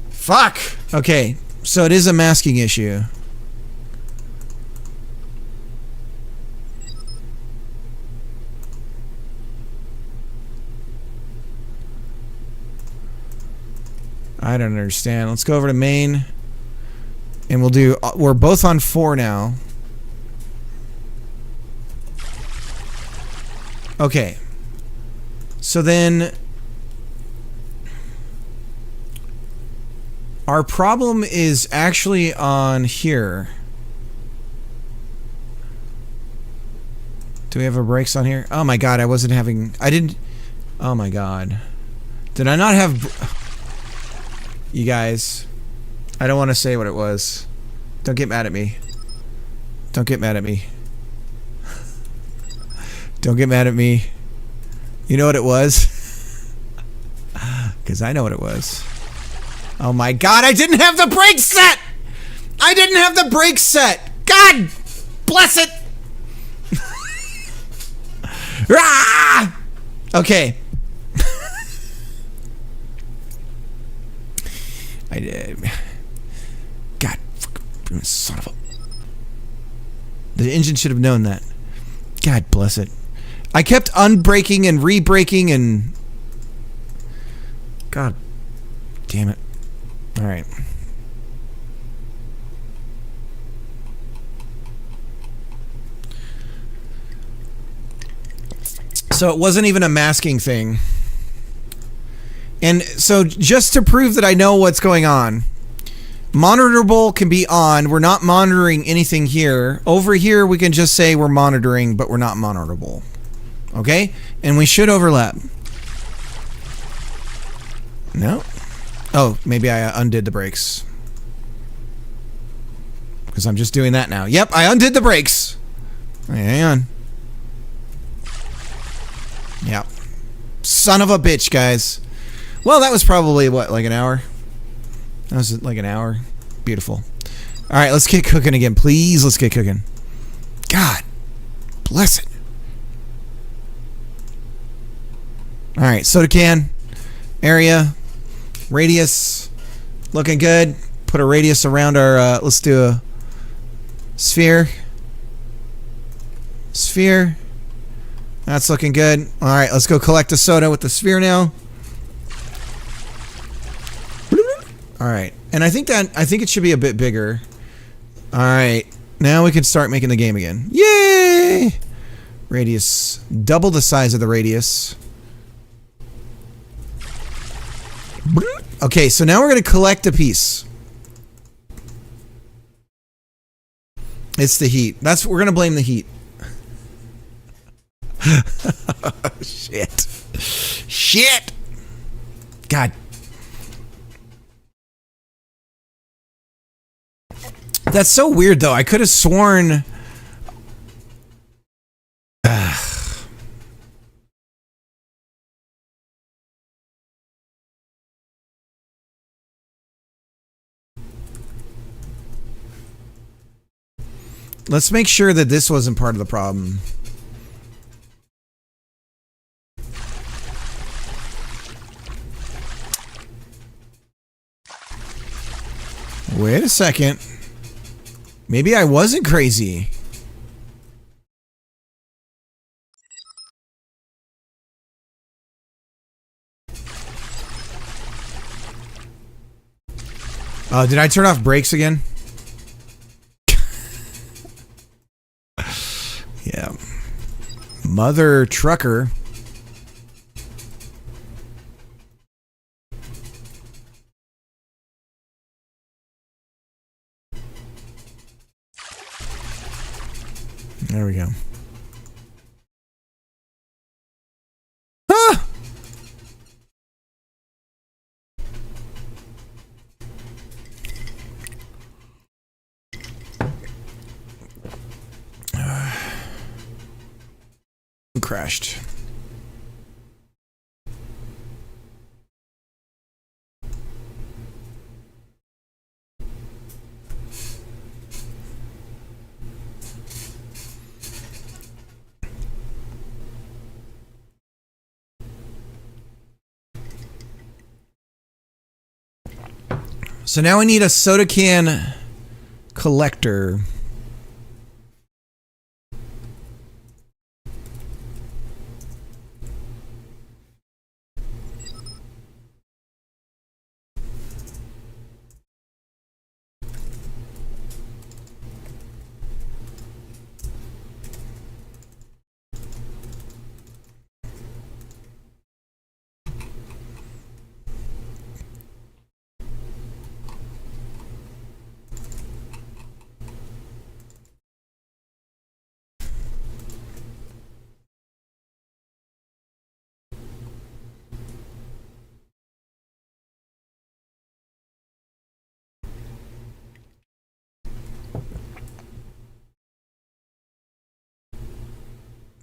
Fuck! Okay, so it is a masking issue. I don't understand. Let's go over to main. And we'll do... We're both on 4 now. Okay. So then... Our problem is actually on here. Do we have our brakes on here? Oh my god, I wasn't having... I didn't... Oh my god. Did I not have... You guys, I don't want to say what it was. Don't get mad at me. Don't get mad at me. Don't get mad at me. You know what it was? Because I know what it was. Oh my god, I didn't have the brake set! I didn't have the brake set! God bless it! Ah! Okay. I did. God, son of a... The engine should have known that. God bless it. I kept unbraking and re-braking and... God damn it. Alright. So it wasn't even a masking thing. And so just to prove that I know what's going on, monitorable can be on. We're not monitoring anything here. Over here, we can just say we're monitoring, but we're not monitorable. Okay? And we should overlap. No? Oh, maybe I undid the brakes. Because I'm just doing that now. Yep, I undid the brakes. Hang on. Yep. Son of a bitch, guys. Well, that was probably, what, like an hour? That was like an hour. Beautiful. Alright, let's get cooking again. Please, let's get cooking. God bless it. Alright, soda can. Area. Radius. Looking good. Put a radius around our, let's do a sphere. Sphere. That's looking good. Alright, let's go collect a soda with the sphere now. Alright, and I think it should be a bit bigger. Alright, now we can start making the game again. Yay! Radius, double the size of the radius. Okay, so now we're going to collect a piece. It's the heat. We're going to blame the heat. Shit. Shit! God. That's so weird, though. I could have sworn... Let's make sure that this wasn't part of the problem. Wait a second. Maybe I wasn't crazy. Did I turn off brakes again? Yeah. Mother trucker. There we go. Ah! crashed. So now we need a soda can collector.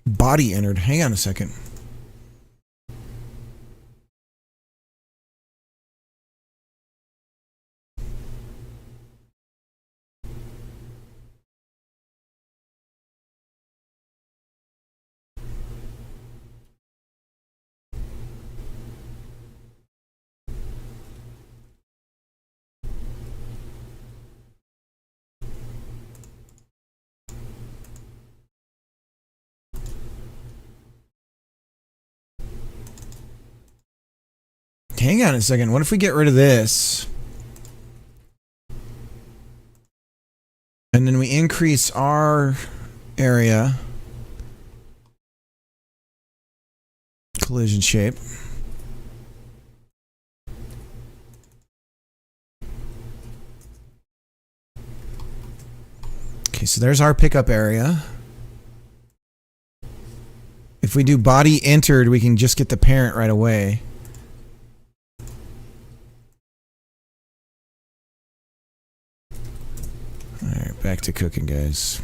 Body entered. Hang on a second. Hang on a second. What if we get rid of this? And then we increase our area. Collision shape. Okay, so there's our pickup area. If we do body entered, we can just get the parent right away. Alright, back to cooking, guys.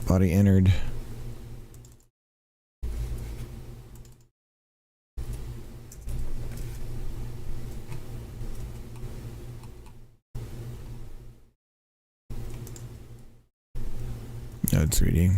Body entered. Node 3D.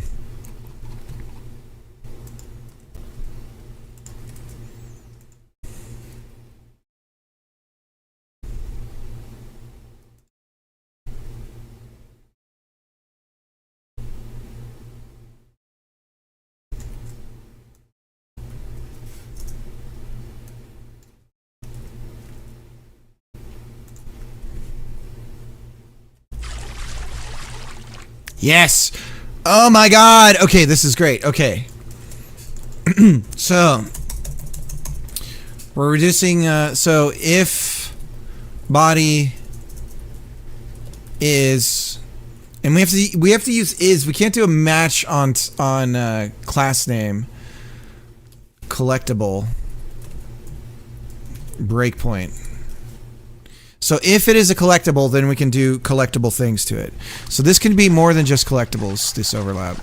Yes! Oh my god! Okay, this is great. Okay. So, we're reducing, so if body is, and we have to use is, we can't do a match on class name, collectible, breakpoint. So if it is a collectible, then we can do collectible things to it. So this can be more than just collectibles, this overlap.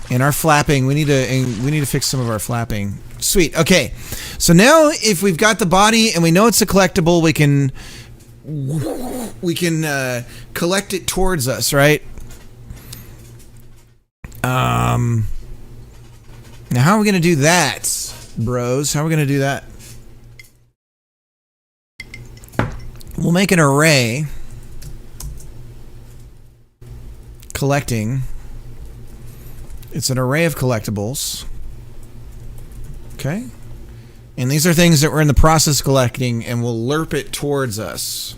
And our flapping, we need to fix some of our flapping. Sweet. Okay. So now if we've got the body and we know it's a collectible, we can collect it towards us, right? Now how are we going to do that, bros? How are we going to do that? We'll make an array collecting. It's an array of collectibles. Okay. And these are things that we're in the process of collecting, and we'll lerp it towards us.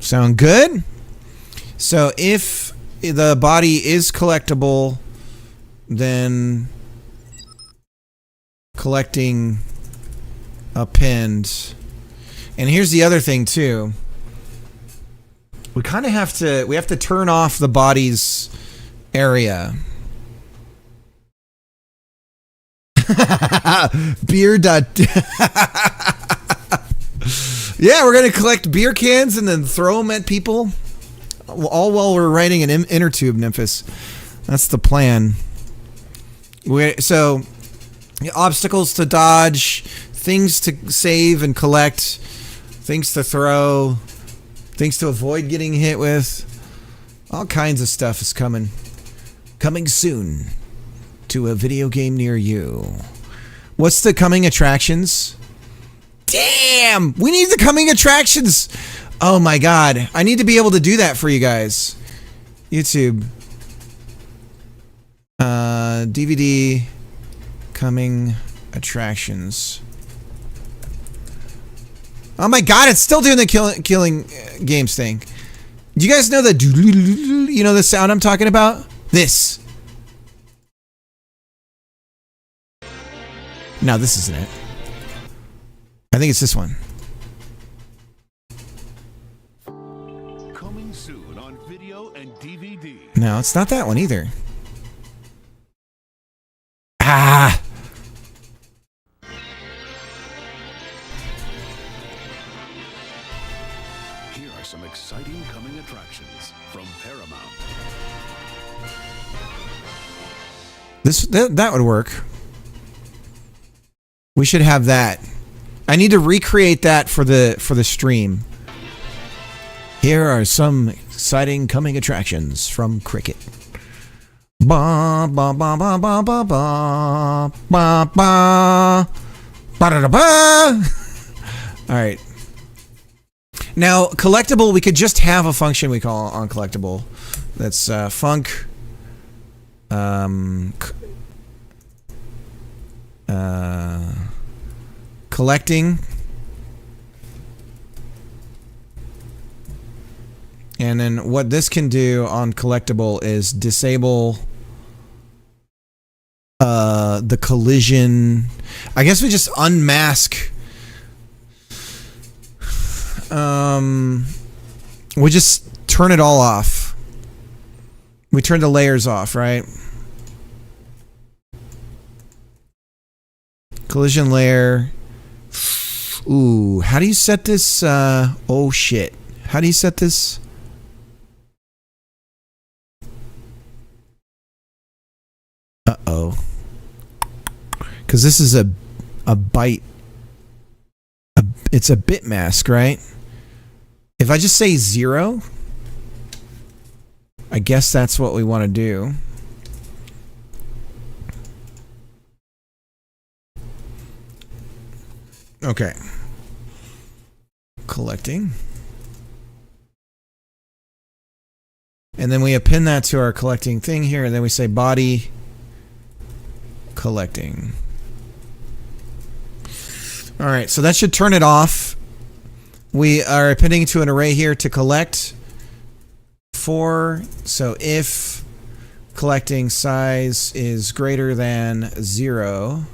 Sound good? So if the body is collectible, then collecting append. And here's the other thing too. We kind of have to turn off the body's area. Beer. Yeah, we're gonna collect beer cans and then throw them at people, all while we're writing an inner tube, Nymphis. That's the plan. So obstacles to dodge, things to save and collect, things to throw, things to avoid getting hit with. All kinds of stuff is coming. Coming soon to a video game near you. What's the coming attractions? Damn! We need the coming attractions! Oh my god. I need to be able to do that for you guys. YouTube. DVD coming attractions. Oh my god, it's still doing the killing games thing. Do you guys know the you know the sound I'm talking about? This. No, this isn't it. I think it's this one. Coming soon on video and DVD. No, it's not that one either. Ah! Here are some exciting coming attractions from Paramount. That would work. We should have that. I need to recreate that for the stream. Here are some exciting coming attractions from Cricket. Ba ba ba ba ba ba ba ba ba ba da da ba. All right. Now, collectible, we could just have a function we call on collectible. That's func. Collecting. And then what this can do on collectible is disable the collision. I guess we just unmask. We just turn it all off. We turn the layers off, right? Collision layer. Ooh, how do you set this? Oh shit. How do you set this? Uh-oh. Because this is a byte. It's a bit mask, right? If I just say 0, I guess that's what we want to do. Okay. Collecting. And then we append that to our collecting thing here, and then we say body collecting. All right, so that should turn it off. We are appending to an array here to collect for, so if collecting size is greater than 0,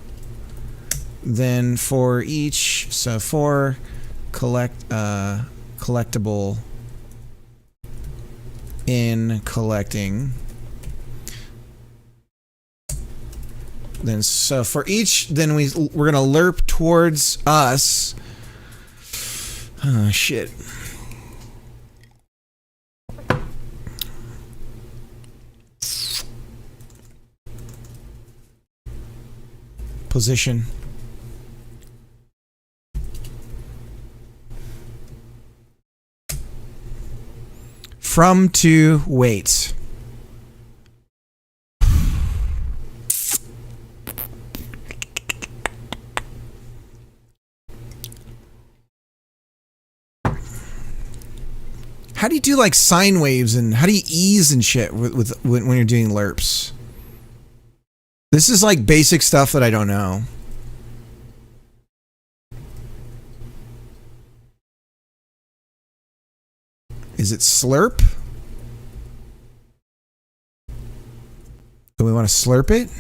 then for each, so for collectible in collecting, then so for each, then we're gonna lerp towards us. Oh shit. Position. From to wait. How do you do like sine waves, and how do you ease and shit with when you're doing lerps? This is like basic stuff that I don't know. Is it slurp? Do we want to slurp it?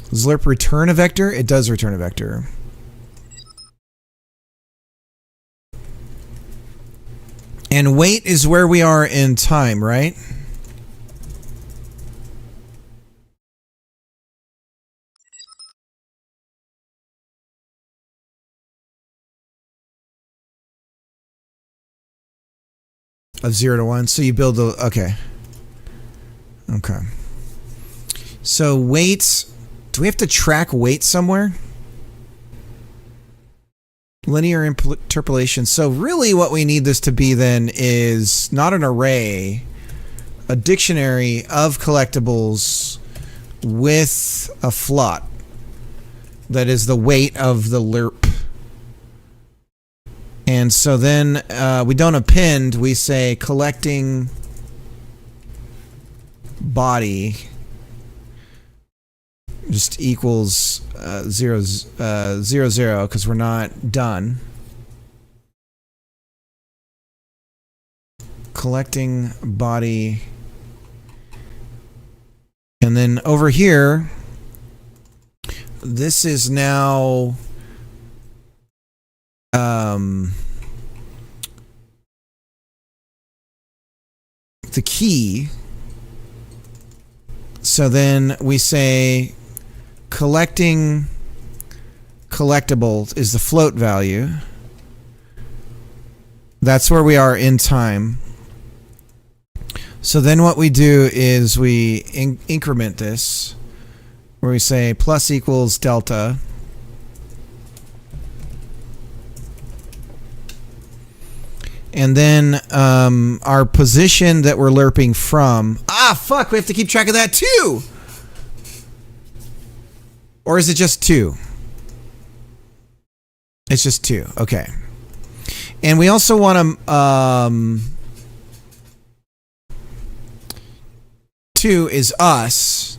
Does lerp return a vector? It does return a vector. And wait is where we are in time, right? Of 0 to 1. So you build the... Okay. Okay. So weight... Do we have to track weight somewhere? Linear interpolation. So really what we need this to be then is not an array, a dictionary of collectibles with a float. That is the weight of the lerp. And so then we don't append, we say collecting body just equals 0, 0, because we're not done. Collecting body. And then over here, this is now the key. So then we say collecting collectibles is the float value. That's where we are in time. So then what we do is we increment this, where we say plus equals delta. And then our position that we're lerping from. Ah, fuck, we have to keep track of that too. Or is it just 2? It's just 2. Okay. And we also want to... 2 is us.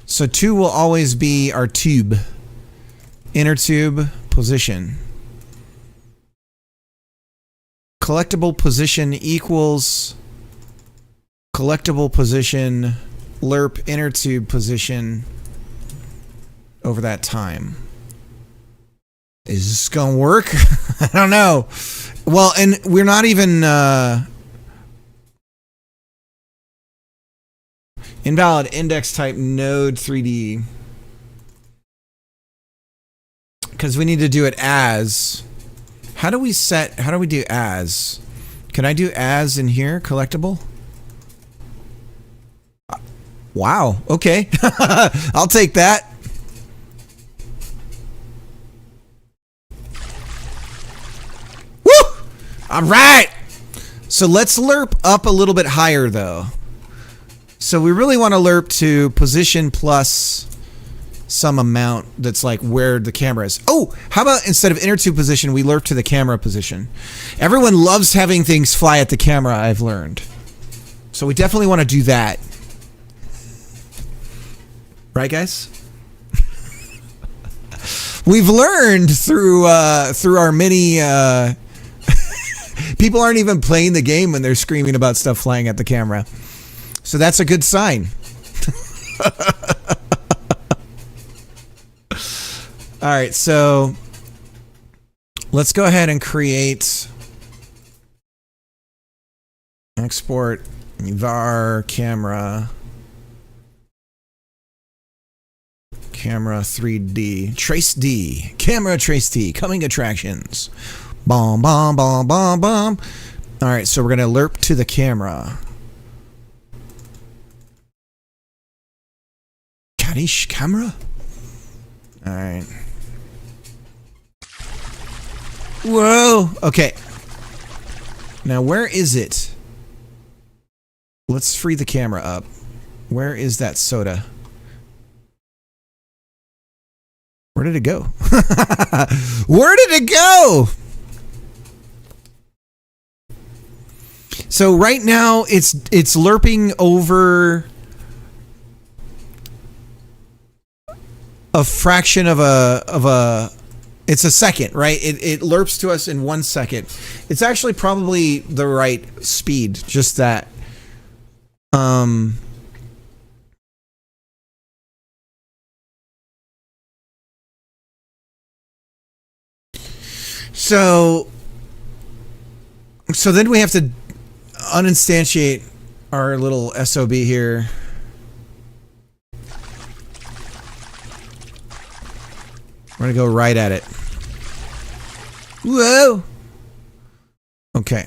So 2 will always be our tube. Inner tube position. Collectible position equals collectible position lerp inner tube position over that time. Is this gonna work? I don't know. Well, and we're not even invalid index type node 3D because we need to do it as. How do we do as? Can I do as in here? Collectible? Wow. Okay. I'll take that. Woo! All right. So let's lerp up a little bit higher though. So we really want to lerp to position plus some amount that's like where the camera is. Oh, how about instead of inner tube position, we lerp to the camera position? Everyone loves having things fly at the camera, I've learned. So we definitely want to do that. Right, guys? We've learned through our many... people aren't even playing the game when they're screaming about stuff flying at the camera. So that's a good sign. All right, so let's go ahead and create export var camera 3D trace D camera trace D coming attractions. Bomb bomb bomb bomb bomb. All right, so we're gonna lerp to the camera. Kadish camera. All right. Whoa. Okay. Now, where is it? Let's free the camera up. Where is that soda? Where did it go? Where did it go? So right now it's lerping over a fraction of a it's a second, right? It lerps to us in 1 second. It's actually probably the right speed, just that. So then we have to uninstantiate our little SOB here. We're gonna go right at it. Whoa! Okay.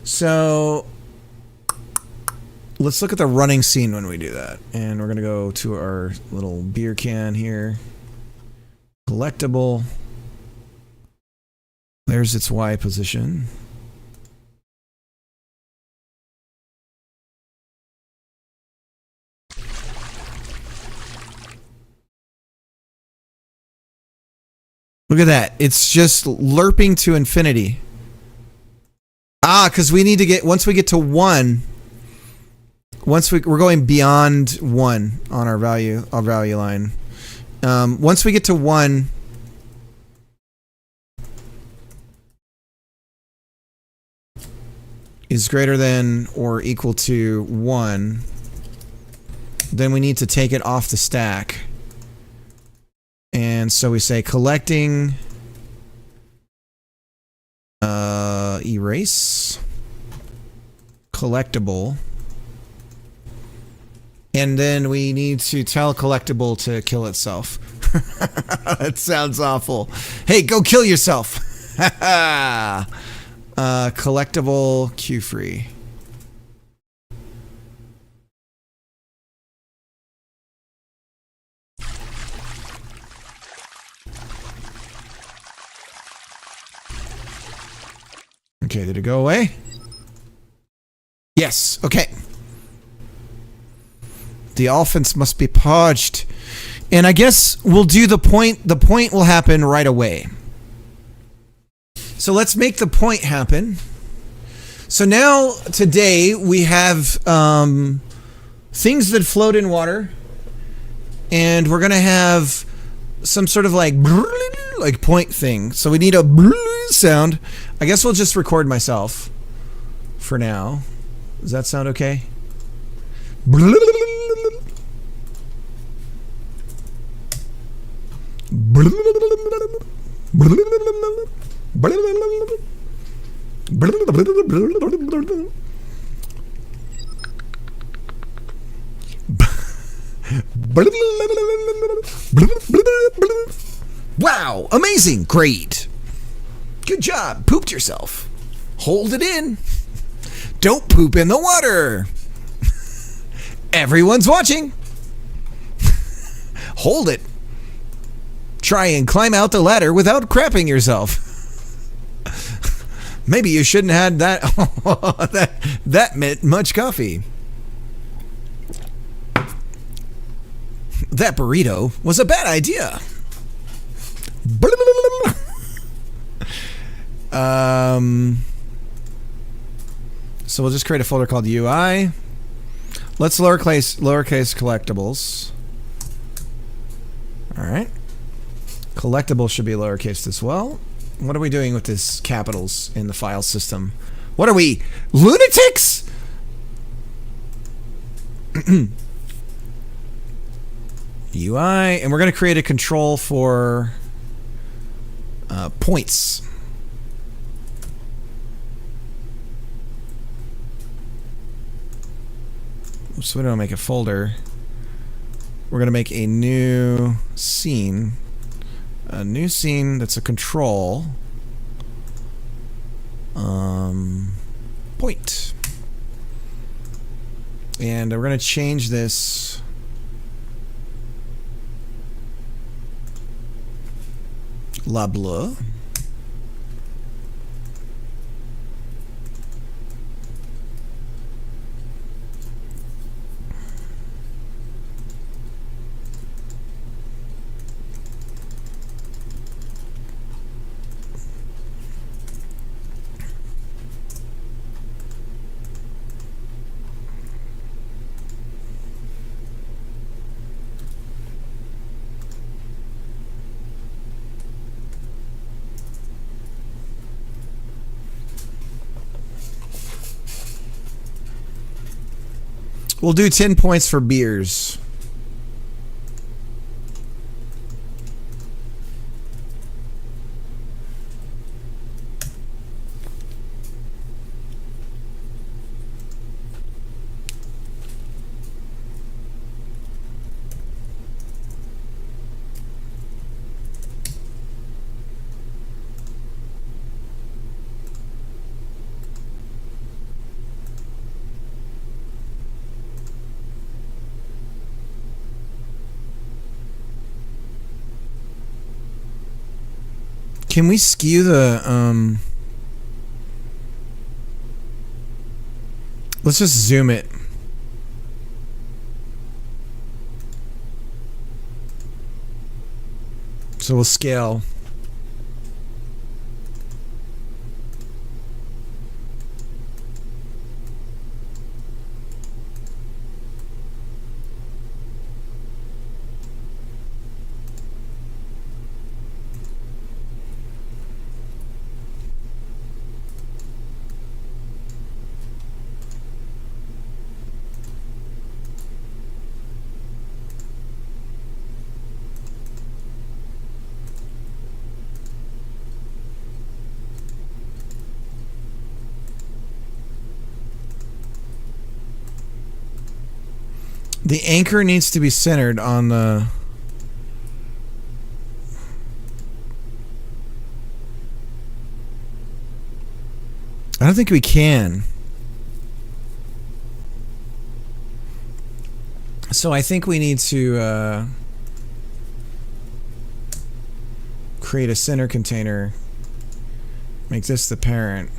So let's look at the running scene when we do that. And we're going to go to our little beer can here. Collectible. There's its Y position. Look at that. It's just lerping to infinity. Ah, because we need to get, once we get to 1, we're going beyond 1 on our value line. Once we get to 1, is greater than or equal to 1, then we need to take it off the stack. And so we say collecting erase collectible, and then we need to tell collectible to kill itself. That sounds awful. Hey, go kill yourself. Collectible queue free. Okay, did it go away? Yes, okay. The elephants must be purged. And I guess we'll do the point. The point will happen right away. So let's make the point happen. So now, today, we have things that float in water. And we're going to have some sort of like point thing. So we need a sound. I guess we'll just record myself for now. Does that sound okay? Wow, amazing, great. Good job, pooped yourself. Hold it in. Don't poop in the water. Everyone's watching. Hold it. Try and climb out the ladder without crapping yourself. Maybe you shouldn't have had that meant much coffee. That burrito was a bad idea. So we'll just create a folder called UI. Let's lowercase collectibles. All right. Collectible should be lowercase as well. What are we doing with this capitals in the file system? What are we, lunatics? UI, and we're going to create a control for points. So we don't make a folder. We're going to make a new scene. A new scene that's a control. Point. And we're going to change this. Labla. We'll do 10 points for beers. Can we skew the let's just zoom it. So we'll scale. The anchor needs to be centered on the... I don't think we can. So I think we need to create a center container. Make this the parent.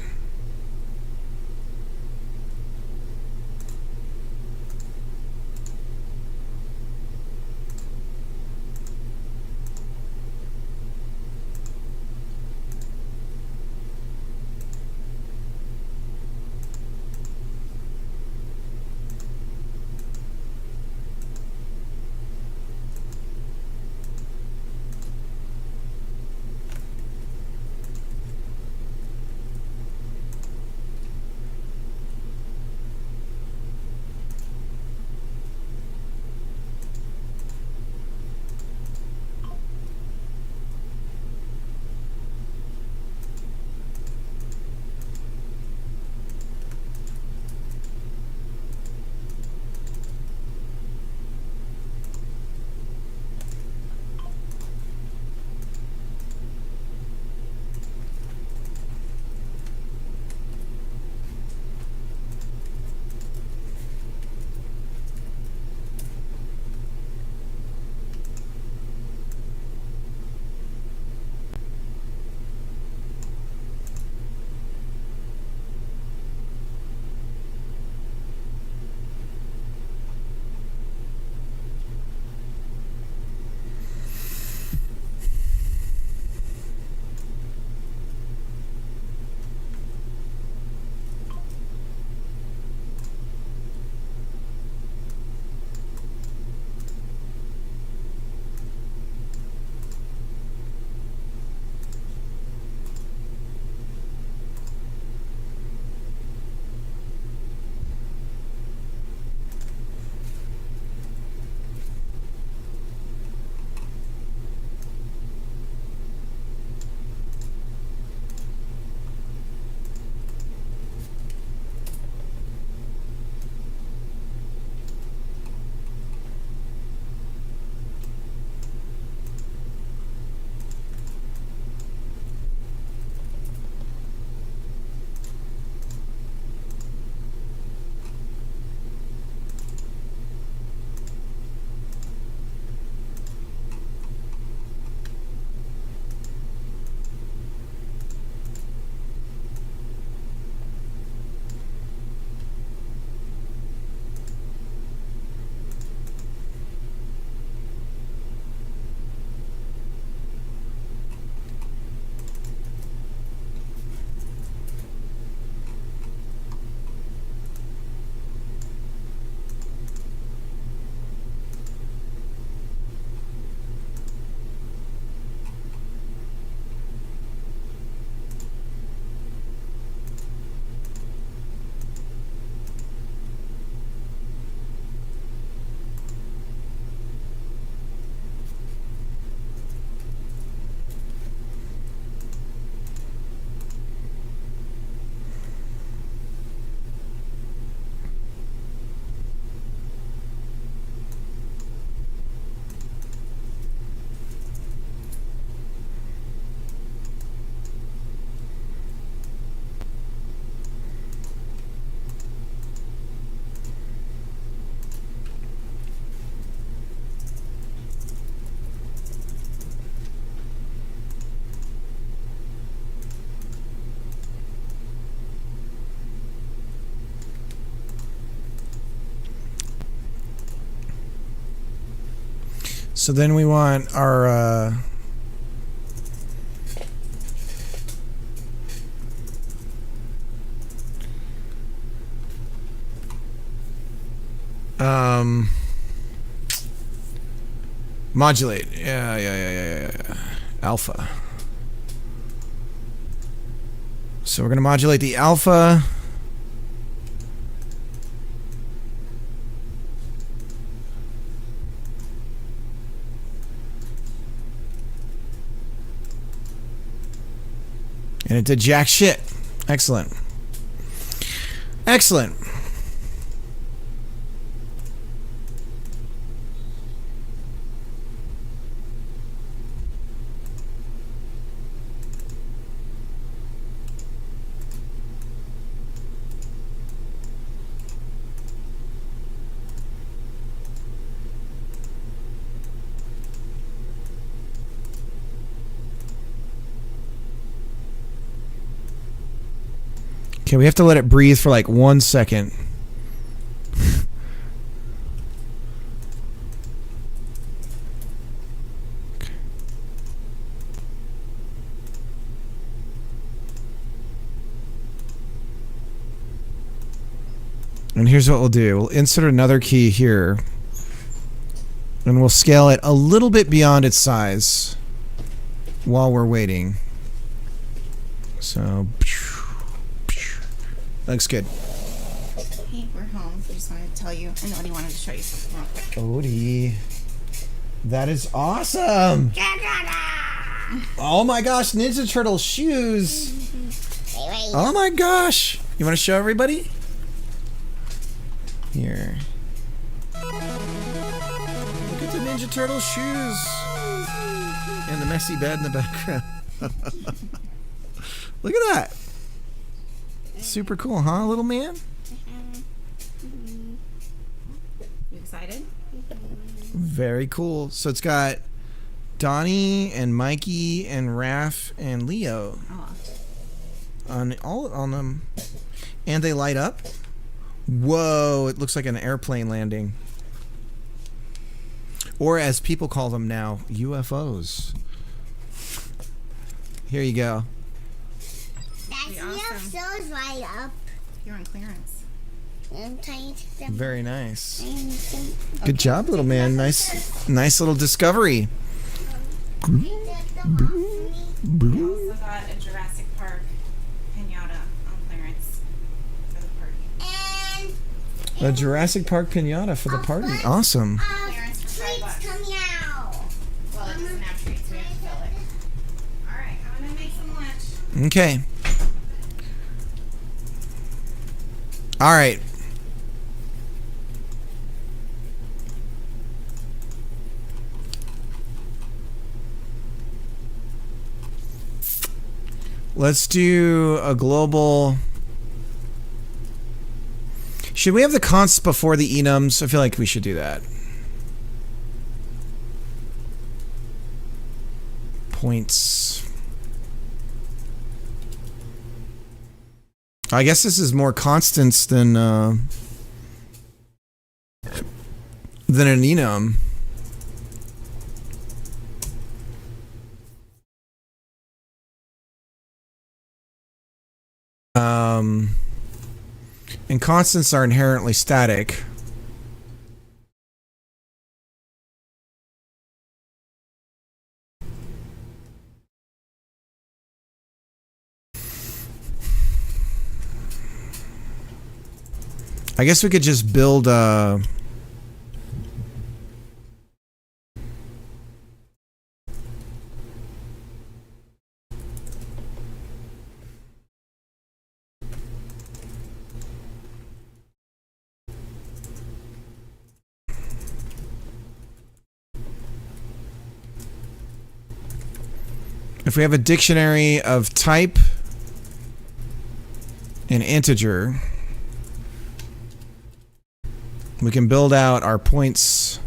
So then we want our modulate. Yeah. Alpha. So we're going to modulate the alpha. And it did jack shit. Excellent. Excellent. Okay, we have to let it breathe for like 1 second. And here's what we'll do. We'll insert another key here. And we'll scale it a little bit beyond its size while we're waiting. So... looks good. Hey, we're home. I just wanted to tell you. And Odie wanted to show you something real quick. Odie. That is awesome. Oh my gosh, Ninja Turtle shoes. Oh my gosh. You want to show everybody? Here. Look at the Ninja Turtle shoes. And the messy bed in the background. Look at that. Super cool, huh, little man? You excited? Very cool. So it's got Donnie and Mikey and Raph and Leo on them, and they light up. Whoa! It looks like an airplane landing, or as people call them now, UFOs. Here you go. That's awesome. UFOs light up. You're on clearance. Very nice. Good job, little man. Nice little discovery. We also got a Jurassic Park pinata on clearance for the party. A Jurassic Park pinata for the party. Awesome. Clearance for $5. Coming out. Well, it doesn't have treats. We have to fill it. All right, I'm gonna make some lunch. Okay. All right. Let's do a global. Should we have the consts before the enums? I feel like we should do that. Points. I guess this is more constants than an enum. And constants are inherently static. I guess we could just build if we have a dictionary of type and integer, we can build out our points.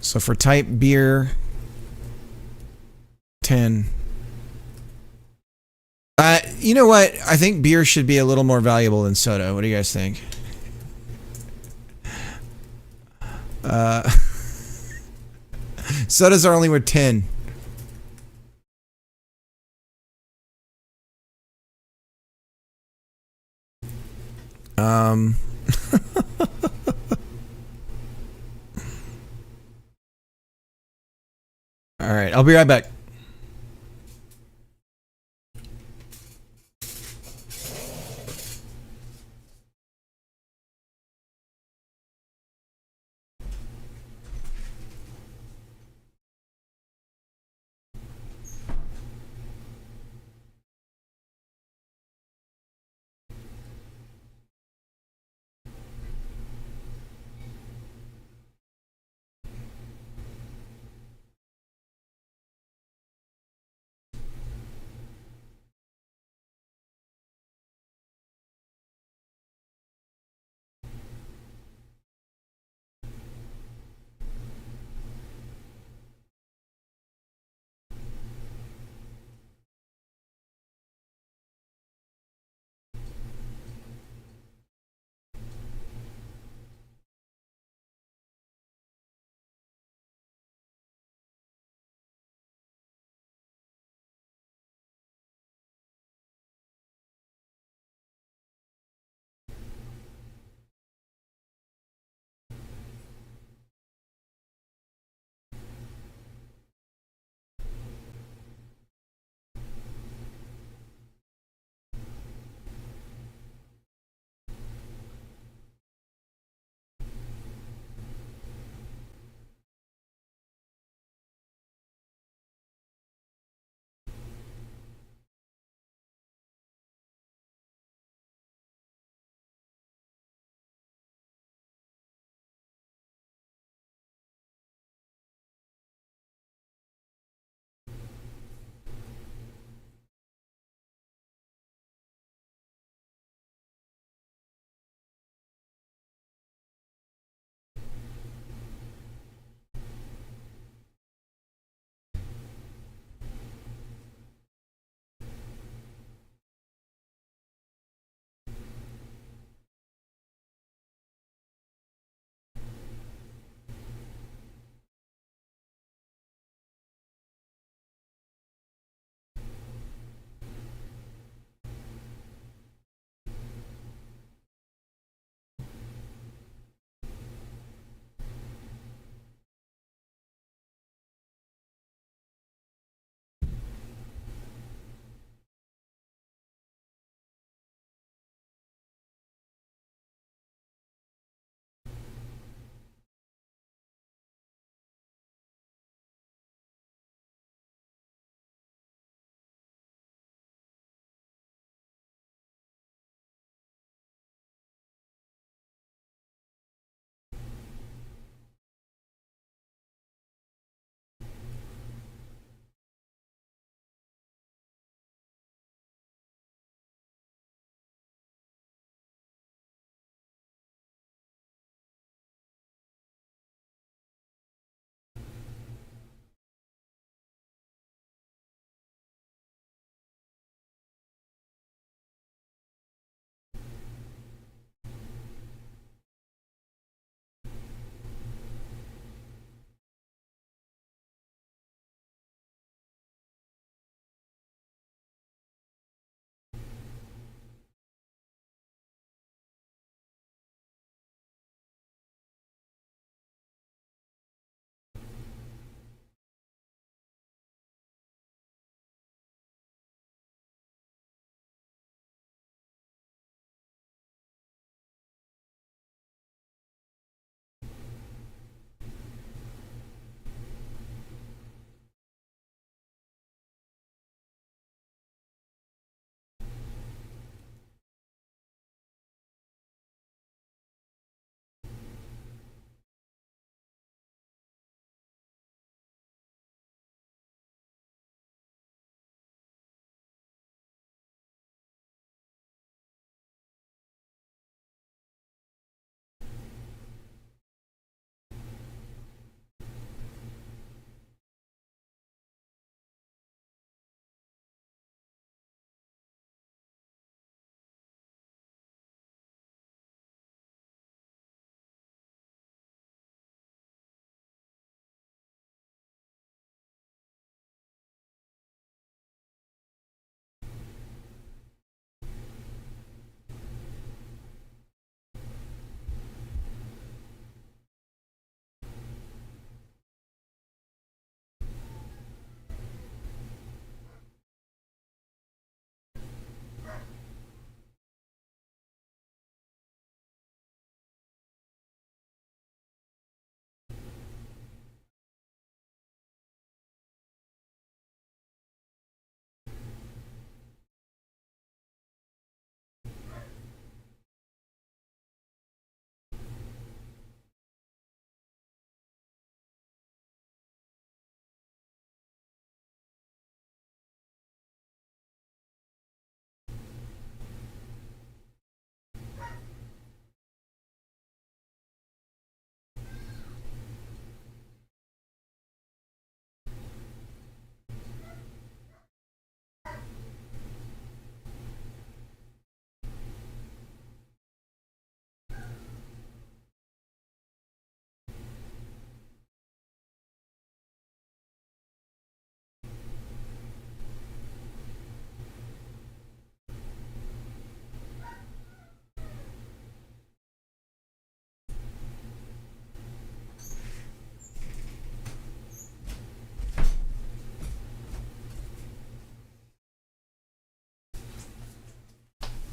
So for type beer, 10. You know what? I think beer should be a little more valuable than soda. What do you guys think? Sodas are only worth 10. Um. All right, I'll be right back.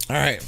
All right.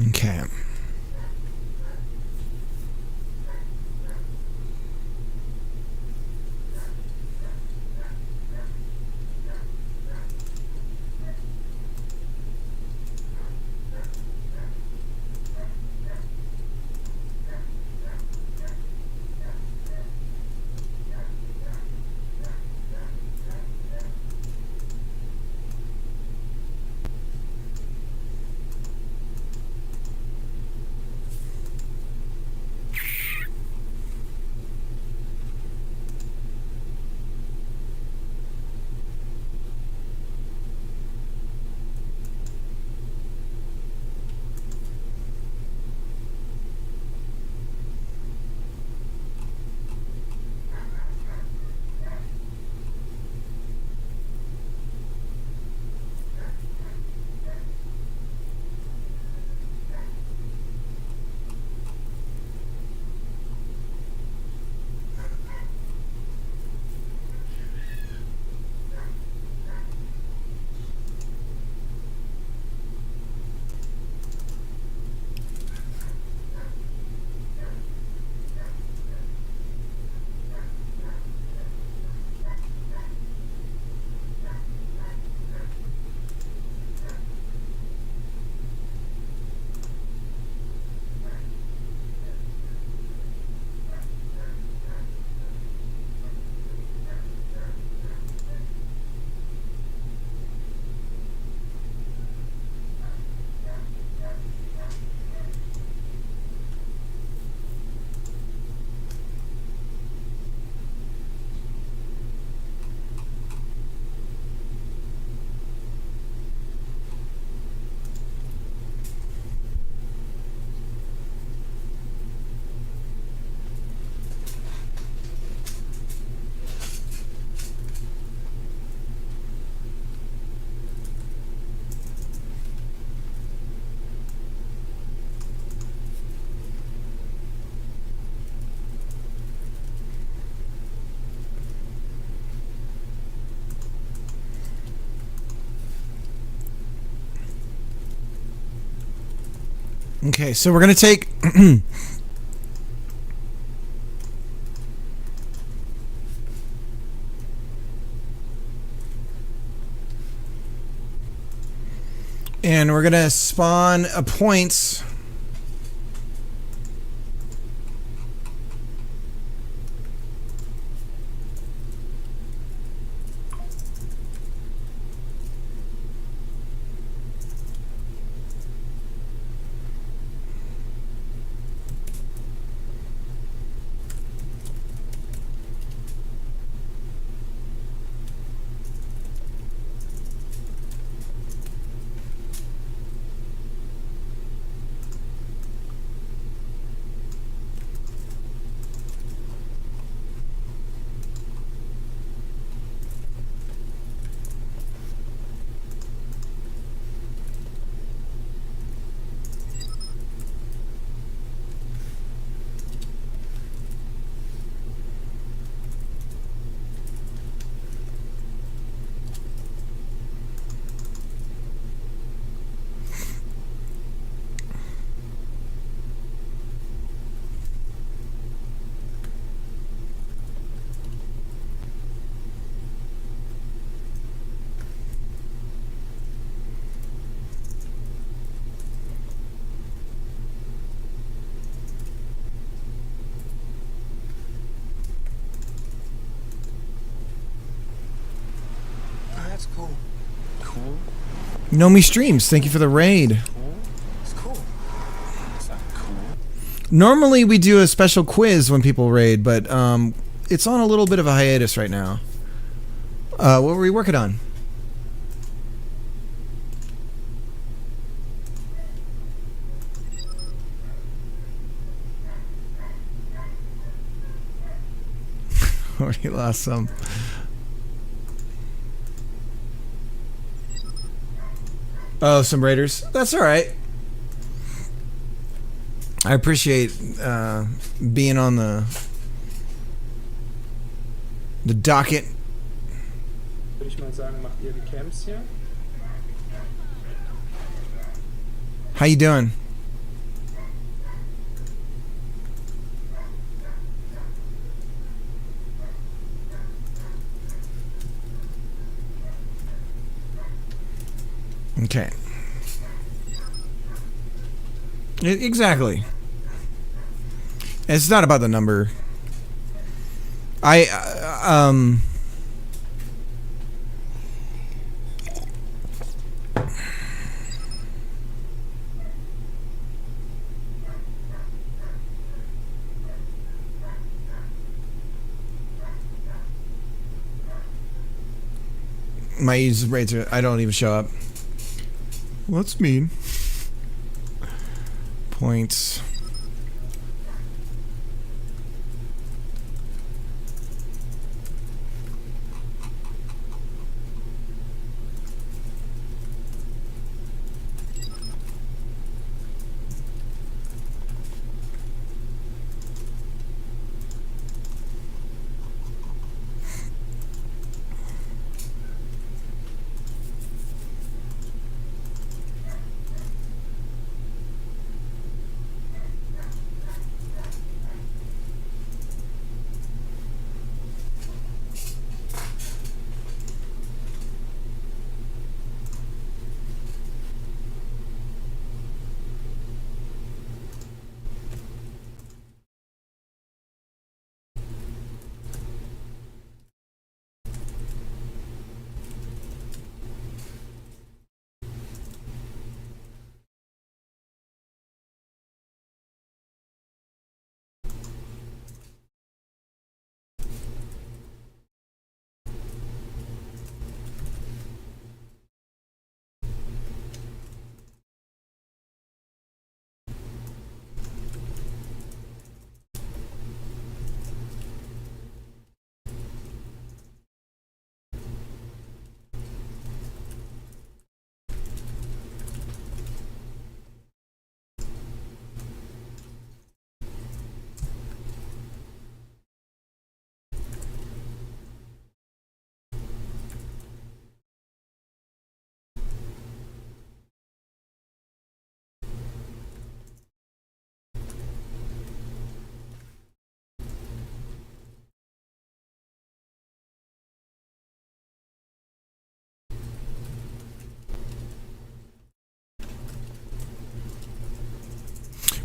Okay. Okay, so we're going to take and we're going to spawn a points. Nomi Streams, thank you for the raid. It's cool. It's not cool. Normally we do a special quiz when people raid, but it's on a little bit of a hiatus right now. What were we working on? Already lost some. Oh, some raiders. That's all right. I appreciate being on the docket. Würde ich mal sagen, macht ihr die Camps hier? How you doing? Okay. Exactly. It's not about the number. My user rates are, I don't even show up. Well, that's mean. Points.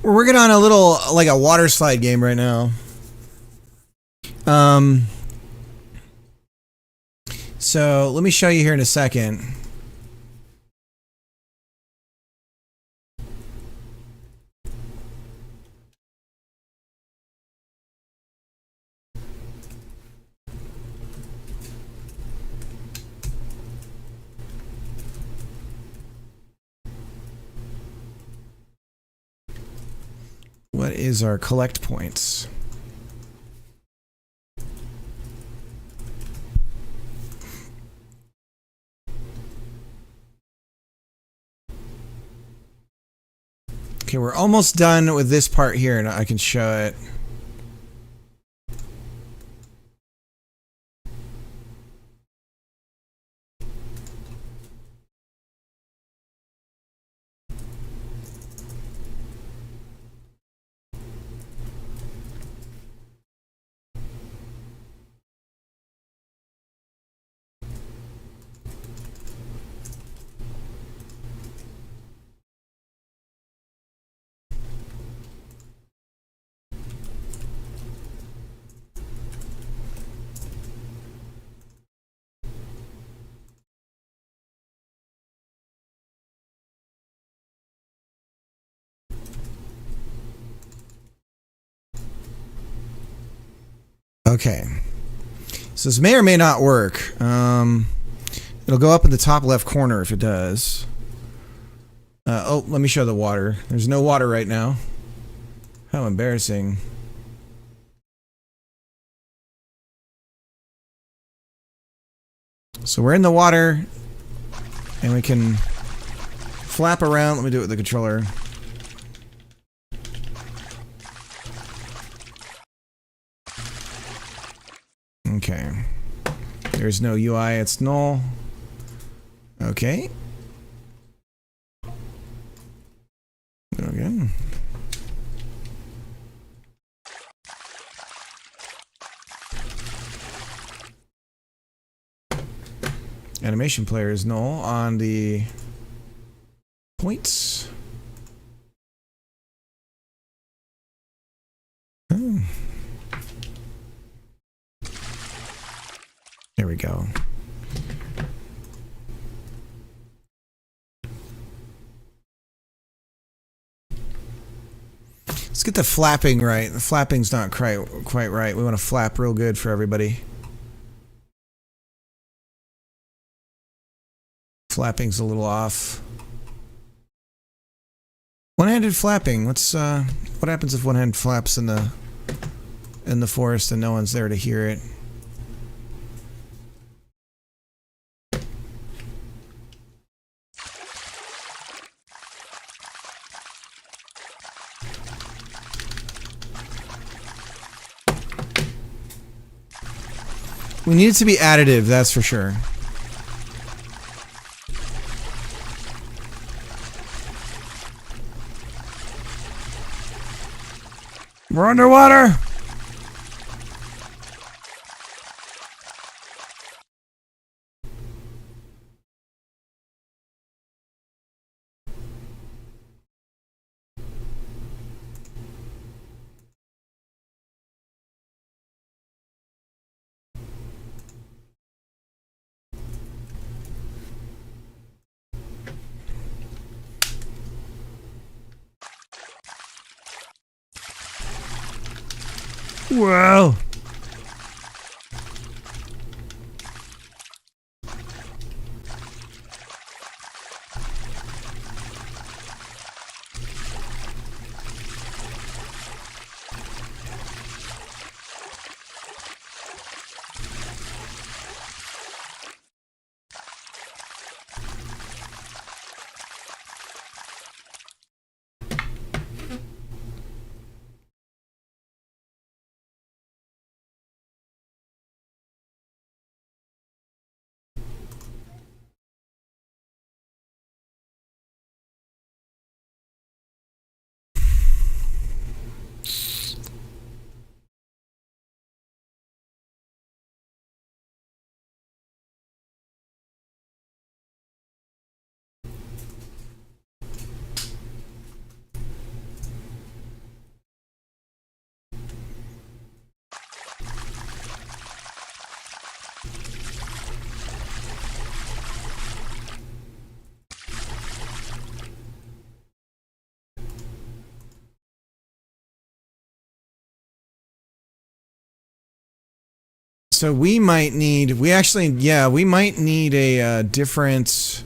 We're working on a little, like a water slide game right now. So let me show you here in a second. What is our collect points? Okay, we're almost done with this part here, and I can show it. Okay. So this may or may not work. It'll go up in the top left corner if it does. Oh, let me show the water. There's no water right now. How embarrassing. So we're in the water, and we can flap around. Let me do it with the controller. Okay. There's no UI, it's null. Okay. Okay. Animation player is null on the points. Oh. There we go. Let's get the flapping right. The flapping's not quite right. We want to flap real good for everybody. Flapping's a little off. One-handed flapping. What happens if one hand flaps in the forest and no one's there to hear it? We need it to be additive, that's for sure. We're underwater! Whoa! So we might need, we might need a different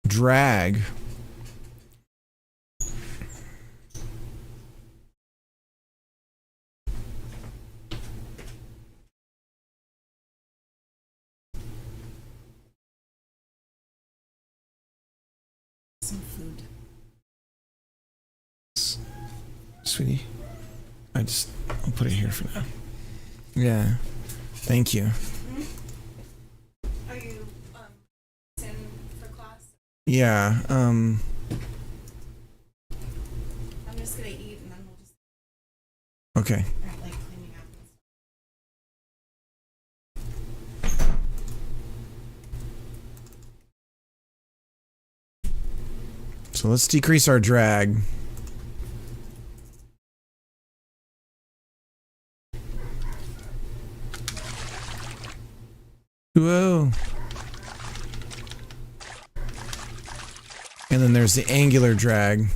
drag. Some food. Sweetie, I'll put it here for now. Yeah, thank you. Are you in for class? Yeah, I'm just gonna eat and then we'll just okay. start like cleaning up and stuff. So let's decrease our drag. Whoa. And then there's the angular drag.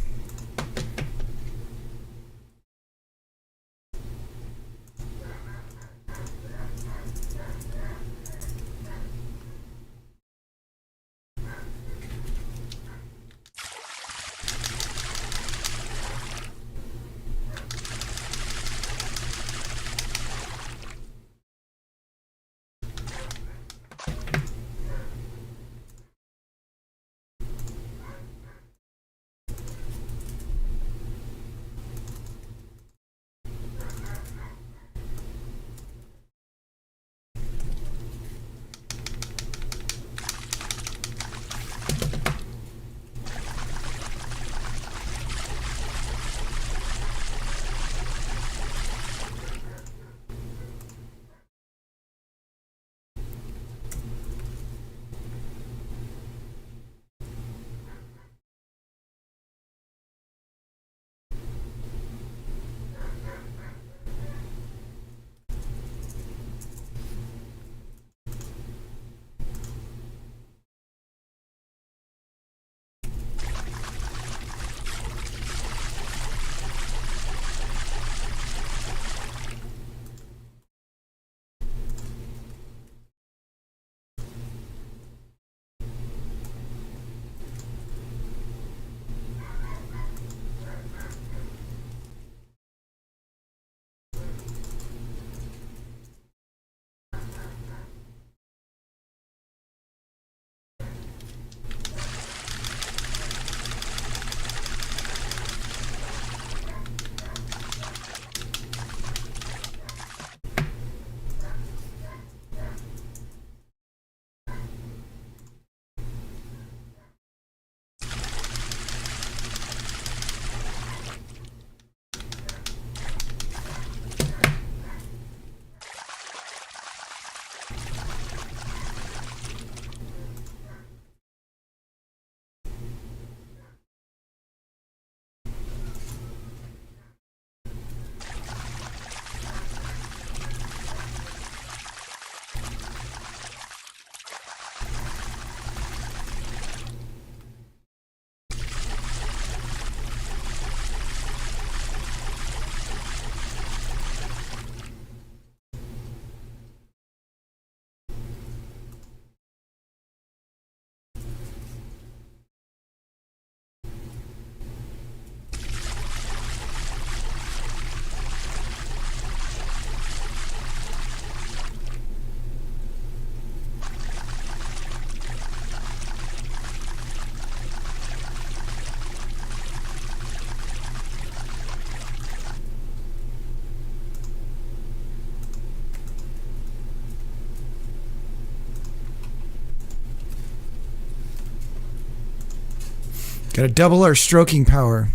Gotta double our stroking power.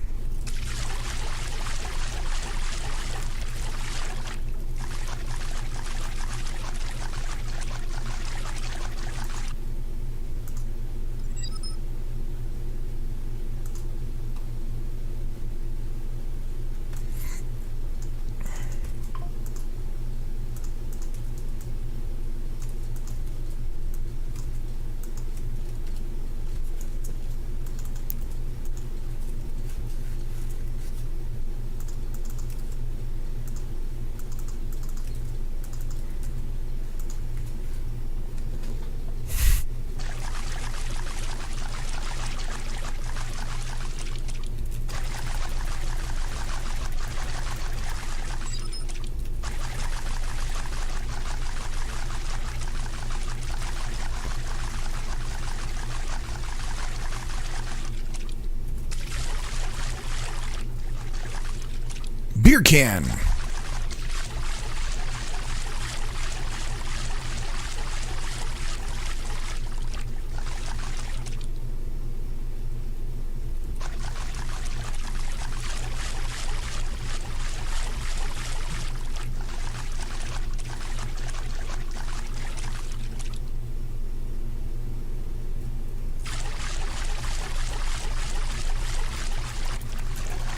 Beer can.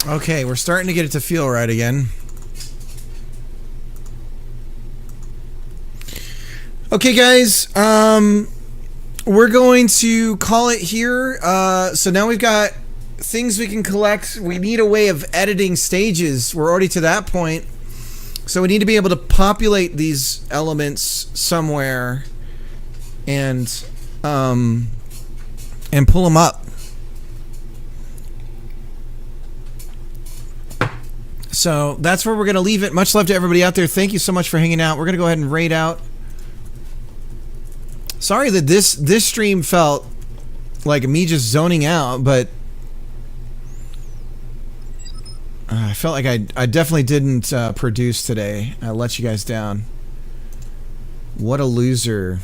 Okay, we're starting to get it to feel right again. Okay, guys, we're going to call it here. So now we've got things we can collect. We need a way of editing stages. We're already to that point. So we need to be able to populate these elements somewhere and pull them up. So that's where we're going to leave it. Much love to everybody out there. Thank you so much for hanging out. We're going to go ahead and raid out. Sorry that this stream felt like me just zoning out, but I felt like I definitely didn't produce today. I let you guys down. What a loser.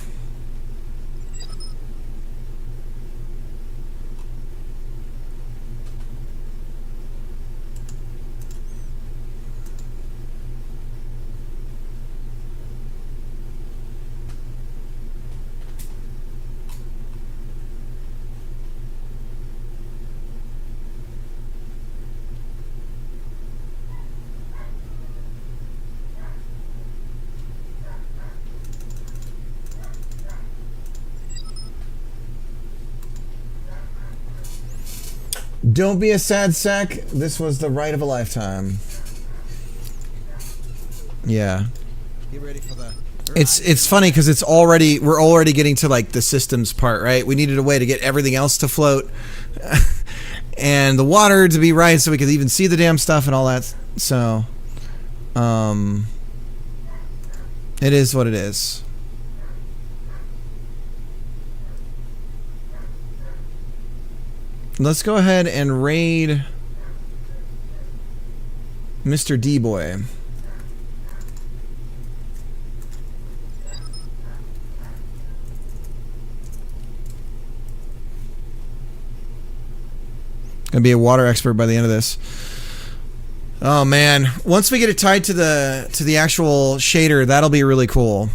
Don't be a sad sack. This was the ride of a lifetime. Yeah. Get ready for the. It's funny because we're already getting to like the systems part, right? We needed a way to get everything else to float, and the water to be right, so we could even see the damn stuff and all that. So, it is what it is. Let's go ahead and raid Mr. D-Boy. Gonna be a water expert by the end of this. Oh man, once we get it tied to the actual shader, that'll be really cool.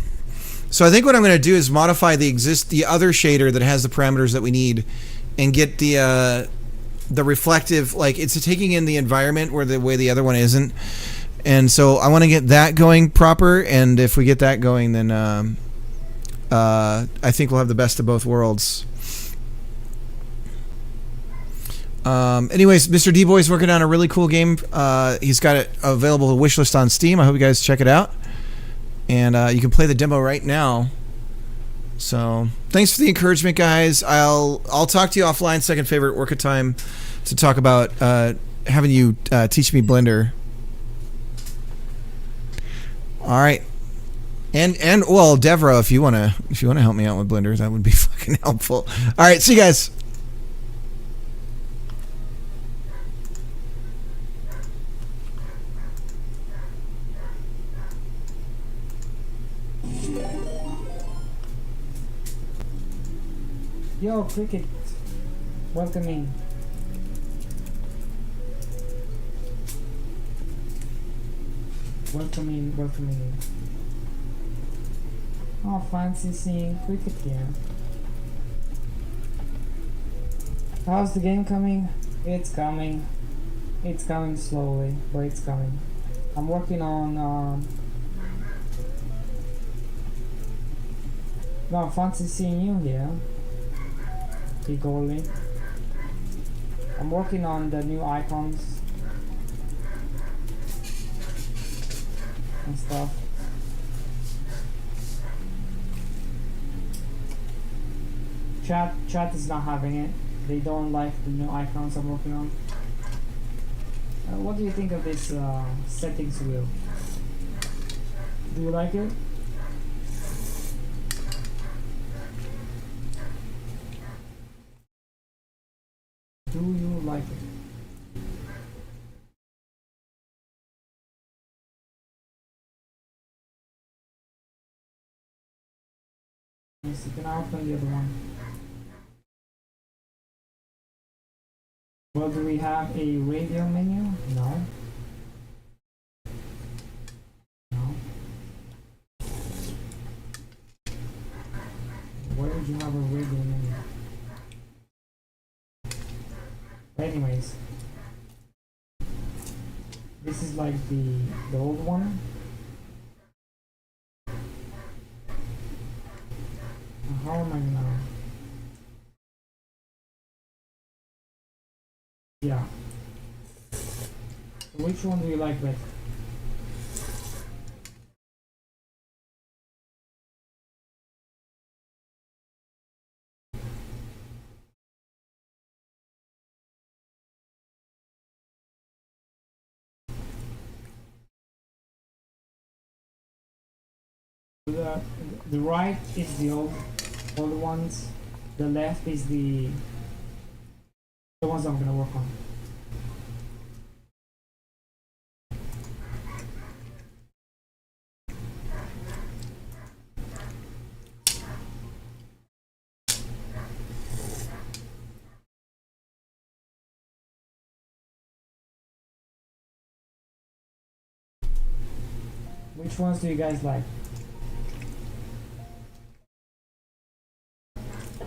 So I think what I'm gonna do is modify the other shader that has the parameters that we need, and get the reflective, like it's taking in the environment where the way the other one isn't. And so I want to get that going proper, and if we get that going, then I think we'll have the best of both worlds. Anyways, Mr. D-Boy's working on a really cool game. He's got it available to wishlist on Steam. I hope you guys check it out. And you can play the demo right now. So thanks for the encouragement, guys. I'll talk to you offline, second favorite work of time, to talk about having you teach me Blender. All right. And well, Devra, if you wanna help me out with Blender, that would be fucking helpful. All right, see you guys. Yo, Cricket. Welcome in. Welcome in, welcome in. Oh, fancy seeing Cricket here. How's the game coming? It's coming. It's coming slowly, but it's coming. I'm working on no, fancy seeing you here. Goalie. I'm working on the new icons and stuff. Chat is not having it. They don't like the new icons I'm working on. What do you think of this settings wheel? Do you like it? Do you like it? Yes, you can open the other one. Well, do we have a radio menu? No. No. Why would you have a radio menu? Anyways, this is like the old one. How am I gonna Yeah. Which one do you like better? The right is the old ones. The left is the ones I'm gonna work on. Which ones do you guys like?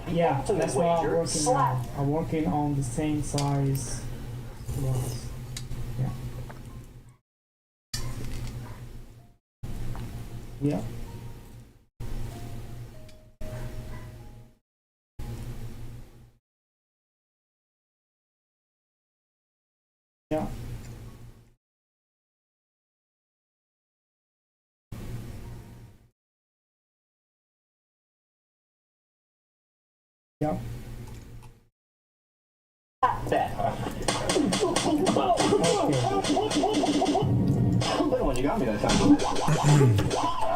Yeah, that's what I'm working on. I'm working on the same size ones. Yeah. Yeah. Yeah. Yeah. When you got me that time.